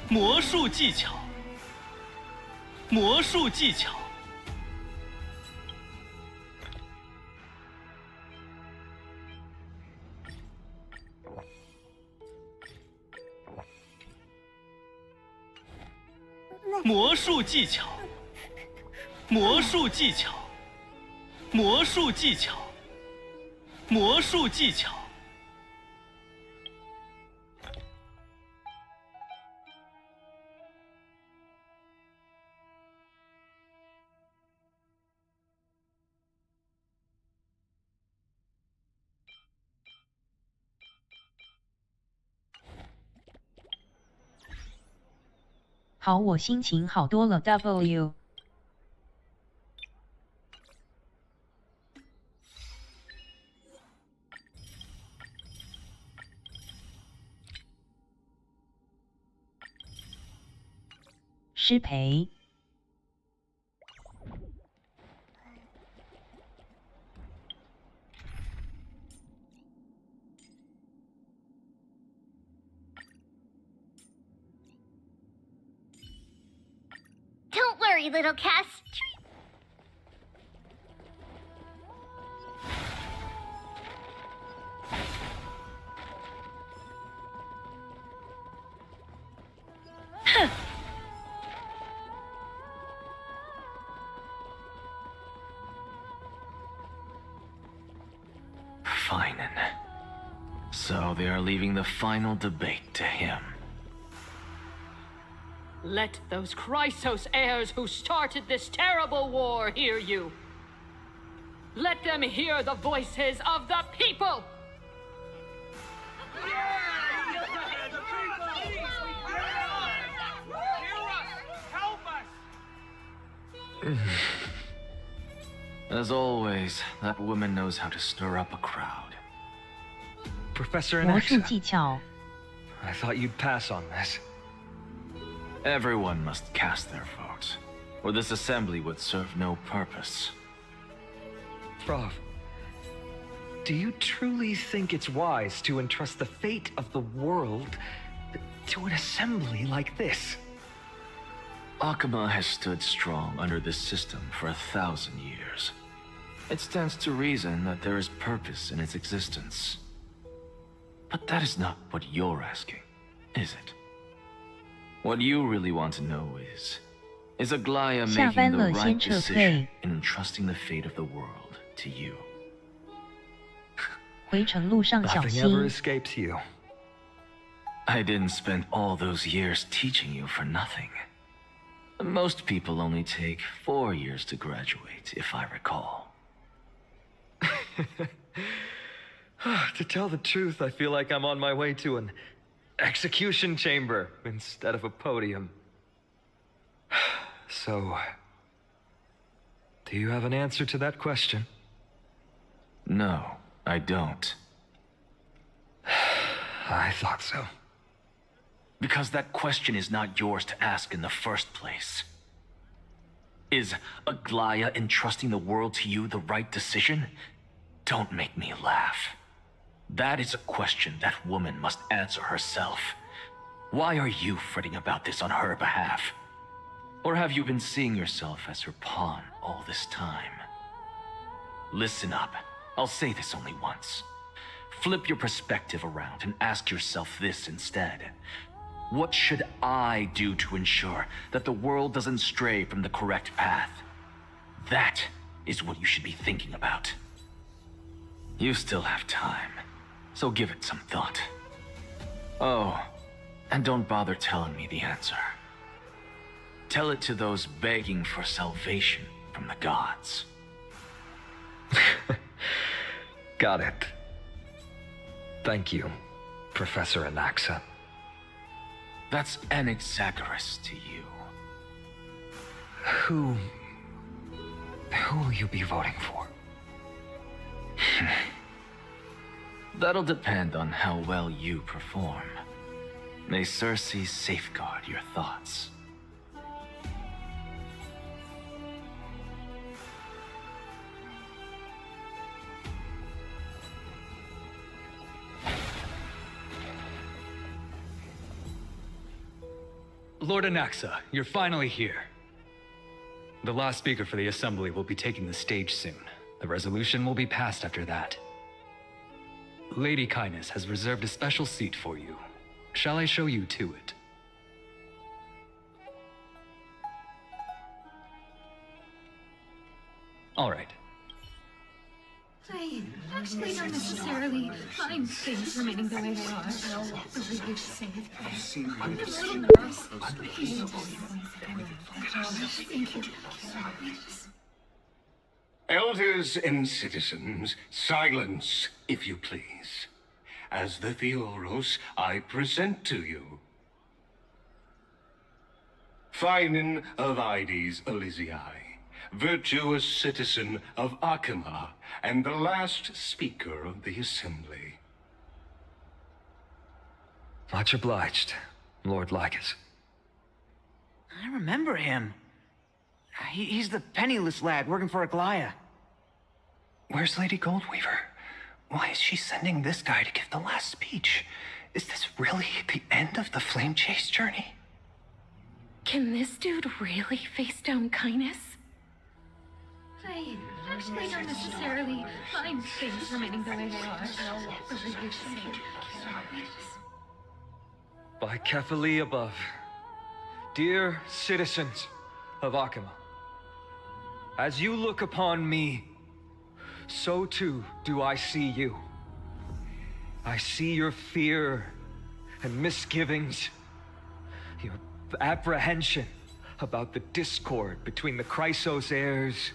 魔术技巧，魔术技巧，魔术技巧。魔术技巧，魔术技巧，魔术技巧。好，我心情好多了。W。失陪。Don't worry, little Cass. So they are leaving the final debate to him. Let those Chrysos heirs who started this terrible war hear you. Let them hear the voices of the people! As always, that woman knows how to stir up a crowd. Professor 魔术 Inexa, 技巧。 I thought you'd pass on this. Everyone must cast their vote, or this assembly would serve no purpose. Prof, do you truly think it's wise to entrust the fate of the world to an assembly like this? Akuma has stood strong under this system for 1,000 years. It stands to reason that there is purpose in its existence. But that is not what you're asking, is it? What you really want to know is Aglaya making the right decision in entrusting the fate of the world to you? 回程路上小 Nothing ever 心。 escapes you. I didn't spend all those years teaching you for nothing. Most people only take 4 years to graduate, if I recall. To tell the truth, I feel like I'm on my way to an execution chamber instead of a podium. So, do you have an answer to that question? No, I don't. I thought so. Because that question is not yours to ask in the first place. Is Aglaya entrusting the world to you the right decision? Don't make me laugh. That is a question that woman must answer herself. Why are you fretting about this on her behalf? Or have you been seeing yourself as her pawn all this time? Listen up. I'll say this only once. Flip your perspective around and ask yourself this instead. What should I do to ensure that the world doesn't stray from the correct path? That is what you should be thinking about. You still have time, so give it some thought. Oh, and don't bother telling me the answer. Tell it to those begging for salvation from the gods. Got it. Thank you, Professor Anaxa. That's Anaxagoras to you. Who will you be voting for? That'll depend on how well you perform. May Cersei safeguard your thoughts. Lord Anaxa, you're finally here. The last speaker for the Assembly will be taking the stage soon. The resolution will be passed after that. Lady Kindness has reserved a special seat for you. Shall I show you to it? All right. I actually don't necessarily mind things remaining the way they are. I've seen a little nervous. Thank you. Elders and citizens, silence, if you please. As the Theoros, I present to you Finan of Ides Elysiae, virtuous citizen of Akima, and the last speaker of the Assembly. Much obliged, Lord Lycus. I remember him. He's the penniless lad working for Aglaya. Where's Lady Goldweaver? Why is she sending this guy to give the last speech? Is this really the end of the Flame Chase journey? Can this dude really face down kindness? I actually don't necessarily mind things remaining the way they are. By Kefali above, dear citizens of Akima, as you look upon me, so too do I see you. I see your fear and misgivings, your apprehension about the discord between the Chrysos heirs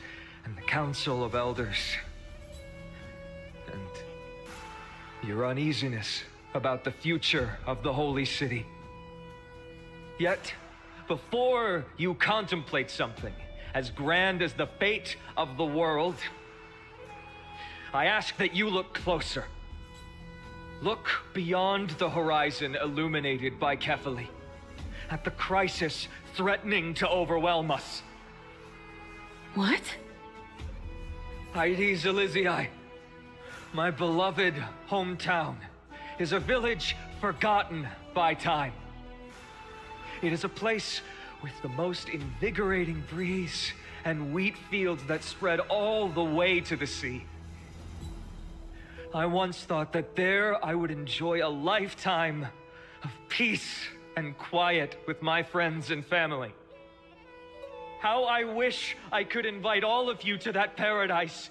and the Council of Elders, and your uneasiness about the future of the Holy City. Yet, before you contemplate something as grand as the fate of the world, I ask that you look closer. Look beyond the horizon illuminated by Kefali, at the crisis threatening to overwhelm us. What? Ides Elysiae, my beloved hometown, is a village forgotten by time. It is a place with the most invigorating breeze and wheat fields that spread all the way to the sea. I once thought that there I would enjoy a lifetime of peace and quiet with my friends and family. How I wish I could invite all of you to that paradise,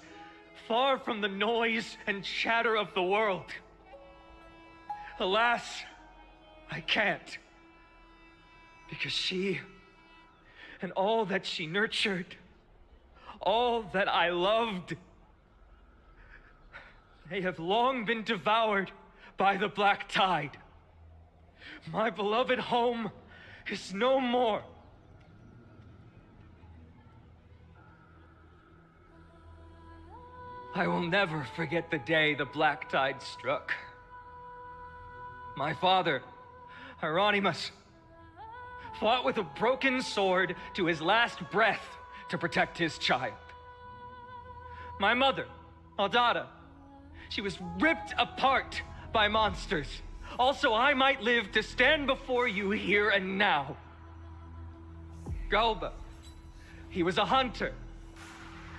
far from the noise and chatter of the world. Alas, I can't. Because she, and all that she nurtured, all that I loved, they have long been devoured by the black tide. My beloved home is no more. I will never forget the day the black tide struck. My father, Hieronymus, fought with a broken sword to his last breath to protect his child. My mother, Aldada, she was ripped apart by monsters. Also, I might live to stand before you here and now. Galba, he was a hunter.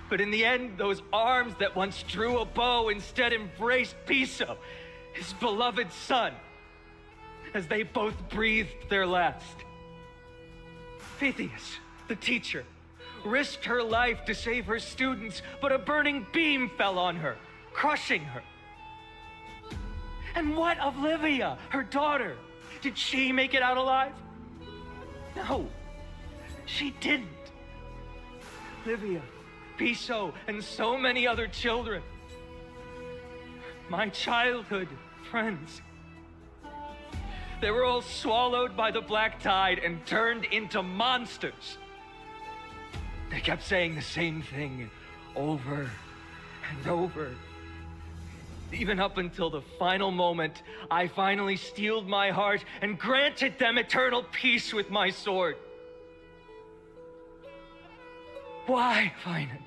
But in the end, those arms that once drew a bow instead embraced Piso, his beloved son, as they both breathed their last. Pythias, the teacher, risked her life to save her students, but a burning beam fell on her, crushing her. And what of Livia, her daughter? Did she make it out alive? No, she didn't. Livia, Piso, and so many other children. My childhood friends. They were all swallowed by the black tide and turned into monsters. They kept saying the same thing over and over. Even up until the final moment, I finally steeled my heart and granted them eternal peace with my sword. Why, Finan?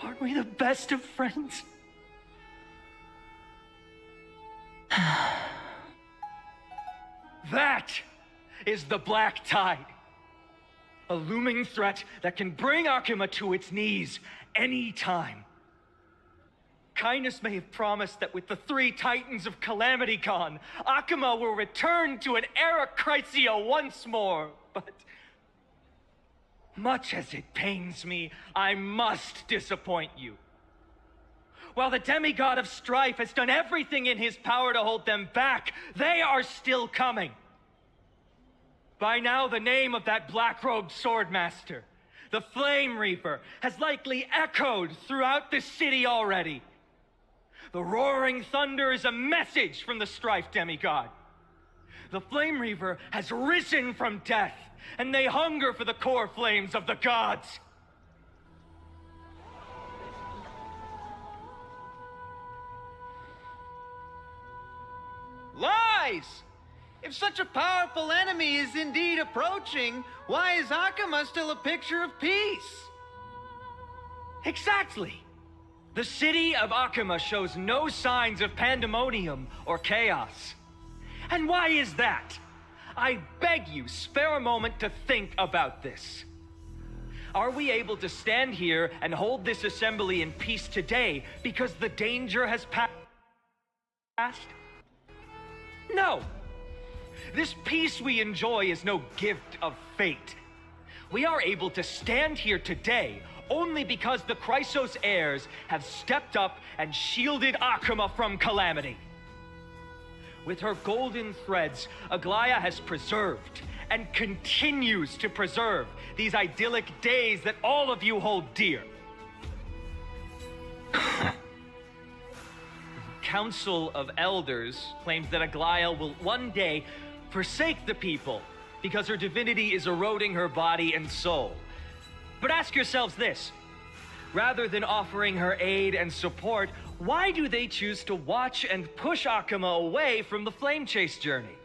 Aren't we the best of friends? That is the black tide. A looming threat that can bring Akuma to its knees any time. Kindness may have promised that with the 3 Titans of Calamity Con, Akuma will return to an era Chrysia once more, but much as it pains me, I must disappoint you. While the demigod of strife has done everything in his power to hold them back, they are still coming. By now, the name of that black-robed swordmaster, the Flame Reaper, has likely echoed throughout the city already. The roaring thunder is a message from the strife demigod. The Flame Reaper has risen from death, and they hunger for the core flames of the gods. Lies! If such a powerful enemy is indeed approaching, why is Akuma still a picture of peace? Exactly! The city of Akuma shows no signs of pandemonium or chaos. And why is that? I beg you, spare a moment to think about this. Are we able to stand here and hold this assembly in peace today because the danger has passed? No! This peace we enjoy is no gift of fate. We are able to stand here today only because the Chrysos heirs have stepped up and shielded Akuma from calamity. With her golden threads, Aglaya has preserved and continues to preserve these idyllic days that all of you hold dear. Council of Elders claims that Aglaya will one day forsake the people because her divinity is eroding her body and soul. But ask yourselves this. Rather than offering her aid and support, why do they choose to watch and push Akuma away from the Flame Chase journey?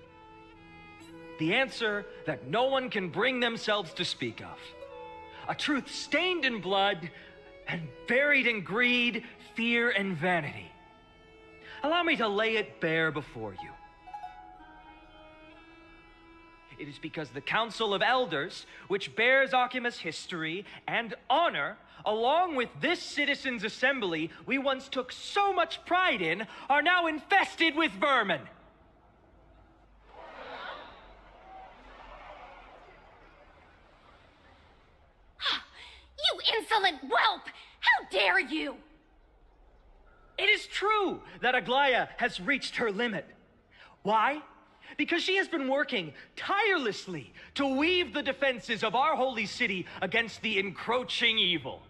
The answer that no one can bring themselves to speak of. A truth stained in blood and buried in greed, fear, and vanity. Allow me to lay it bare before you. It is because the Council of Elders, which bears Akuma's history and honor, along with this citizens' assembly we once took so much pride in, are now infested with vermin. You insolent whelp! How dare you! It is true that Aglaya has reached her limit. Why? Because she has been working tirelessly to weave the defenses of our holy city against the encroaching evil.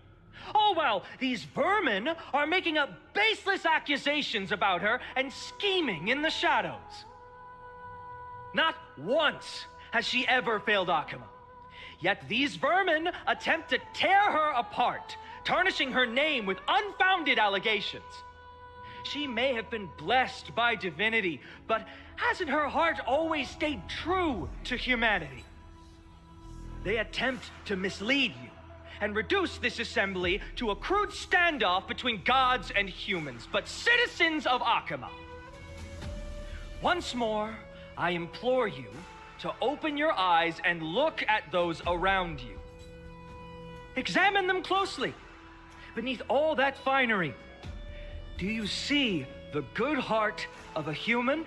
All while these vermin are making up baseless accusations about her and scheming in the shadows. Not once has she ever failed Akuma. Yet these vermin attempt to tear her apart, tarnishing her name with unfounded allegations. She may have been blessed by divinity, but hasn't her heart always stayed true to humanity? They attempt to mislead you and reduce this assembly to a crude standoff between gods and humans, but citizens of Akuma. Once more, I implore you to open your eyes and look at those around you. Examine them closely. Beneath all that finery, do you see the good heart of a human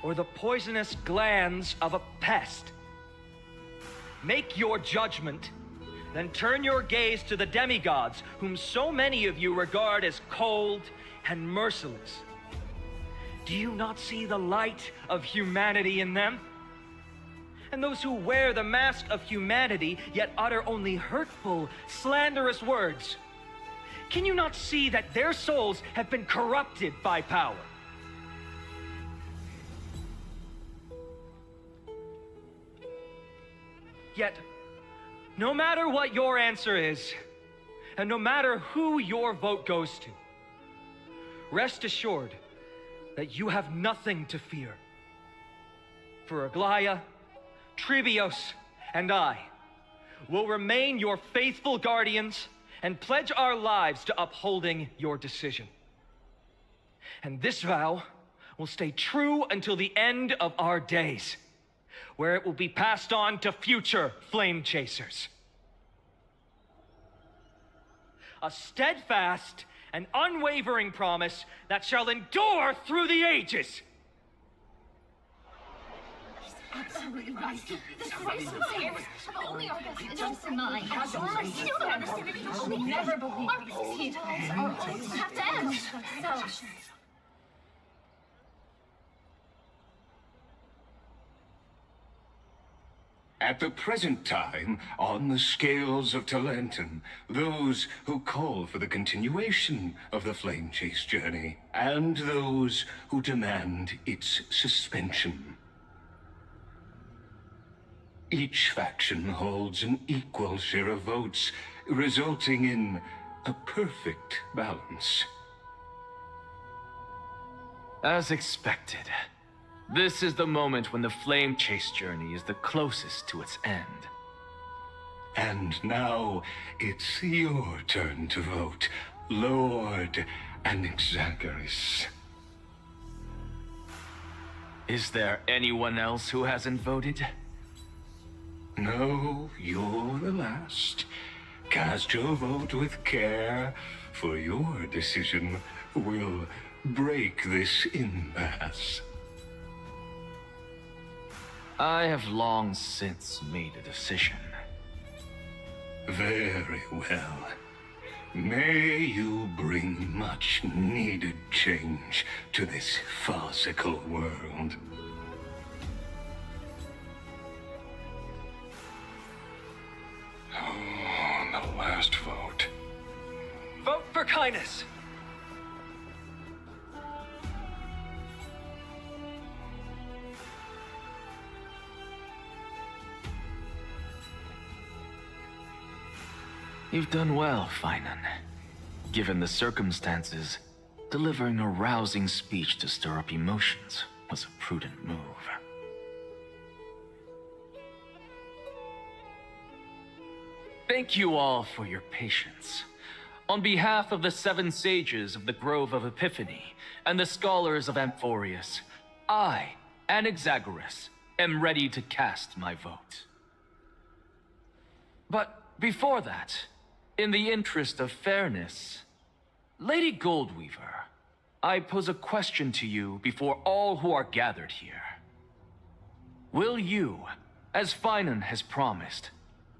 or the poisonous glands of a pest? Make your judgment, then turn your gaze to the demigods whom so many of you regard as cold and merciless. Do you not see the light of humanity in them? And those who wear the mask of humanity yet utter only hurtful, slanderous words. Can you not see that their souls have been corrupted by power? Yet, no matter what your answer is, and no matter who your vote goes to, rest assured that you have nothing to fear. For Aglaya, Trebios, and I will remain your faithful guardians and pledge our lives to upholding your decision. And this vow will stay true until the end of our days, where it will be passed on to future flame chasers. A steadfast and unwavering promise that shall endure through the ages. Absolutely right. This race of players have only our best interests in mind. I still don't understand it. I will never believe our peace times are always have to end. So. At the present time, on the scales of Talentum, those who call for the continuation of the Flame Chase journey, and those who demand its suspension. Each faction holds an equal share of votes, resulting in a perfect balance. As expected, this is the moment when the Flame Chase journey is the closest to its end. And now, it's your turn to vote, Lord Anaxagoras. Is there anyone else who hasn't voted? No, you're the last. Cast your vote with care, for your decision will break this impasse. I have long since made a decision. Very well. May you bring much needed change to this farcical world. Oh, the last vote. Vote for kindness! You've done well, Finan. Given the circumstances, delivering a rousing speech to stir up emotions was a prudent move. Thank you all for your patience. On behalf of the 7 sages of the Grove of Epiphany and the scholars of Amphorius, I, Anaxagoras, am ready to cast my vote. But before that, in the interest of fairness, Lady Goldweaver, I pose a question to you before all who are gathered here. Will you, as Finan has promised,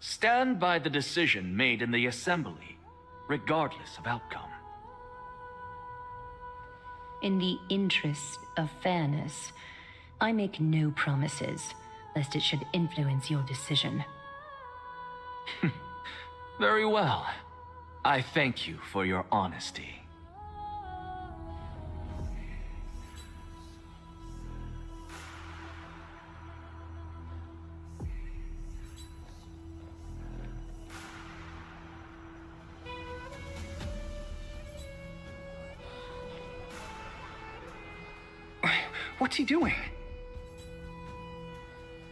stand by the decision made in the Assembly, regardless of outcome? In the interest of fairness, I make no promises, lest it should influence your decision. Very well. I thank you for your honesty. What's he doing?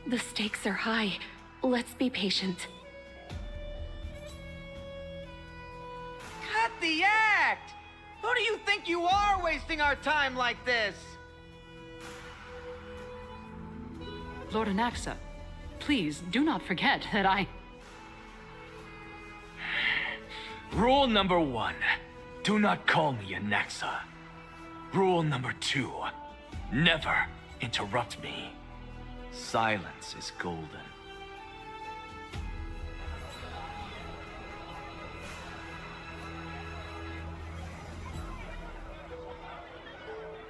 The stakes are high. Let's be patient. Cut the act! Who do you think you are, wasting our time like this? Lord Anaxa, please do not forget that I... Rule number 1, do not call me Anaxa. Rule number 2, never interrupt me. Silence is golden.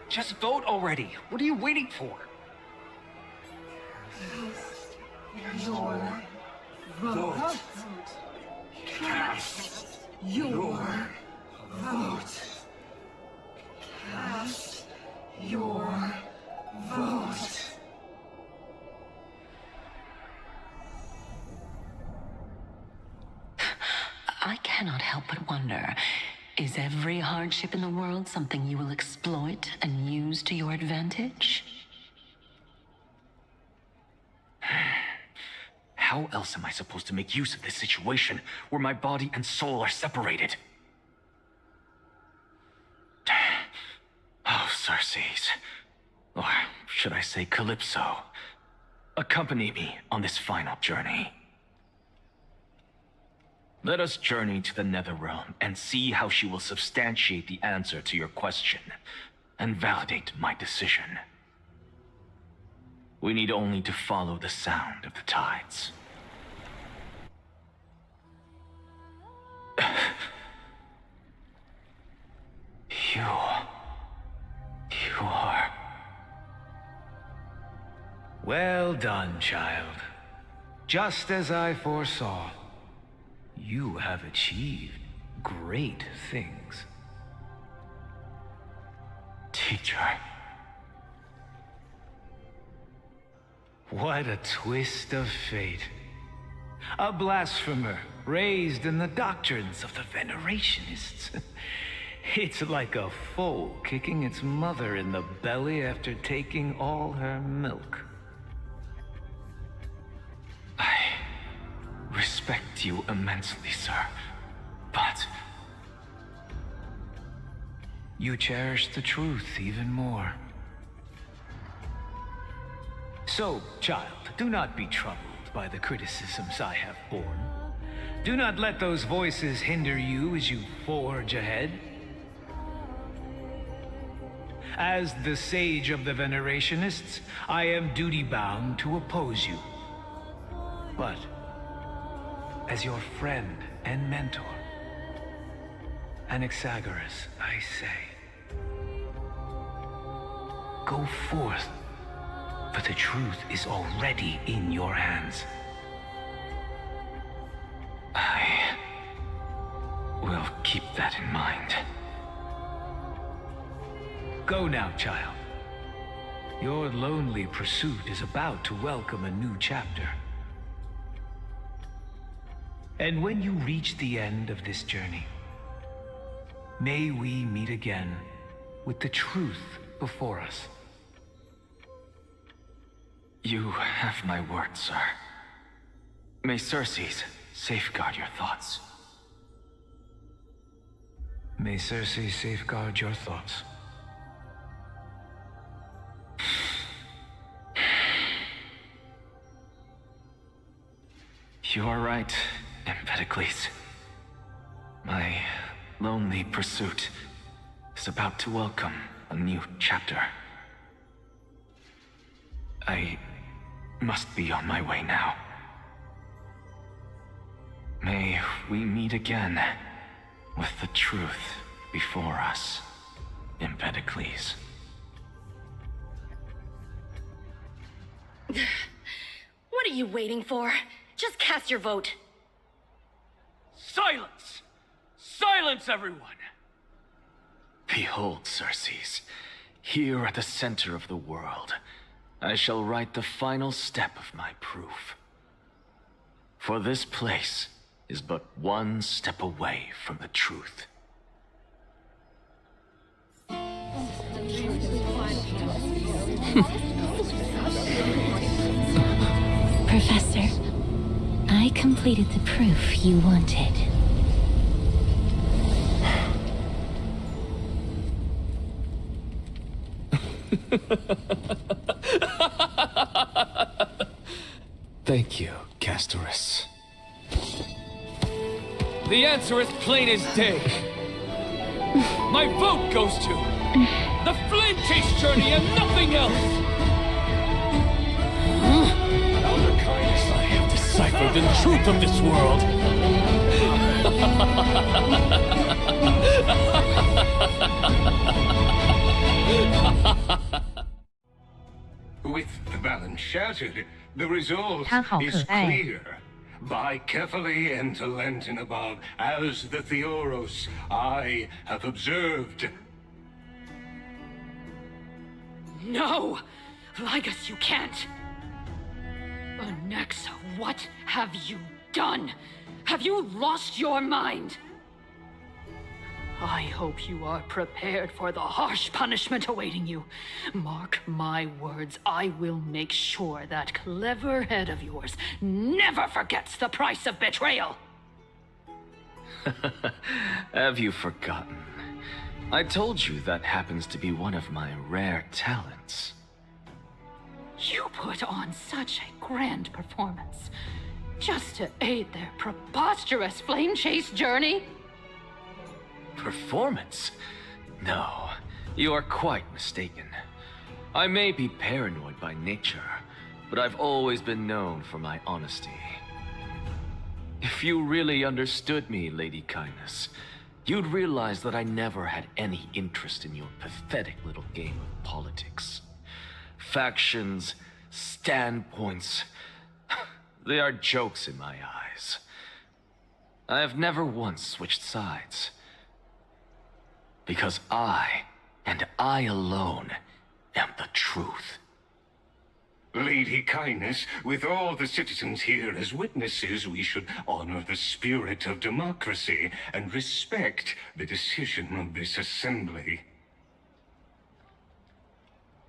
Just vote already. What are you waiting for? Your vote. Cast your vote. Cast your vote. I cannot help but wonder, is every hardship in the world something you will exploit and use to your advantage? How else am I supposed to make use of this situation where my body and soul are separated? Oh, Xerxes. Or should I say Calypso? Accompany me on this final journey. Let us journey to the Netherrealm and see how she will substantiate the answer to your question and validate my decision. We need only to follow the sound of the tides. You are... Well done, child. Just as I foresaw, you have achieved great things. Teacher. What a twist of fate. A blasphemer raised in the doctrines of the Venerationists. It's like a foal kicking its mother in the belly after taking all her milk. I respect you immensely, sir, but... You cherish the truth even more. So, child, do not be troubled by the criticisms I have borne. Do not let those voices hinder you as you forge ahead. As the sage of the Venerationists, I am duty-bound to oppose you. But, as your friend and mentor, Anaxagoras, I say, go forth, for the truth is already in your hands. I will keep that in mind. Go now, child. Your lonely pursuit is about to welcome a new chapter. And when you reach the end of this journey, may we meet again with the truth before us. You have my word, sir. May Xerxes safeguard your thoughts. May Xerxes safeguard your thoughts. You are right, Empedocles. My lonely pursuit is about to welcome a new chapter. I must be on my way now. May we meet again with the truth before us, Empedocles. What are you waiting for? Just cast your vote. Silence! Silence, everyone! Behold, Xerxes, here at the center of the world, I shall write the final step of my proof. For this place is but one step away from the truth. Professor, I completed the proof you wanted. Thank you, Castorus. The answer is plain as day. My vote goes to the Flame Chase journey and nothing else! Elder Kindness, I have deciphered the truth of this world. With the balance shattered, the result is clear. By carefully enter Lenten above, as the Theoros I have observed. No! Lygus, you can't! Anaxa, what have you done? Have you lost your mind? I hope you are prepared for the harsh punishment awaiting you. Mark my words, I will make sure that clever head of yours never forgets the price of betrayal. Have you forgotten? I told you that happens to be one of my rare talents. You put on such a grand performance just to aid their preposterous flame chase journey? Performance? No, you are quite mistaken. I may be paranoid by nature, but I've always been known for my honesty. If you really understood me, Lady Kindness, you'd realize that I never had any interest in your pathetic little game of politics. Factions, standpoints, they are jokes in my eyes. I have never once switched sides. Because I, and I alone, am the truth. Lady Kindness, with all the citizens here as witnesses, we should honor the spirit of democracy and respect the decision of this assembly.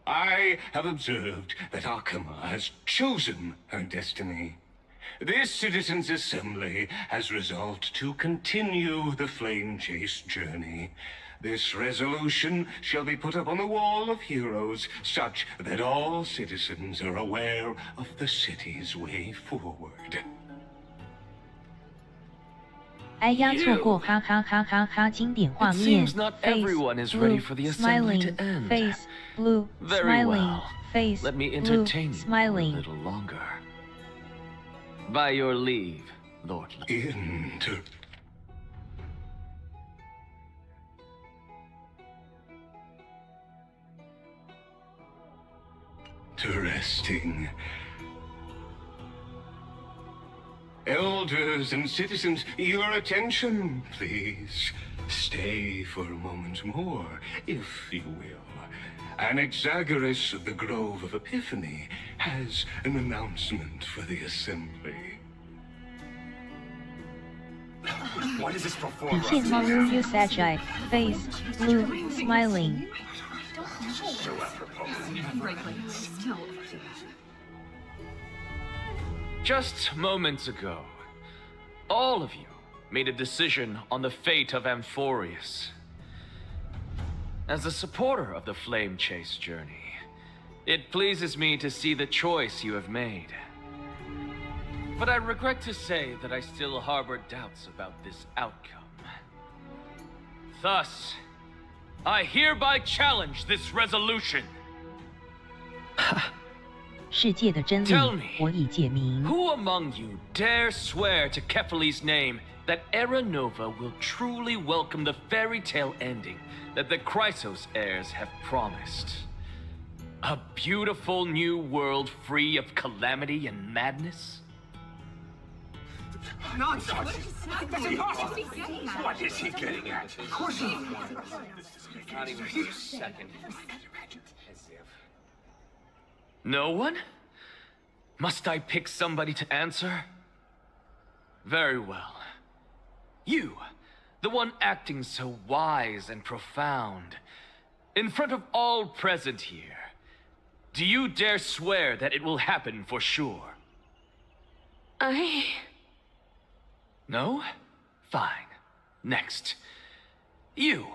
I have observed that Akama has chosen her destiny. This citizens' assembly has resolved to continue the flame chase journey. This resolution shall be put up on the wall of heroes, such that all citizens are aware of the city's way forward. 哎呀，错过哈哈哈哈哈经典画面 It seems not face everyone is ready blue for the assembly smiling to end. face blue Very smiling well. face Let me blue entertain you a smiling little longer. By your leave, Lord. Interesting. Elders and citizens, your attention, please. Stay for a moment more, if you will. Anaxagoras of the Grove of Epiphany has an announcement for the assembly. What is this 底 performance? 线 Maruyu Sajai face blue smiling Just moments ago, all of you made a decision on the fate of Amphorius. As a supporter of the Flame Chase journey, it pleases me to see the choice you have made. But I regret to say that I still harbor doubts about this outcome. Thus, I hereby challenge this resolution. 世界的真理 Tell me, 我已解明 who among you dare swear to Kefali's name that Era Nova will truly welcome the fairy tale ending that the Chrysos heirs have promised? A beautiful new world free of calamity and madness? Nonsense! What is he getting at? Of course he... Not even for a second. No one? Must I pick somebody to answer? Very well. You, the one acting so wise and profound, in front of all present here, do you dare swear that it will happen for sure? No? Fine. Next. You,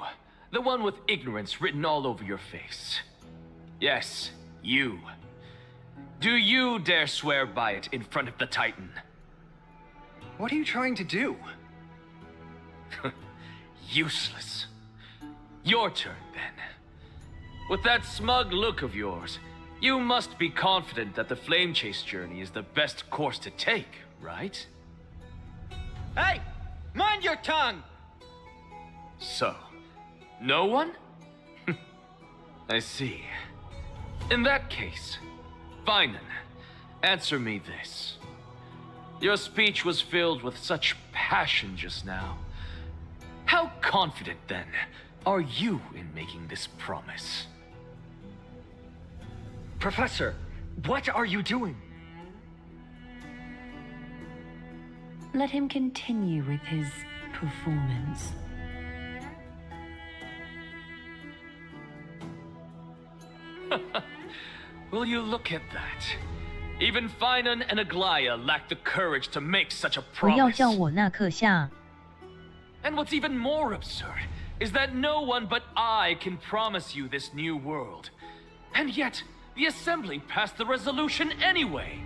the one with ignorance written all over your face. Yes, you. Do you dare swear by it in front of the Titan? What are you trying to do? Useless. Your turn, then. With that smug look of yours, you must be confident that the Flame Chase journey is the best course to take, right? Hey! Mind your tongue! So, no one? I see. In that case, fine then. Answer me this. Your speech was filled with such passion just now. How confident, then, are you in making this promise? Professor, what are you doing? Let him continue with his performance. Will you look at that? Even Finan and Aglaya lack the courage to make such a 不要 promise. 叫我那克夏。 And what's even more absurd is that no one but I can promise you this new world. And yet, the Assembly passed the resolution anyway.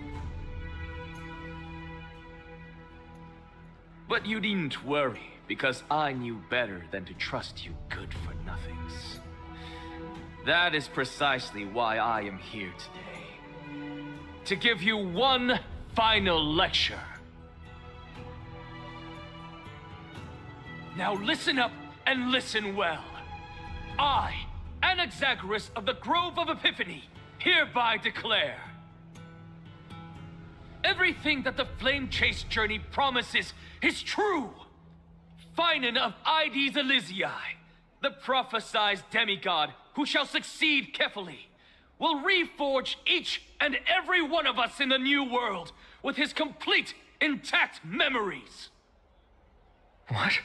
But you needn't worry, because I knew better than to trust you good-for-nothings. That is precisely why I am here today. To give you one final lecture. Now listen up and listen well. I, Anaxagoras of the Grove of Epiphany, hereby declare everything that the Flame Chase journey promises is true. Finan of Ides Elysiae, the prophesied demigod who shall succeed Kefali, will reforge each and every one of us in the new world with his complete, intact memories. What?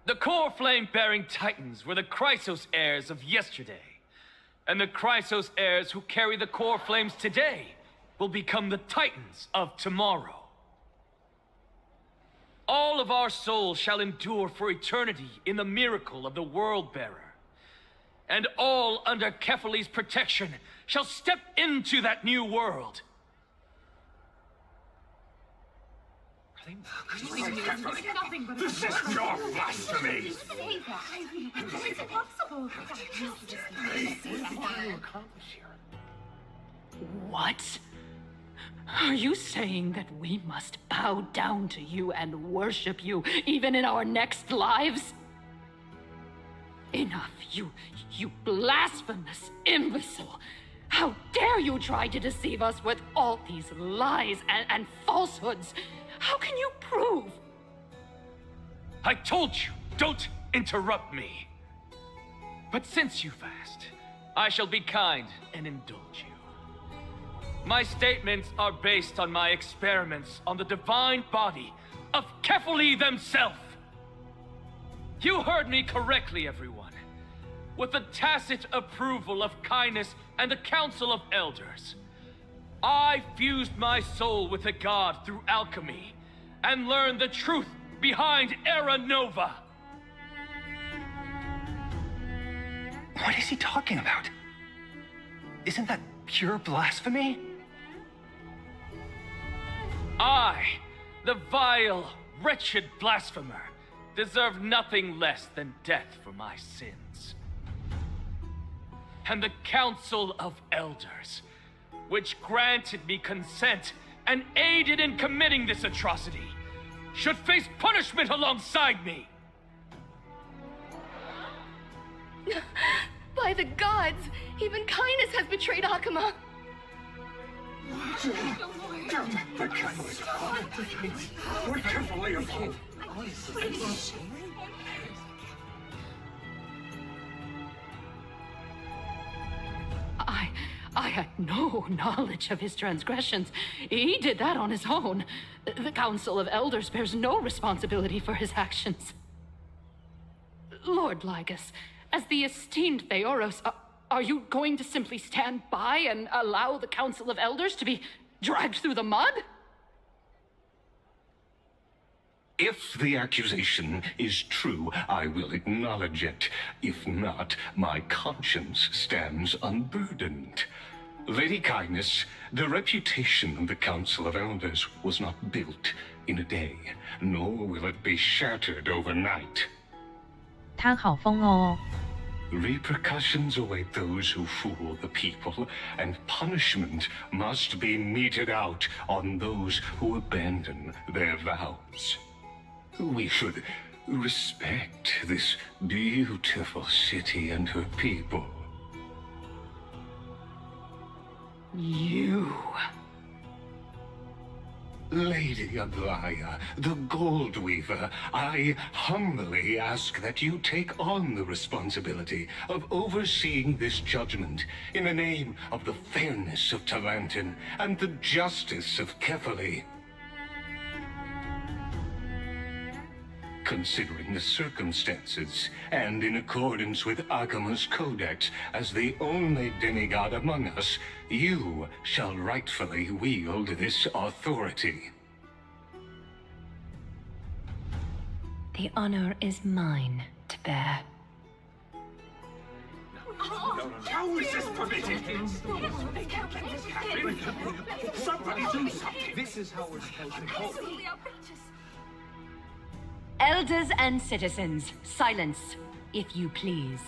The core flame-bearing titans were the Chrysos heirs of yesterday, and the Chrysos heirs who carry the core flames today will become the titans of tomorrow. All of our souls shall endure for eternity in the miracle of the World-Bearer, and all under Kefali's protection shall step into that new world. This is your blasphemy! It's impossible. What? Are you saying that we must bow down to you and worship you even in our next lives? Enough, you blasphemous imbecile! How dare you try to deceive us with all these lies and falsehoods? How can you prove? I told you, don't interrupt me. But since you've asked, I shall be kind and indulge you. My statements are based on my experiments on the divine body of Kefali themselves. You heard me correctly, everyone. With the tacit approval of Kindness and the Council of Elders, I fused my soul with the god through alchemy and learned the truth behind Era Nova. What is he talking about? Isn't that pure blasphemy? I, the vile, wretched blasphemer, deserve nothing less than death for my sins. And the Council of Elders, which granted me consent and aided in committing this atrocity, should face punishment alongside me. By the gods, even Kindness has betrayed Akuma. The Kindness we're carefully involved. I had no knowledge of his transgressions. He did that on his own. The Council of Elders bears no responsibility for his actions. Lord Lygus, as the esteemed Theoros, are you going to simply stand by and allow the Council of Elders to be dragged through the mud? If the accusation is true, I will acknowledge it. If not, my conscience stands unburdened. Lady Kindness, the reputation of the Council of Elders was not built in a day, nor will it be shattered overnight. 他好疯哦。 Repercussions await those who fool the people, and punishment must be meted out on those who abandon their vows. We should respect this beautiful city and her people. You... Lady Aglaya, the Gold Weaver, I humbly ask that you take on the responsibility of overseeing this judgment in the name of the fairness of Talantin and the justice of Kefali. Considering the circumstances, and in accordance with Akima's codex, as the only demigod among us, you shall rightfully wield this authority. The honor is mine to bear. How is this permitted? Somebody do something! This is how we're supposed to go. Elders and citizens, silence, if you please.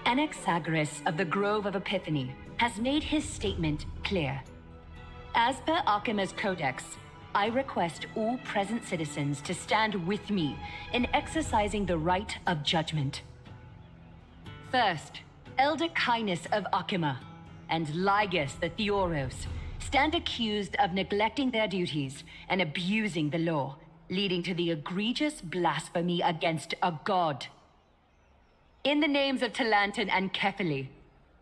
Anaxagoras of the Grove of Epiphany has made his statement clear. As per Akima's codex, I request all present citizens to stand with me in exercising the right of judgment. First, Elder Kindness of Akima and Ligus the Theoros stand accused of neglecting their duties and abusing the law, leading to the egregious blasphemy against a god. In the names of Talantan and Kefili,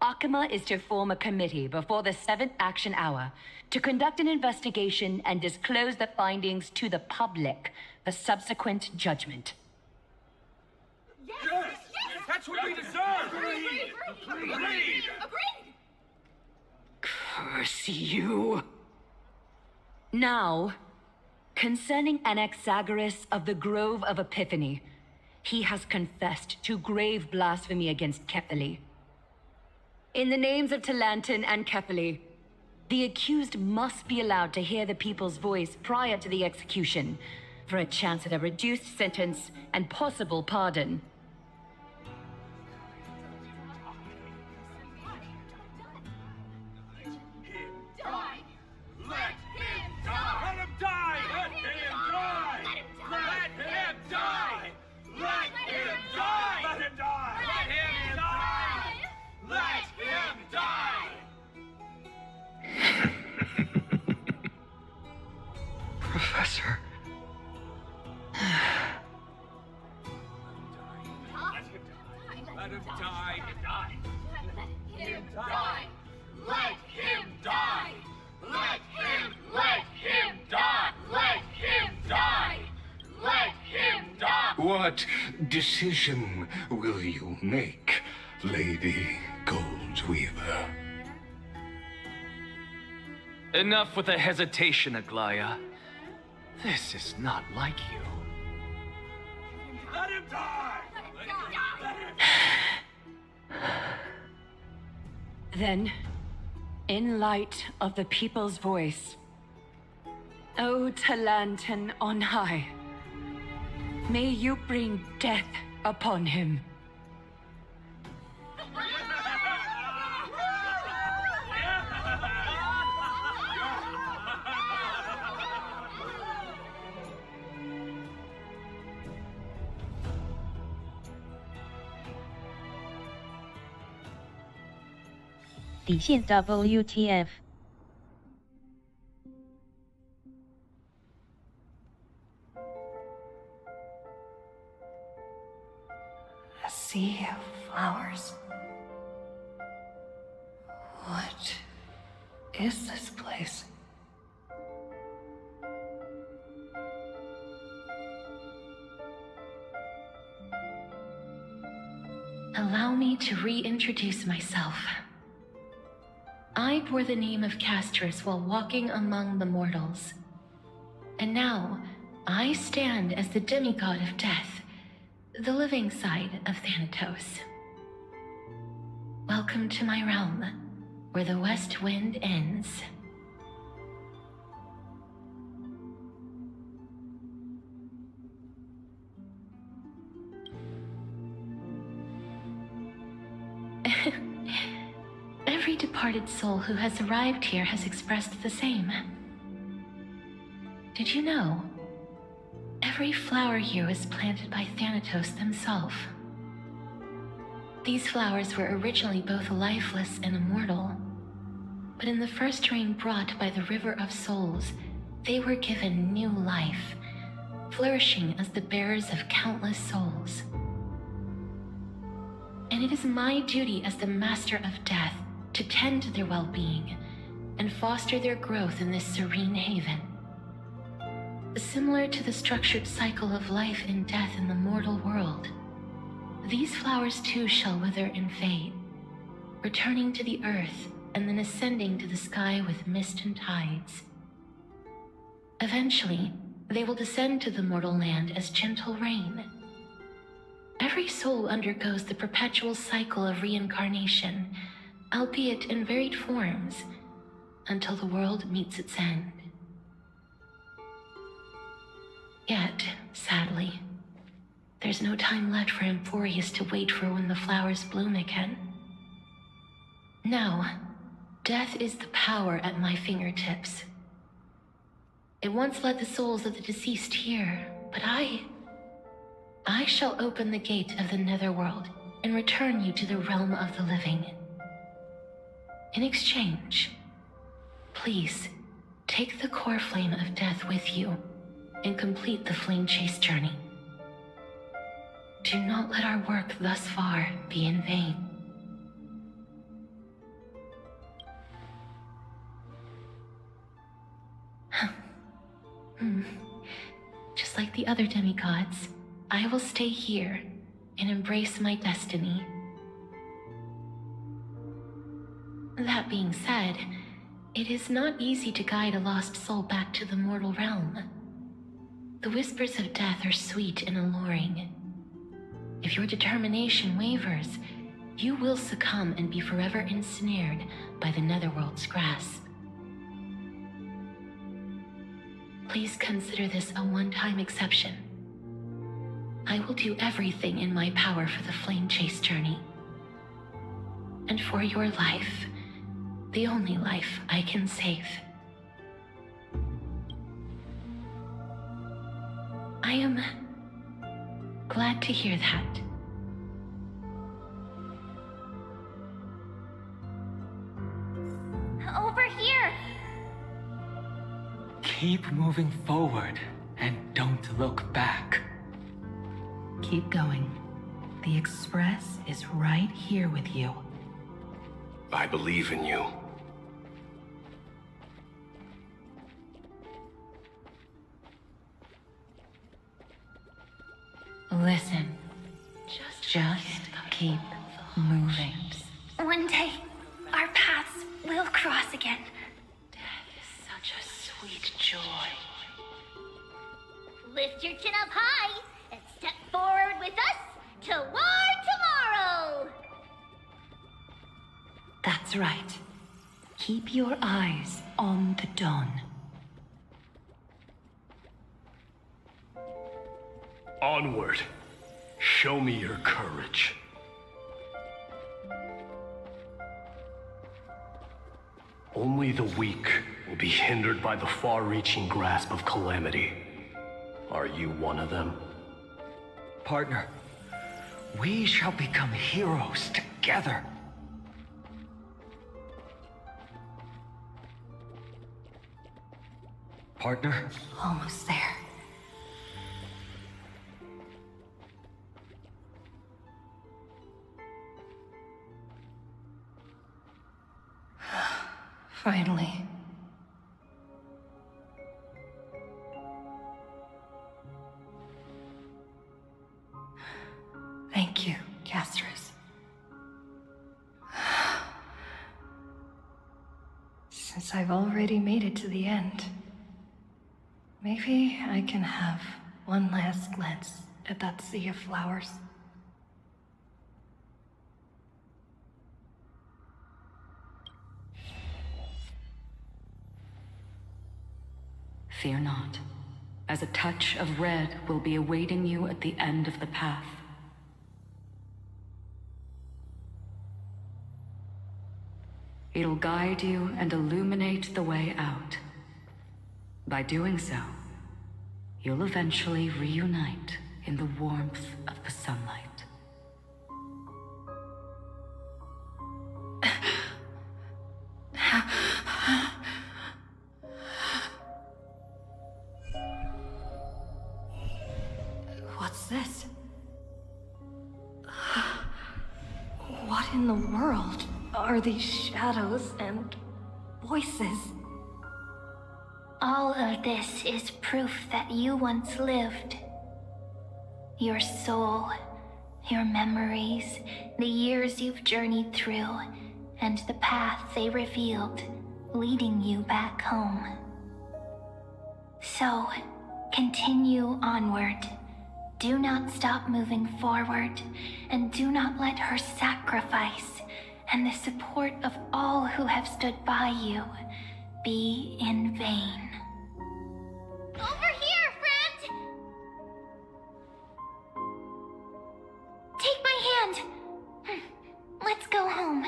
Akima is to form a committee before the 7th action hour to conduct an investigation and disclose the findings to the public for subsequent judgment. Yes! That's what we deserve! Agreed! Curse you! Now, concerning Anaxagoras of the Grove of Epiphany, he has confessed to grave blasphemy against Kefili. In the names of Talantan and Kefili, the accused must be allowed to hear the people's voice prior to the execution, for a chance at a reduced sentence and possible pardon. Professor. Let him die. Let him die. Let him die. Let him die. Let him die. Let him die. What decision will you make, Lady Goldweaver? Enough with the hesitation, Aglaya. This is not like you. Let him die! Then, in light of the people's voice, O Talantan on high, may you bring death upon him. WTF. A sea of flowers. What is this place? Allow me to reintroduce myself. I bore the name of Castrus while walking among the mortals. And now, I stand as the demigod of death, the living side of Thanatos. Welcome to my realm, where the west wind ends. Every departed soul who has arrived here has expressed the same. Did you know? Every flower here was planted by Thanatos themselves. These flowers were originally both lifeless and immortal, but in the first rain brought by the River of Souls, they were given new life, flourishing as the bearers of countless souls. And it is my duty as the Master of Death to tend to their well-being and foster their growth in this serene haven. Similar to the structured cycle of life and death in the mortal world, these flowers too shall wither and fade, returning to the earth and then ascending to the sky with mist and tides. Eventually, they will descend to the mortal land as gentle rain. Every soul undergoes the perpetual cycle of reincarnation, albeit in varied forms, until the world meets its end. Yet, sadly, there's no time left for Emphorius to wait for when the flowers bloom again. Now, death is the power at my fingertips. It once led the souls of the deceased here, but I shall open the gate of the netherworld and return you to the realm of the living. In exchange, please take the core flame of death with you and complete the flame chase journey. Do not let our work thus far be in vain. Just like the other demigods, I will stay here and embrace my destiny. That being said, it is not easy to guide a lost soul back to the mortal realm. The whispers of death are sweet and alluring. If your determination wavers, you will succumb and be forever ensnared by the netherworld's grasp. Please consider this a one-time exception. I will do everything in my power for the flame chase journey. And for your life, the only life I can save. I am glad to hear that. Over here! Keep moving forward and don't look back. Keep going. The Express is right here with you. I believe in you. Listen. Just keep moving. One day, our paths will cross again. Death is such a sweet joy. Lift your chin up high and step forward with us toward tomorrow! That's right. Keep your eyes on the dawn. Onward. Show me your courage. Only the weak will be hindered by the far-reaching grasp of calamity. Are you one of them? Partner, we shall become heroes together. Partner? Almost there. Finally. Thank you, Castris. Since I've already made it to the end, maybe I can have one last glance at that sea of flowers. Fear not, as a touch of red will be awaiting you at the end of the path. It'll guide you and illuminate the way out. By doing so, you'll eventually reunite in the warmth of the sunlight. What's this? What in the world are these shadows and voices? All of this is proof that you once lived. Your soul, your memories, the years you've journeyed through, and the path they revealed, leading you back home. So, continue onward. Do not stop moving forward, and do not let her sacrifice and the support of all who have stood by you be in vain. Over here, friend! Take my hand. Let's go home.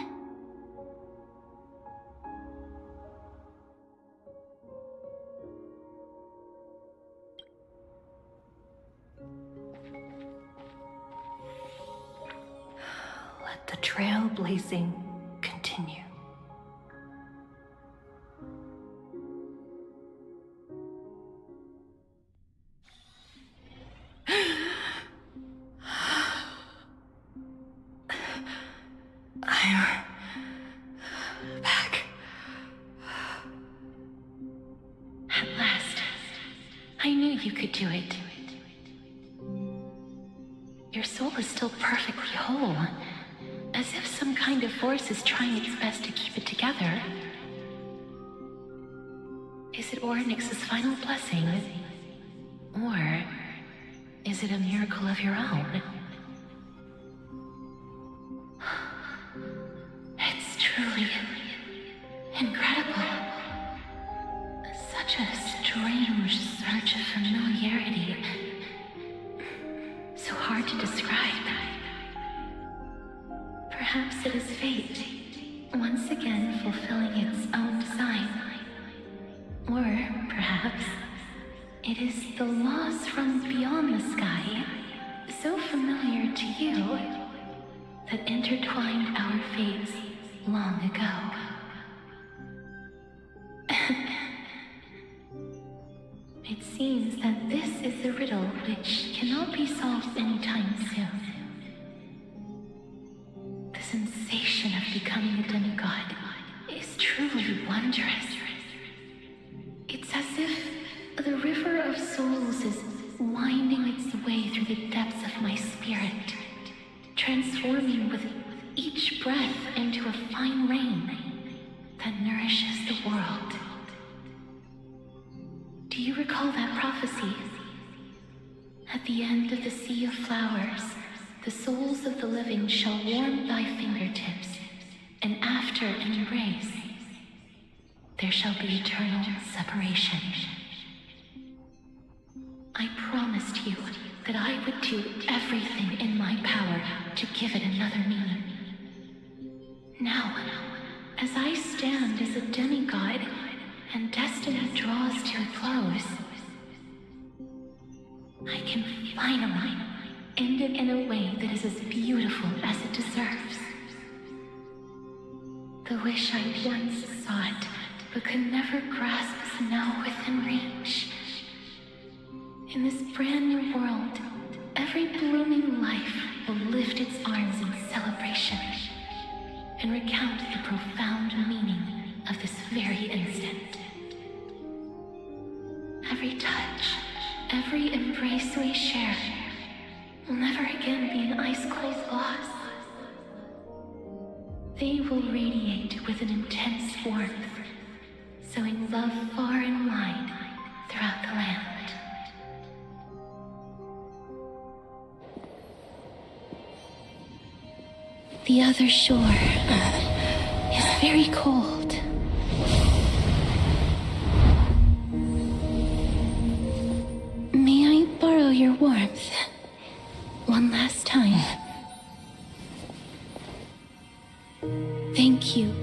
Let the trailblazing continue. I'm back. At last. I knew you could do it. Your soul is still perfectly whole, as if some kind of force is trying its best to keep it together. Is it Ornyx's final blessing? Or is it a miracle of your own? It's truly incredible. Such a strange surge of familiarity. So hard to describe. Perhaps it is fate, once again fulfilling its own design. Or perhaps it is the laws from beyond the sky, so familiar to you, that intertwined our fates long ago. It seems that this is a riddle which cannot be solved anytime soon. The sensation of becoming a demigod is truly wondrous. It's as if the river of souls is winding its way through the depths of my spirit, transforming with each breath into a fine rain that nourishes the world. Do you recall that prophecy? At the end of the sea of flowers, the souls of the living shall warm thy fingertips, and after an embrace, there shall be eternal separation. I promised you that I would do everything in my power to give it another meaning. Now, as I stand as a demigod, and destiny draws to a close, I can finally end it in a way that is as beautiful as it deserves. The wish I once sought, but could never grasp, is now within reach. In this brand new world, every blooming life will lift its arms in celebration and recount the profound meaning of this very instant. Every touch, every embrace we share will never again be an ice-cold loss. They will radiate with an intense warmth, sowing love far and wide throughout the land. The other shore is very cold. May I borrow your warmth one last time? Thank you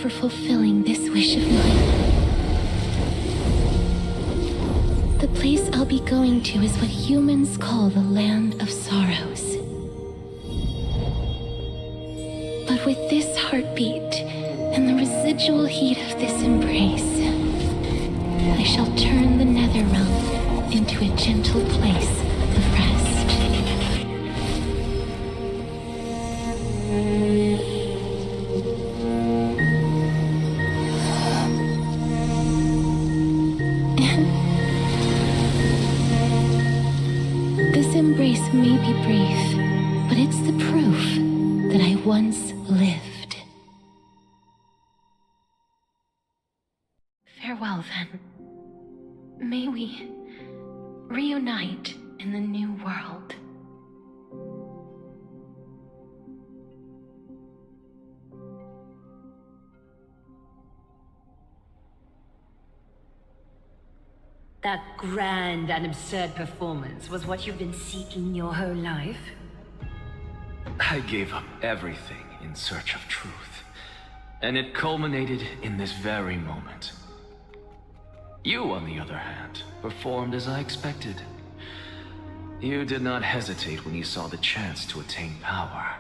for fulfilling this wish of mine. The place I'll be going to is what humans call the Land of Sorrows. But with this heartbeat and the residual heat of this embrace, I shall turn the nether realm into a gentle place of rest. embrace may be brief, but it's the proof that I once lived. Farewell, then. May we reunite in the new world. That grand and absurd performance was what you've been seeking your whole life? I gave up everything in search of truth, and it culminated in this very moment. You, on the other hand, performed as I expected. You did not hesitate when you saw the chance to attain power.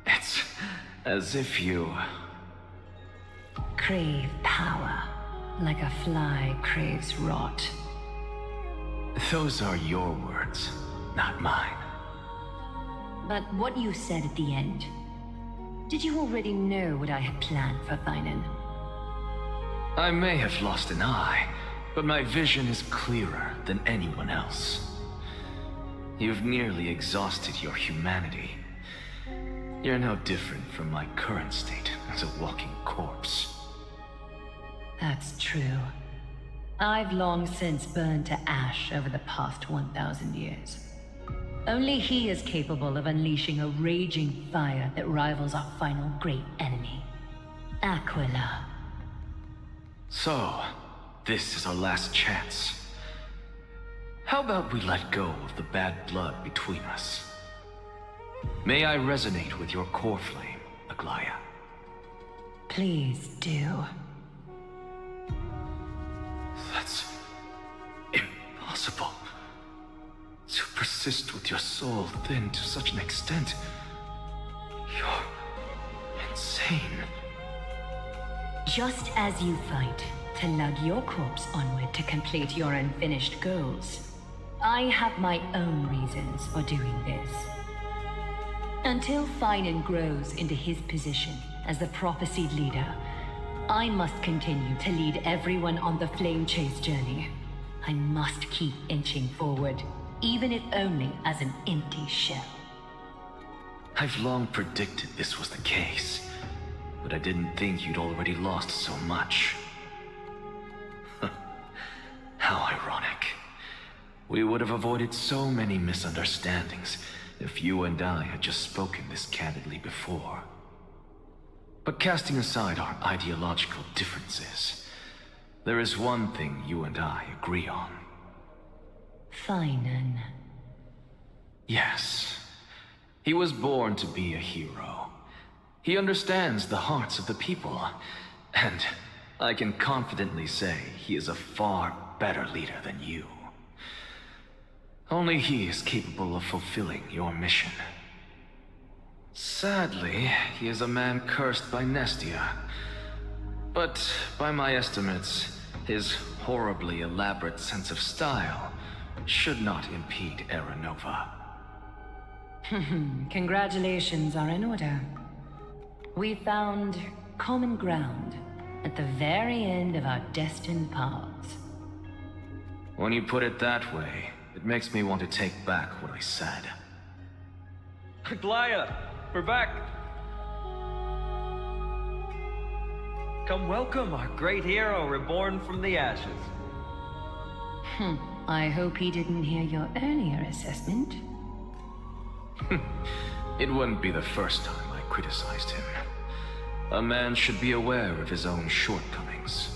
It's as if you... crave power, like a fly craves rot. Those are your words, not mine. But what you said at the end, did you already know what I had planned for Thailand? I may have lost an eye, but my vision is clearer than anyone else. You've nearly exhausted your humanity. You're no different from my current state as a walking corpse. That's true. I've long since burned to ash over the past 1,000 years. Only he is capable of unleashing a raging fire that rivals our final great enemy, Aquila. So, this is our last chance. How about we let go of the bad blood between us? May I resonate with your core flame, Aglaya? Please do. That's impossible. To persist with your soul thinned to such an extent. You're insane. Just as you fight to lug your corpse onward to complete your unfinished goals, I have my own reasons for doing this. Until Finan grows into his position as the prophesied leader, I must continue to lead everyone on the flame chase journey. I must keep inching forward, even if only as an empty shell. I've long predicted this was the case, but I didn't think you'd already lost so much. How ironic. We would have avoided so many misunderstandings if you and I had just spoken this candidly before. But casting aside our ideological differences, there is one thing you and I agree on. Finan. Yes. He was born to be a hero. He understands the hearts of the people, and I can confidently say he is a far better leader than you. Only he is capable of fulfilling your mission. Sadly, he is a man cursed by Nestia. But by my estimates, his horribly elaborate sense of style should not impede Aranova. Congratulations are in order. We found common ground at the very end of our destined paths. When you put it that way, it makes me want to take back what I said. Aglaya, we're back! Come welcome our great hero reborn from the ashes. I hope he didn't hear your earlier assessment. It wouldn't be the first time I criticized him. A man should be aware of his own shortcomings.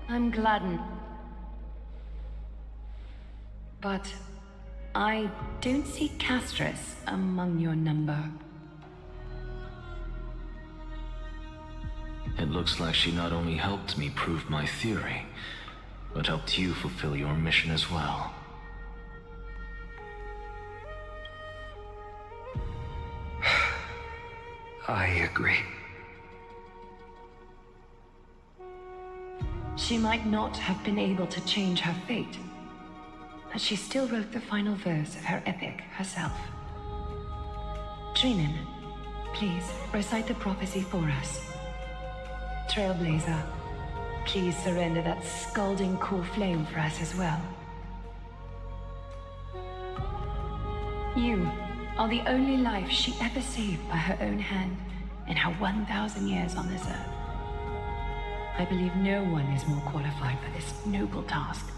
I'm gladdened. But I don't see Castris among your number. It looks like she not only helped me prove my theory, but helped you fulfill your mission as well. I agree. She might not have been able to change her fate, but she still wrote the final verse of her epic herself. Trinan, please recite the prophecy for us. Trailblazer, please surrender that scalding cool flame for us as well. You are the only life she ever saved by her own hand in her 1,000 years on this earth. I believe no one is more qualified for this noble task.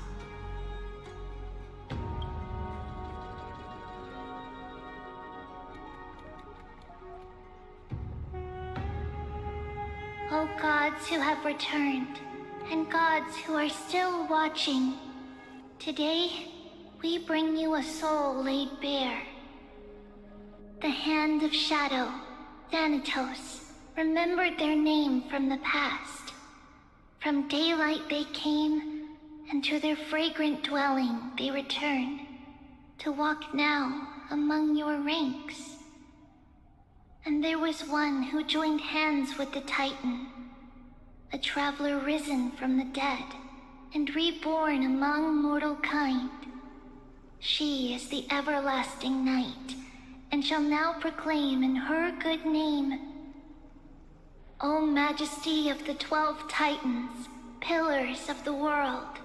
O gods who have returned, and gods who are still watching, today we bring you a soul laid bare. The hand of shadow, Thanatos, remembered their name from the past. From daylight they came, and to their fragrant dwelling they return, to walk now among your ranks. And there was one who joined hands with the Titan, a traveler risen from the dead, and reborn among mortal kind. She is the everlasting night, and shall now proclaim in her good name, O Majesty of the 12 Titans, pillars of the world,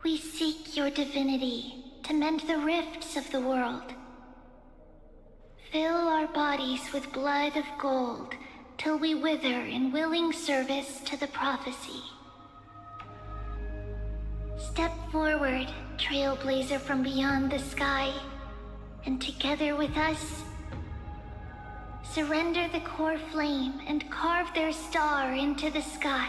we seek your divinity to mend the rifts of the world. Fill our bodies with blood of gold, till we wither in willing service to the prophecy. Step forward, trailblazer from beyond the sky, and together with us, surrender the core flame and carve their star into the sky.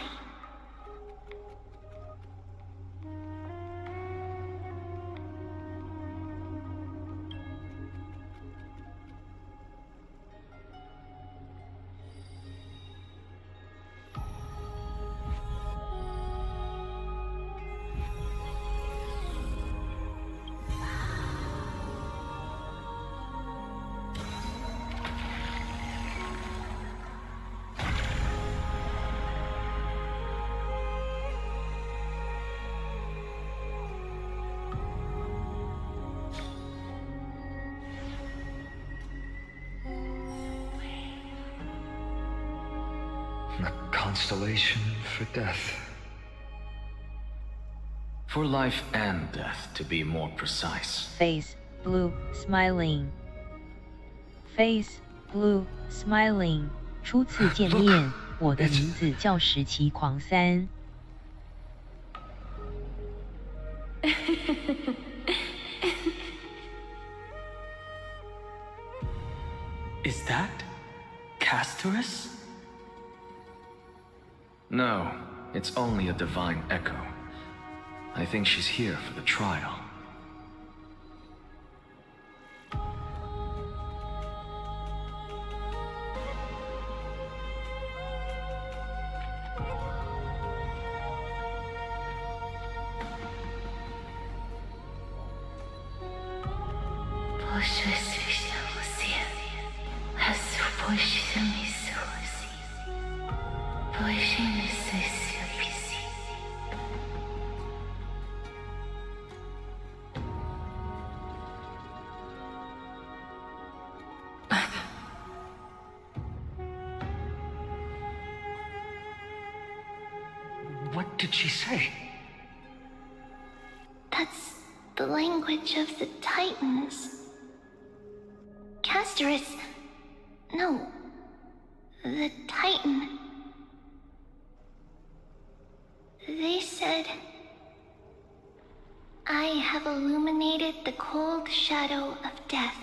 A constellation for death. For life and death, to be more precise. Face, blue, smiling. Face, blue, smiling. 初次见面，我的名字叫石崎狂三。Is that Castorus? No, it's only a divine echo. I think she's here for the trial. What did she say? That's the language of the Titans. Castorus... No. The Titan. They said... I have illuminated the cold shadow of death.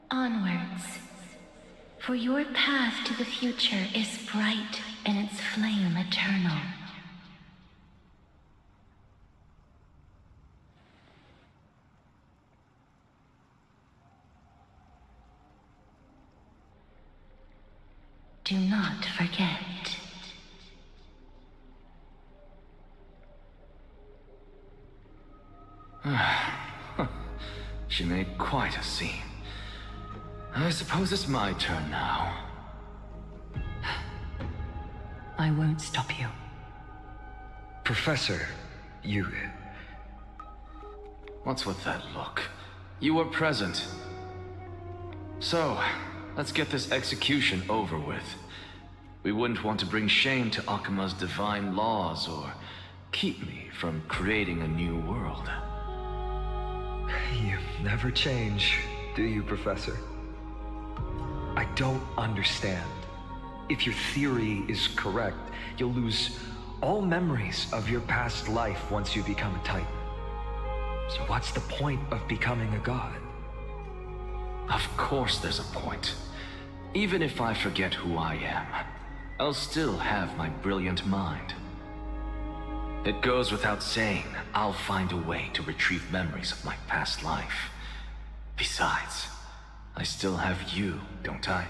Onwards. For your path to the future is bright and its flame eternal. Do not forget. She made quite a scene. I suppose it's my turn now. I won't stop you. Professor, you... What's with that look? You were present. So, let's get this execution over with. We wouldn't want to bring shame to Akuma's divine laws or keep me from creating a new world. You never change, do you, Professor? I don't understand. If your theory is correct, you'll lose all memories of your past life once you become a Titan. So what's the point of becoming a god? Of course there's a point. Even if I forget who I am, I'll still have my brilliant mind. It goes without saying, I'll find a way to retrieve memories of my past life. Besides, I still have you, don't I?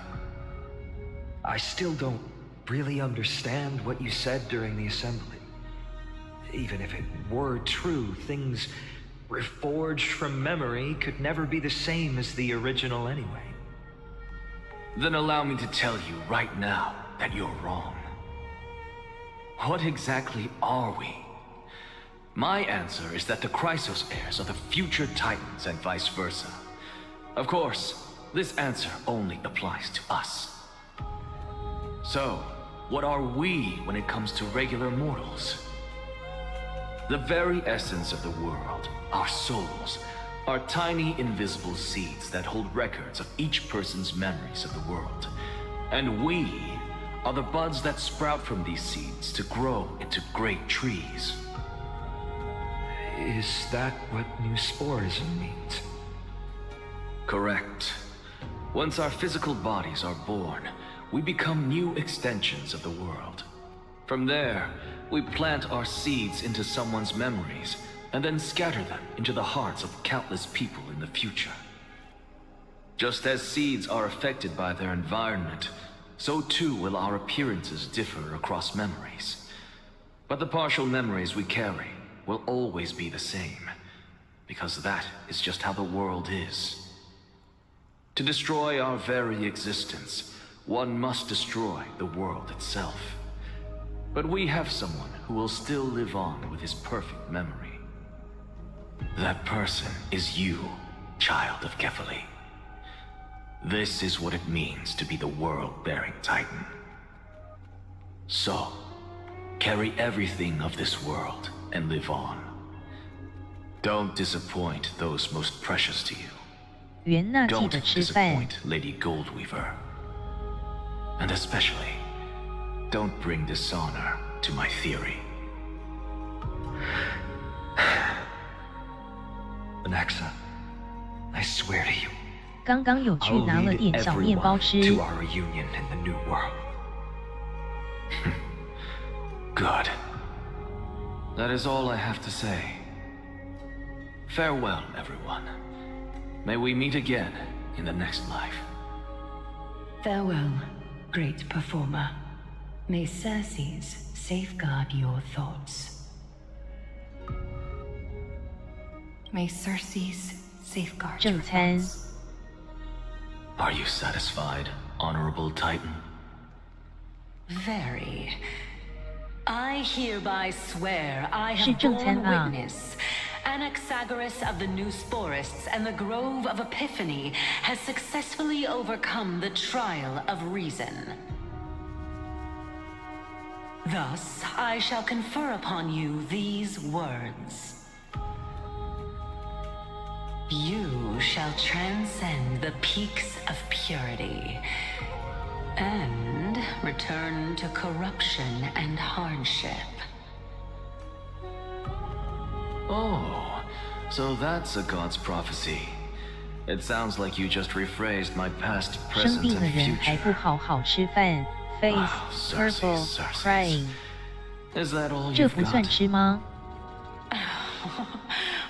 I still don't really understand what you said during the assembly. Even if it were true, things reforged from memory could never be the same as the original anyway. Then allow me to tell you right now that you're wrong. What exactly are we? My answer is that the Chrysos heirs are the future Titans and vice versa. Of course, this answer only applies to us. So, what are we when it comes to regular mortals? The very essence of the world, our souls, are tiny invisible seeds that hold records of each person's memories of the world. And we are the buds that sprout from these seeds to grow into great trees. Is that what ᴄᴟᴜᴜ means? Correct. Once our physical bodies are born, we become new extensions of the world. From there, we plant our seeds into someone's memories and then scatter them into the hearts of countless people in the future. Just as seeds are affected by their environment, so too will our appearances differ across memories. But the partial memories we carry will always be the same, because that is just how the world is. To destroy our very existence, one must destroy the world itself. But we have someone who will still live on with his perfect memory. That person is you, child of Kefali. This is what it means to be the world-bearing Titan. So, carry everything of this world and live on. Don't disappoint those most precious to you. Don't disappoint Lady Goldweaver. And especially, don't bring dishonor to my theory. Alexa, I swear to you, 刚刚有去拿了点小面包吃。 to our reunion in the new world. Good. That is all I have to say. Farewell, everyone. May we meet again in the next life. Farewell, great performer. May Circes safeguard your thoughts. May Circes safeguard 正餐。 Are you satisfied, Honorable Titan? Very. I hereby swear I 是 have 正餐 borne 啊。 witness. Anaxagoras of the ᴄᴟᴜᴜ and the Grove of Epiphany has successfully overcome the trial of reason. Thus, I shall confer upon you these words. You shall transcend the peaks of purity and return to corruption and hardship. Oh, so that's a god's prophecy. It sounds like you just rephrased my past, 生 present, 病的 and 人还 future. 不好好吃饭 ，face purple crying， Is that all 这 you've 不算 got? 吃吗？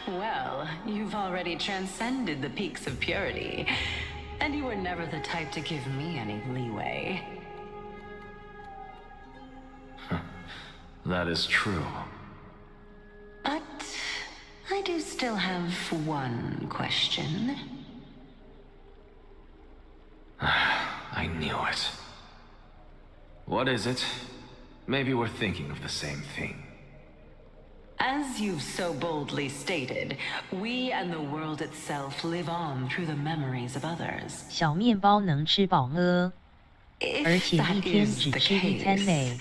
Well, you've already transcended the peaks of purity, and you were never the type to give me any leeway. That is true. But I do still have one question. I knew it. What is it? Maybe we're thinking of the same thing. As you've so boldly stated, we and the world itself live on through the memories of others. 小面包能吃饱吗？而且一天只吃一餐呢。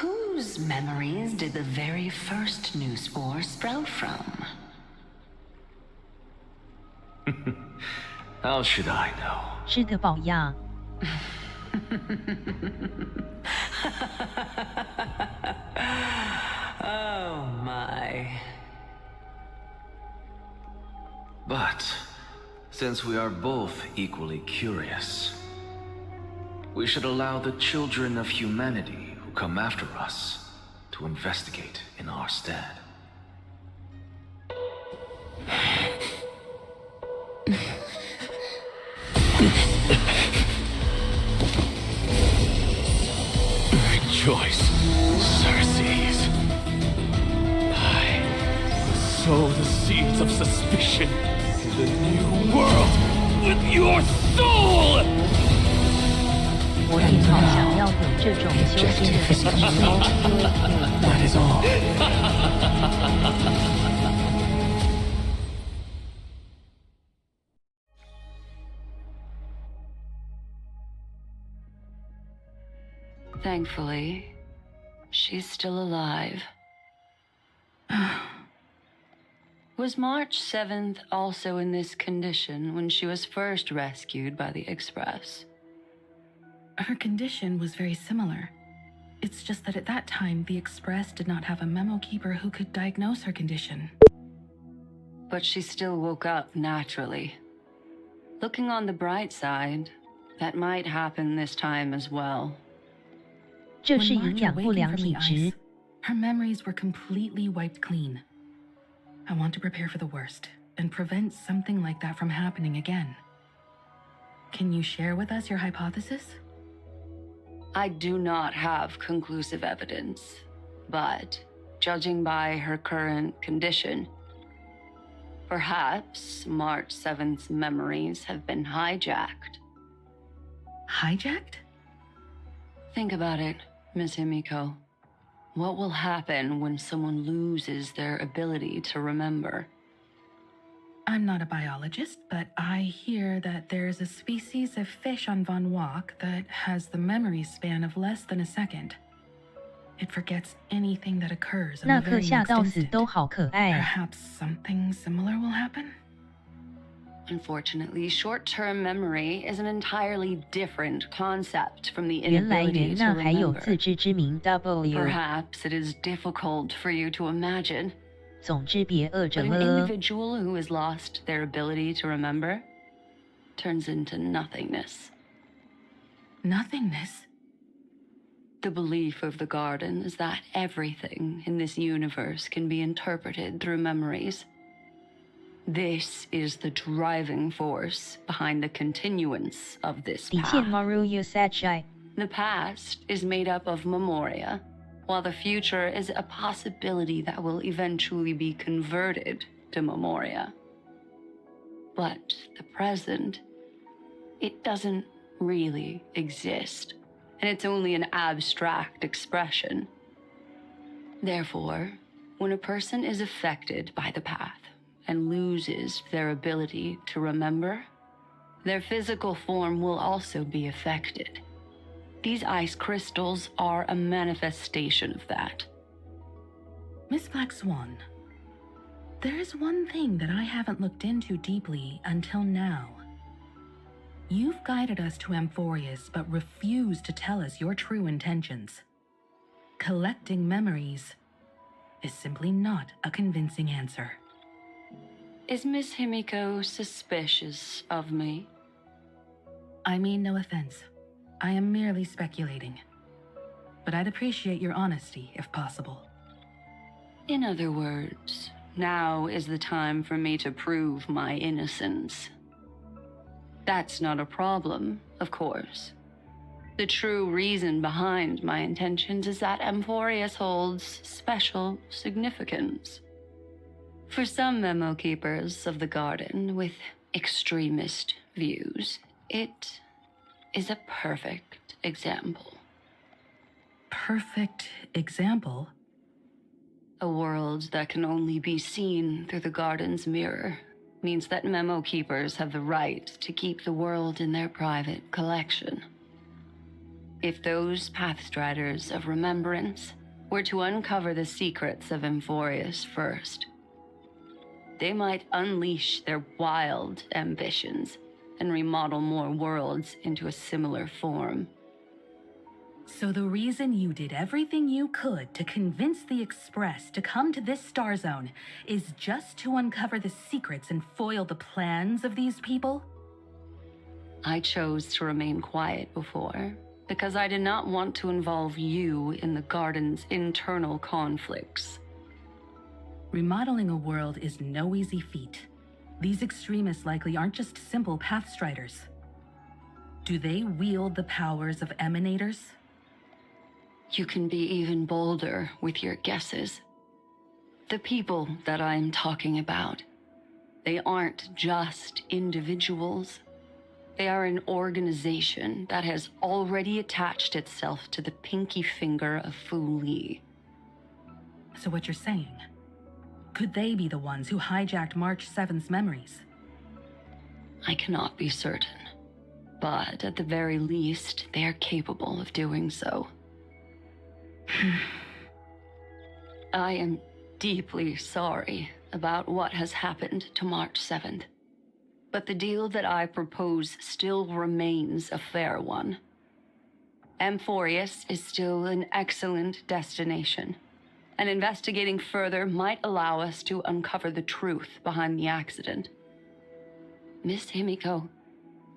Whose memories did the very first new spore sprout from? How should I know? 吃得饱呀。Oh my. But, since we are both equally curious, we should allow the children of humanity who come after us to investigate in our stead. Rejoice, Circes. I will sow the seeds of suspicion in the new world with your soul! 我也好想要有这种修仙的感觉。That is all. Thankfully, she's still alive. Was March 7th also in this condition when she was first rescued by the Express? Her condition was very similar. It's just that at that time, the Express did not have a memo keeper who could diagnose her condition. But she still woke up naturally. Looking on the bright side, that might happen this time as well. 这是营养不良体质。 Her memories were completely wiped clean. I want to prepare for the worst and prevent something like that from happening again. Can you share with us your hypothesis? I do not have conclusive evidence, but judging by her current condition, perhaps March 7th's memories have been hijacked. Hijacked? Think about it, Miss Himiko. What will happen when someone loses their ability to remember? I'm not a biologist, but I hear that there's a species of fish on Von Wok that has the memory span of less than a second. It forgets anything that occurs in the very next instant. Perhaps something similar will happen? Unfortunately, short-term memory is an entirely different concept from the inability to remember. Perhaps it is difficult for you to imagine. But an individual who has lost their ability to remember turns into nothingness. Nothingness? The belief of the Garden is that everything in this universe can be interpreted through memories. This is the driving force behind the continuance of this path. The past is made up of memoria, while the future is a possibility that will eventually be converted to memoria. But the present, it doesn't really exist, and it's only an abstract expression. Therefore, when a person is affected by the path, and loses their ability to remember, their physical form will also be affected. These ice crystals are a manifestation of that. Miss Black Swan, there is one thing that I haven't looked into deeply until now. You've guided us to Amphorius, but refused to tell us your true intentions. Collecting memories is simply not a convincing answer. Is Miss Himiko suspicious of me? I mean no offense. I am merely speculating. But I'd appreciate your honesty, if possible. In other words, now is the time for me to prove my innocence. That's not a problem, of course. The true reason behind my intentions is that Amphorius holds special significance. For some memo keepers of the Garden with extremist views, it is a perfect example. Perfect example? A world that can only be seen through the garden's mirror means that memo keepers have the right to keep the world in their private collection. If those Pathstriders of Remembrance were to uncover the secrets of Amphorius first, they might unleash their wild ambitions and remodel more worlds into a similar form. So the reason you did everything you could to convince the Express to come to this star zone is just to uncover the secrets and foil the plans of these people? I chose to remain quiet before, because I did not want to involve you in the Garden's internal conflicts. Remodeling a world is no easy feat. These extremists likely aren't just simple Pathstriders. Do they wield the powers of Emanators? You can be even bolder with your guesses. The people that I'm talking about, they aren't just individuals. They are an organization that has already attached itself to the pinky finger of Fu Li. So what you're saying, could they be the ones who hijacked March 7th's memories? I cannot be certain, but at the very least, they are capable of doing so. I am deeply sorry about what has happened to March 7th, but the deal that I propose still remains a fair one. Amphorius is still an excellent destination, and investigating further might allow us to uncover the truth behind the accident. Miss Himiko,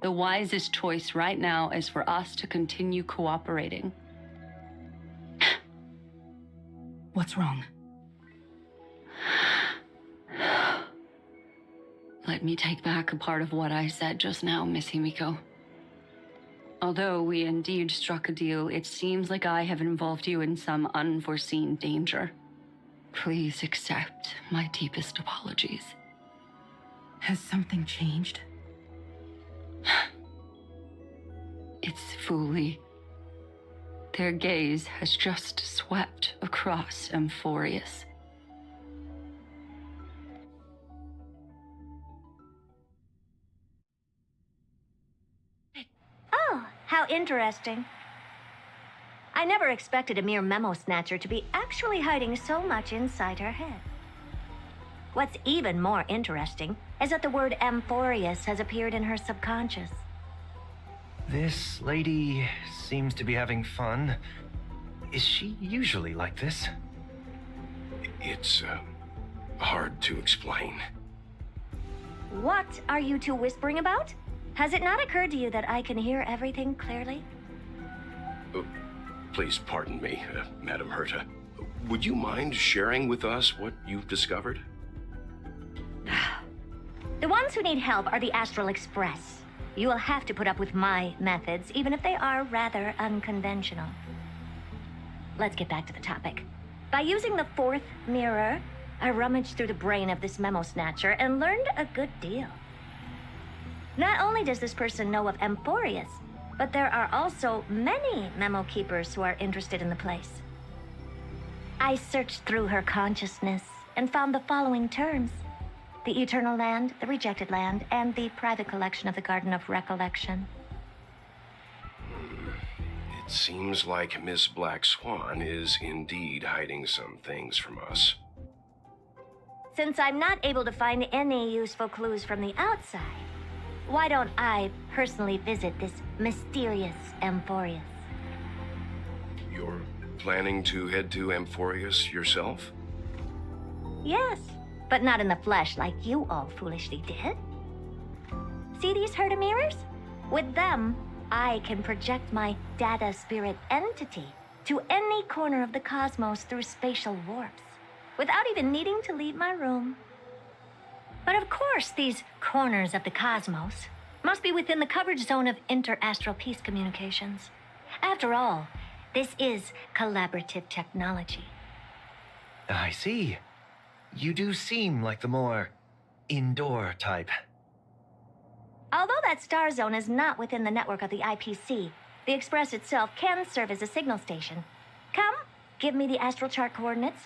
the wisest choice right now is for us to continue cooperating. What's wrong? Let me take back a part of what I said just now, Miss Himiko. Although we indeed struck a deal, it seems like I have involved you in some unforeseen danger. Please accept my deepest apologies. Has something changed? It's Fu Li. Their gaze has just swept across Amphorius. Oh, how interesting. I never expected a mere memo snatcher to be actually hiding so much inside her head. What's even more interesting is that the word Amphorius has appeared in her subconscious. This lady seems to be having fun. Is she usually like this? It's, hard to explain. What are you two whispering about? Has it not occurred to you that I can hear everything clearly? Please pardon me, Madam Herta. Would you mind sharing with us what you've discovered? The ones who need help are the Astral Express. You will have to put up with my methods, even if they are rather unconventional. Let's get back to the topic. By using the fourth mirror, I rummaged through the brain of this memo snatcher and learned a good deal. Not only does this person know of Amphorius, but there are also many memo keepers who are interested in the place. I searched through her consciousness and found the following terms: the Eternal Land, the Rejected Land, and the private collection of the Garden of Recollection. It seems like Miss Black Swan is indeed hiding some things from us. Since I'm not able to find any useful clues from the outside, why don't I personally visit this mysterious Amphorius? You're planning to head to Amphorius yourself? Yes, but not in the flesh like you all foolishly did. See these Herta mirrors? With them, I can project my data spirit entity to any corner of the cosmos through spatial warps, without even needing to leave my room. But of course, these corners of the cosmos must be within the coverage zone of inter-astral peace communications. After all, this is collaborative technology. I see. You do seem like the more indoor type. Although that star zone is not within the network of the IPC, the Express itself can serve as a signal station. Come, give me the astral chart coordinates.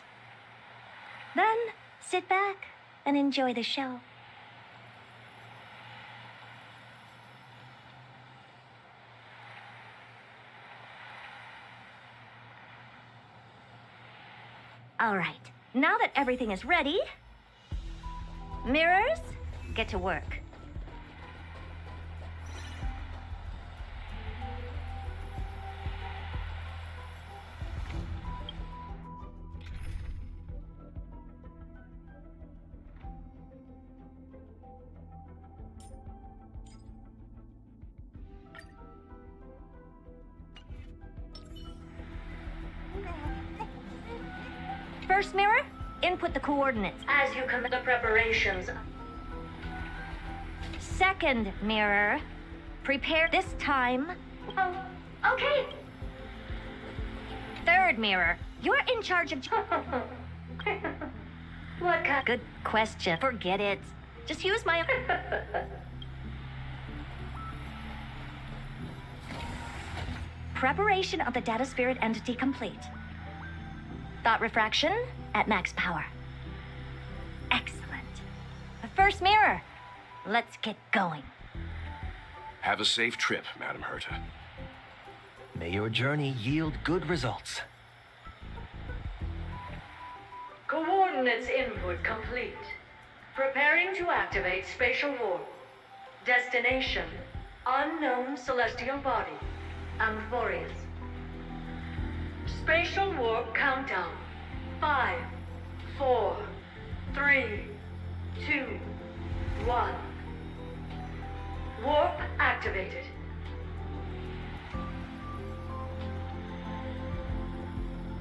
Then, sit back and enjoy the show. All right, now that everything is ready, mirrors, get to work. First mirror, input the coordinates as you commit the preparations. Second mirror, prepare this time. Oh, okay. Third mirror, you're in charge of... What kind? Good question. Forget it. Just use my... Preparation of the data spirit entity complete. Thought refraction at max power. Excellent. The first mirror. Let's get going. Have a safe trip, Madam Herta. May your journey yield good results. Coordinates input complete. Preparing to activate spatial warp. Destination, unknown celestial body. Amphorius. Spatial warp countdown. 5, 4, 3, 2, 1. Warp activated.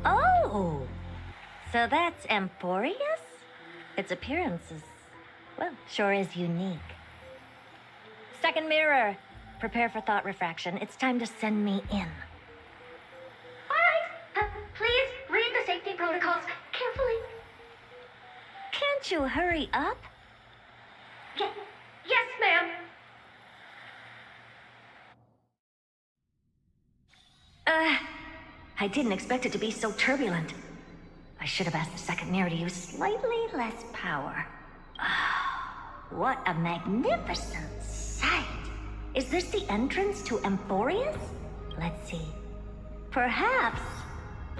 Oh! So that's Amphorius? Its appearance is, well, sure is unique. Second mirror. Prepare for thought refraction. It's time to send me in. Please read the safety protocols carefully. Can't you hurry up? Yes, ma'am. I didn't expect it to be so turbulent. I should have asked the second mirror to use slightly less power. What a magnificent sight. Is this the entrance to Amphorius? Let's see. Perhaps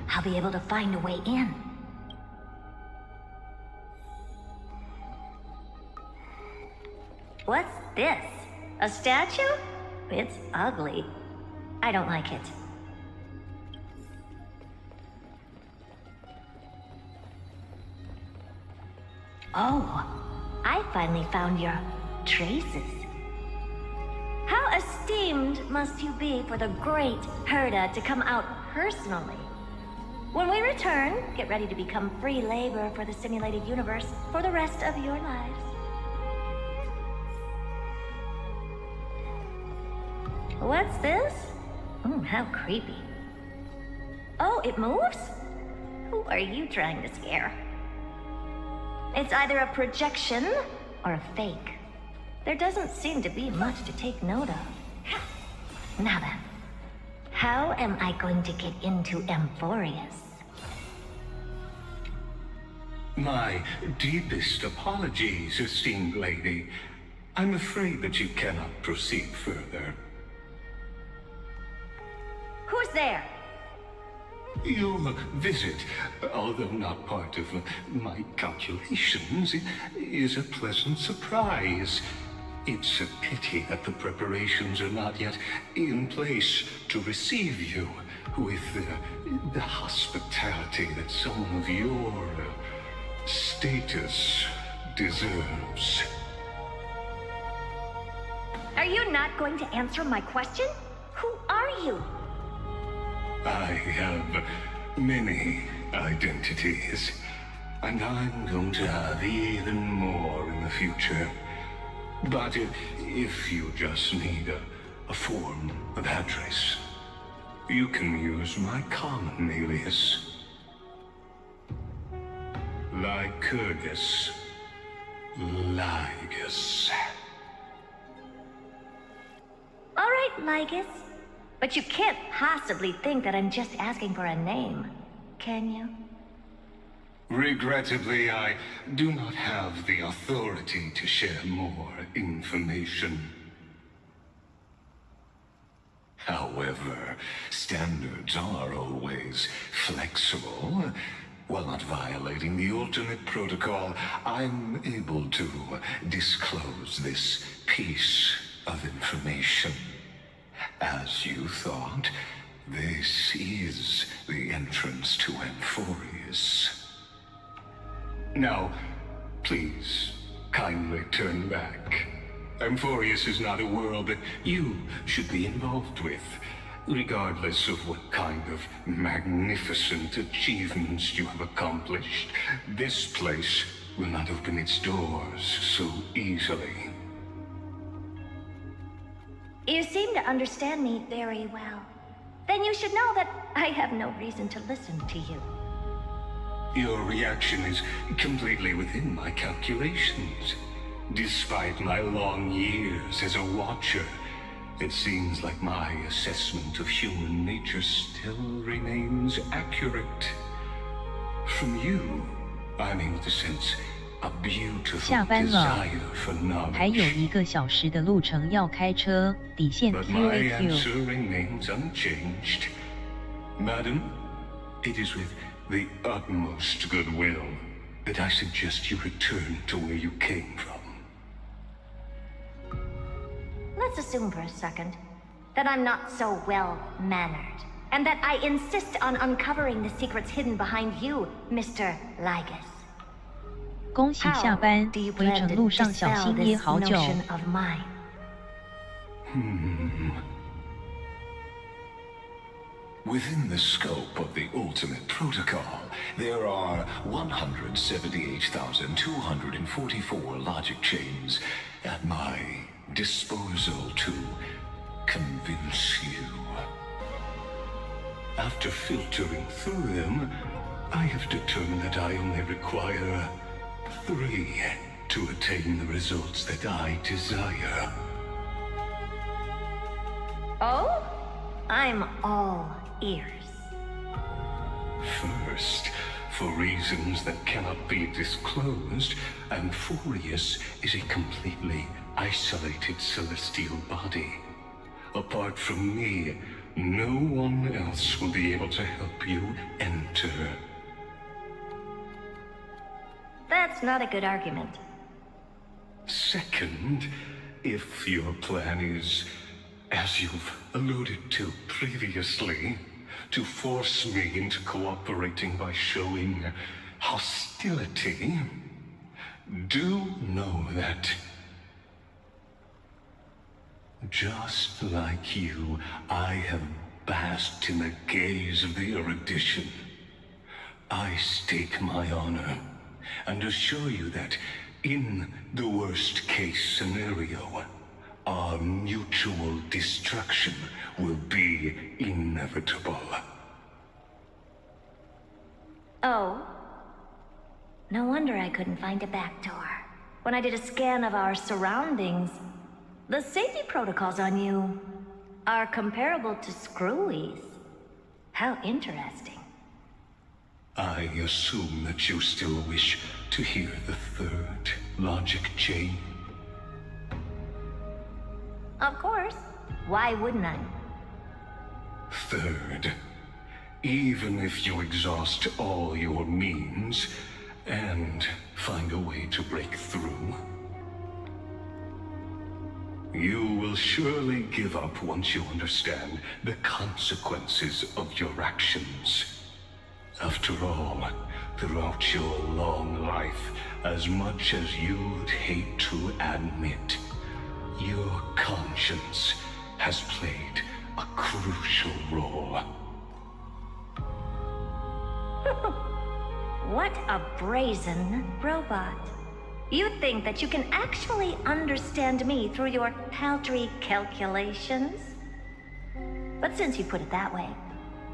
I'll be able to find a way in. What's this? A statue? It's ugly. I don't like it. Oh, I finally found your traces. How esteemed must you be for the great Herta to come out personally? When we return, get ready to become free labor for the simulated universe for the rest of your lives. What's this? How creepy. Oh, it moves? Who are you trying to scare? It's either a projection or a fake. There doesn't seem to be much to take note of. Now then, how am I going to get into Amphorius? My deepest apologies, esteemed lady. I'm afraid that you cannot proceed further. Who's there? Your visit, although not part of my calculations, is a pleasant surprise. It's a pity that the preparations are not yet in place to receive you with the hospitality that someone of your status deserves. Are you not going to answer my question? Who are you? I have many identities, and I'm going to have even more in the future. But if you just need a form of address, you can use my common alias. Lycurgus. Lygus. All right, Lygus. But you can't possibly think that I'm just asking for a name, can you? Regrettably, I do not have the authority to share more information. However, standards are always flexible. While not violating the ultimate protocol, I'm able to disclose this piece of information. As you thought, this is the entrance to Amphorius. Now, please, kindly turn back. Amphorius is not a world that you should be involved with, regardless of what kind of magnificent achievements you have accomplished. This place will not open its doors so easily. You seem to understand me very well. Then you should know that I have no reason to listen to you. Your reaction is completely within my calculations. Despite my long years as a watcher, it seems like my assessment of human nature still remains accurate. From you, I'm able to sense a beautiful desire for knowledge. 还有1个小时的路程要开车，底线 But my QAQ。 answer remains unchanged. Madam, it is with the utmost goodwill that I suggest you return to where you came from. Let's assume for a second that I'm not so well-mannered, and that I insist on uncovering the secrets hidden behind you, Mr. Lygus. 恭喜下班，回程路上小心噎好久。 Within the scope of the ultimate protocol, there are 178,244 logic chains at my disposal to convince you. After filtering through them, I have determined that I only require 3 to attain the results that I desire. Oh? I'm all ears. First, for reasons that cannot be disclosed, Amphorius is a completely isolated celestial body. Apart from me, no one else will be able to help you enter. That's not a good argument. Second, if your plan is, as you've alluded to previously, to force me into cooperating by showing hostility, do know that, just like you, I have basked in the gaze of the erudition. I stake my honor and assure you that, in the worst-case scenario, our mutual destruction will be inevitable. Oh? No wonder I couldn't find a back door. When I did a scan of our surroundings, the safety protocols on you are comparable to Screwy's. How interesting. I assume that you still wish to hear the 3rd logic chain. Of course. Why wouldn't I? 3rd, even if you exhaust all your means and find a way to break through, you will surely give up once you understand the consequences of your actions. After all, throughout your long life, as much as you'd hate to admit, your conscience has played a crucial role. What a brazen robot. You think that you can actually understand me through your paltry calculations? But since you put it that way,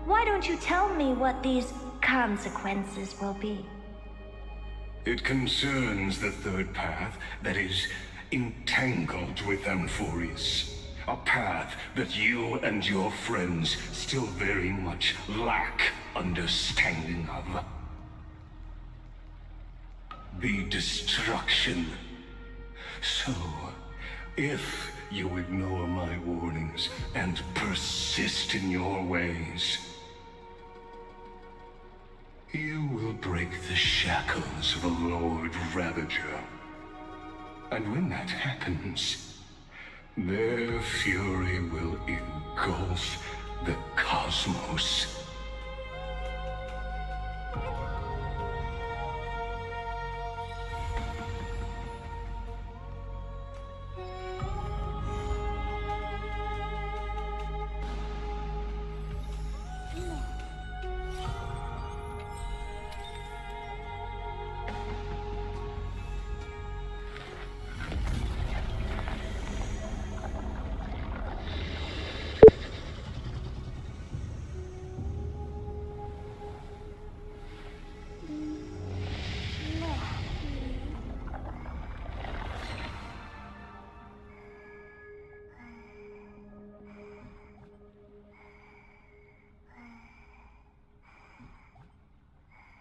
why don't you tell me what these consequences will be? It concerns the 3rd path that is entangled with Amphorius. A path that you and your friends still very much lack understanding of. be destruction. So, if you ignore my warnings and persist in your ways, you will break the shackles of a Lord Ravager. And when that happens, their fury will engulf the cosmos.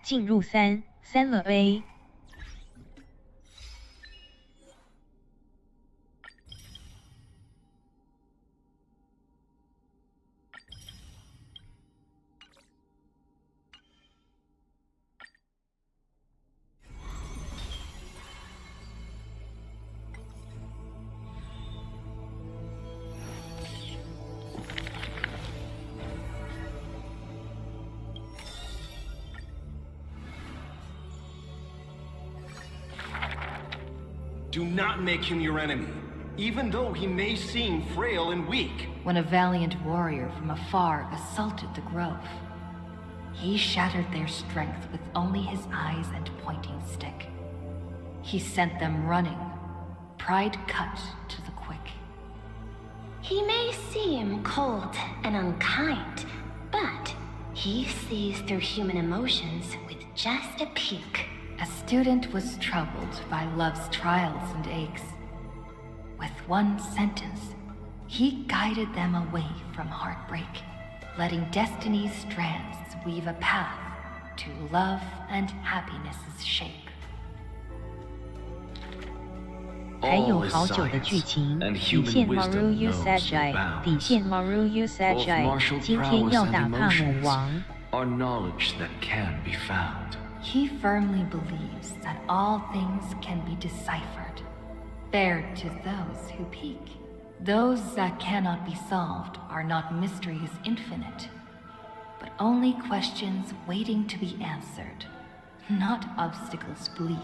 进入三了 A。Do not make him your enemy, even though he may seem frail and weak. When a valiant warrior from afar assaulted the grove, he shattered their strength with only his eyes and pointing stick. He sent them running, pride cut to the quick. He may seem cold and unkind, but he sees through human emotions with just a peek. A student was troubled by love's trials and aches. With one sentence, he guided them away from heartbreak, letting destiny's strands weave a path to love and happiness's shape. 还有好久的剧情，底线 Maru Usagi， 底线 Maru Usagi， 今天要打帕姆王。 Are knowledge that can be found. He firmly believes that all things can be deciphered, bared to those who peek. Those that cannot be solved are not mysteries infinite, but only questions waiting to be answered, not obstacles bleak.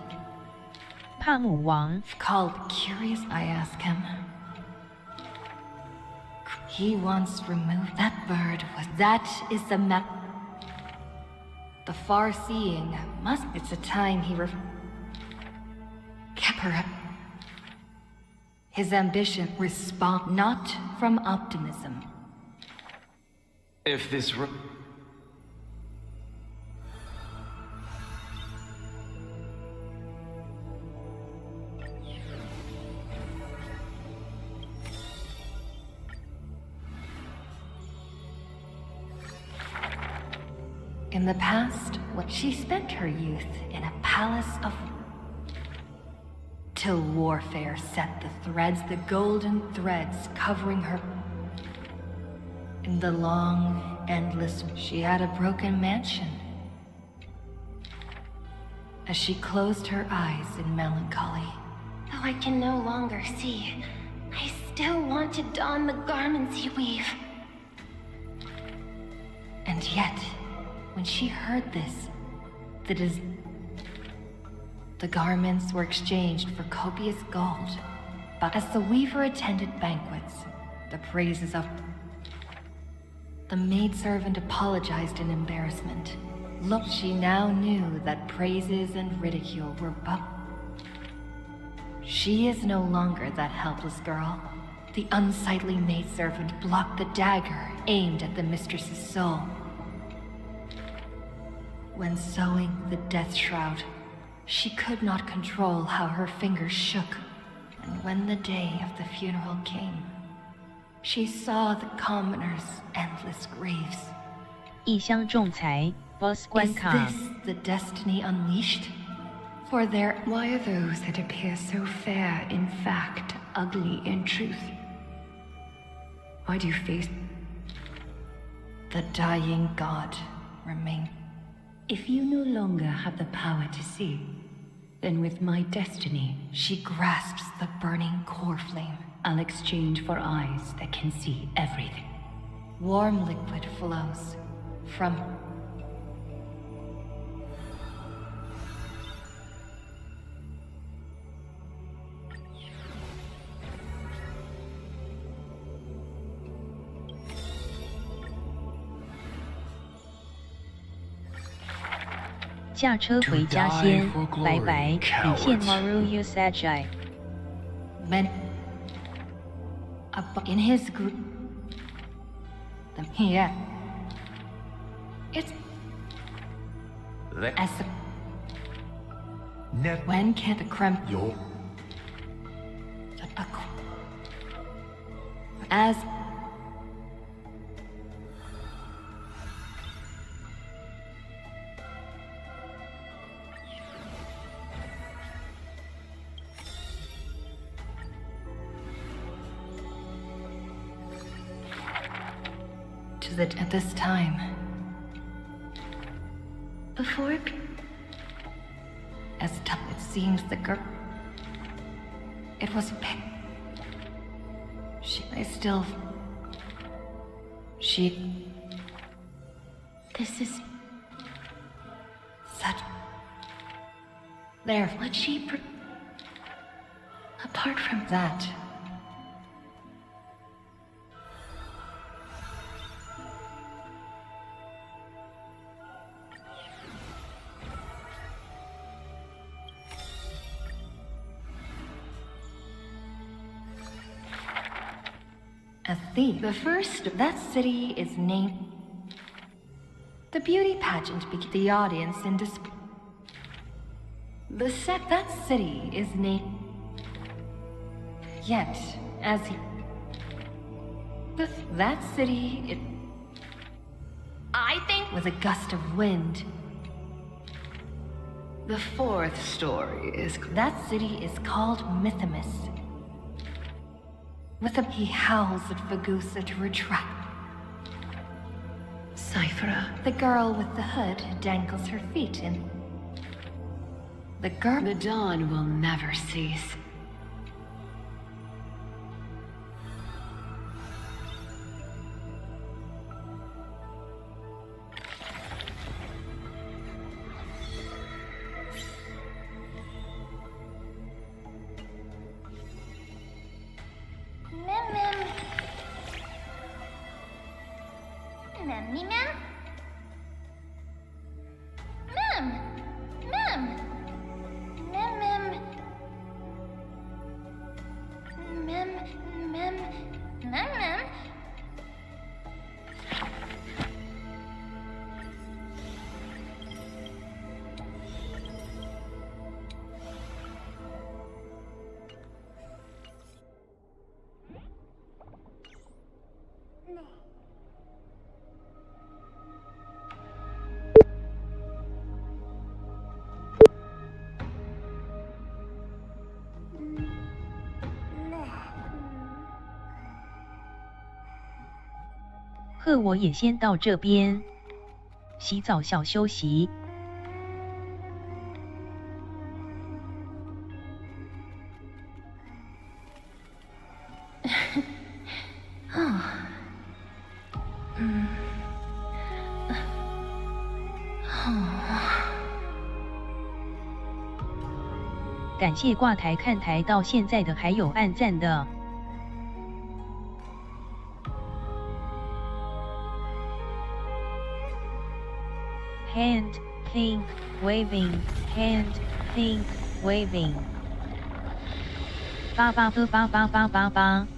帕姆王 Called curious, I ask him. He once removed that bird was that is the map. The far-seeing must. It's a time he Kepper. His ambition respond not from optimism. If this In the past, what she spent her youth in a palace of... Till warfare set the threads, the golden threads covering her... In the long, endless... She had a broken mansion. As she closed her eyes in melancholy. Though I can no longer see, I still want to don the garments you weave. And yet... When she heard this, the garments were exchanged for copious gold. But as the weaver attended banquets, the praises of... The maidservant apologized in embarrassment. Look, she now knew that praises and ridicule were but... She is no longer that helpless girl. The unsightly maidservant blocked the dagger aimed at the mistress's soul. When sewing the death shroud, she could not control how her fingers shook. And when the day of the funeral came, she saw the commoners' endless graves. 异乡仲裁 Boss 关卡 Is this the destiny unleashed? For there, why are those that appear so fair in fact ugly in truth? Why do you face the dying god remain? If you no longer have the power to see, then with my destiny, she grasps the burning core flame. I'll exchange for eyes that can see everything. Warm liquid flows from驾车回家先，拜拜，底线 ᴄʟɪᴘ Men in his group. Here. It's as when can the creme as that at this time, before as tough it seems the girl, it was this is such there what she apart from that. A thief. The first of that city is named. The beauty pageant began the audience in display. That city is named. Yet, as he. That city. I think. With a gust of wind. The fourth story is. That city is called Mythimus. He howls at Vagusa to retract. Cyphera. The girl with the hood dangles her feet in. The dawn will never cease.我也先到这边洗澡小休息。感谢挂台看台到现在的，还有按赞的。Hand, think, waving, hand, think, waving. 8888888。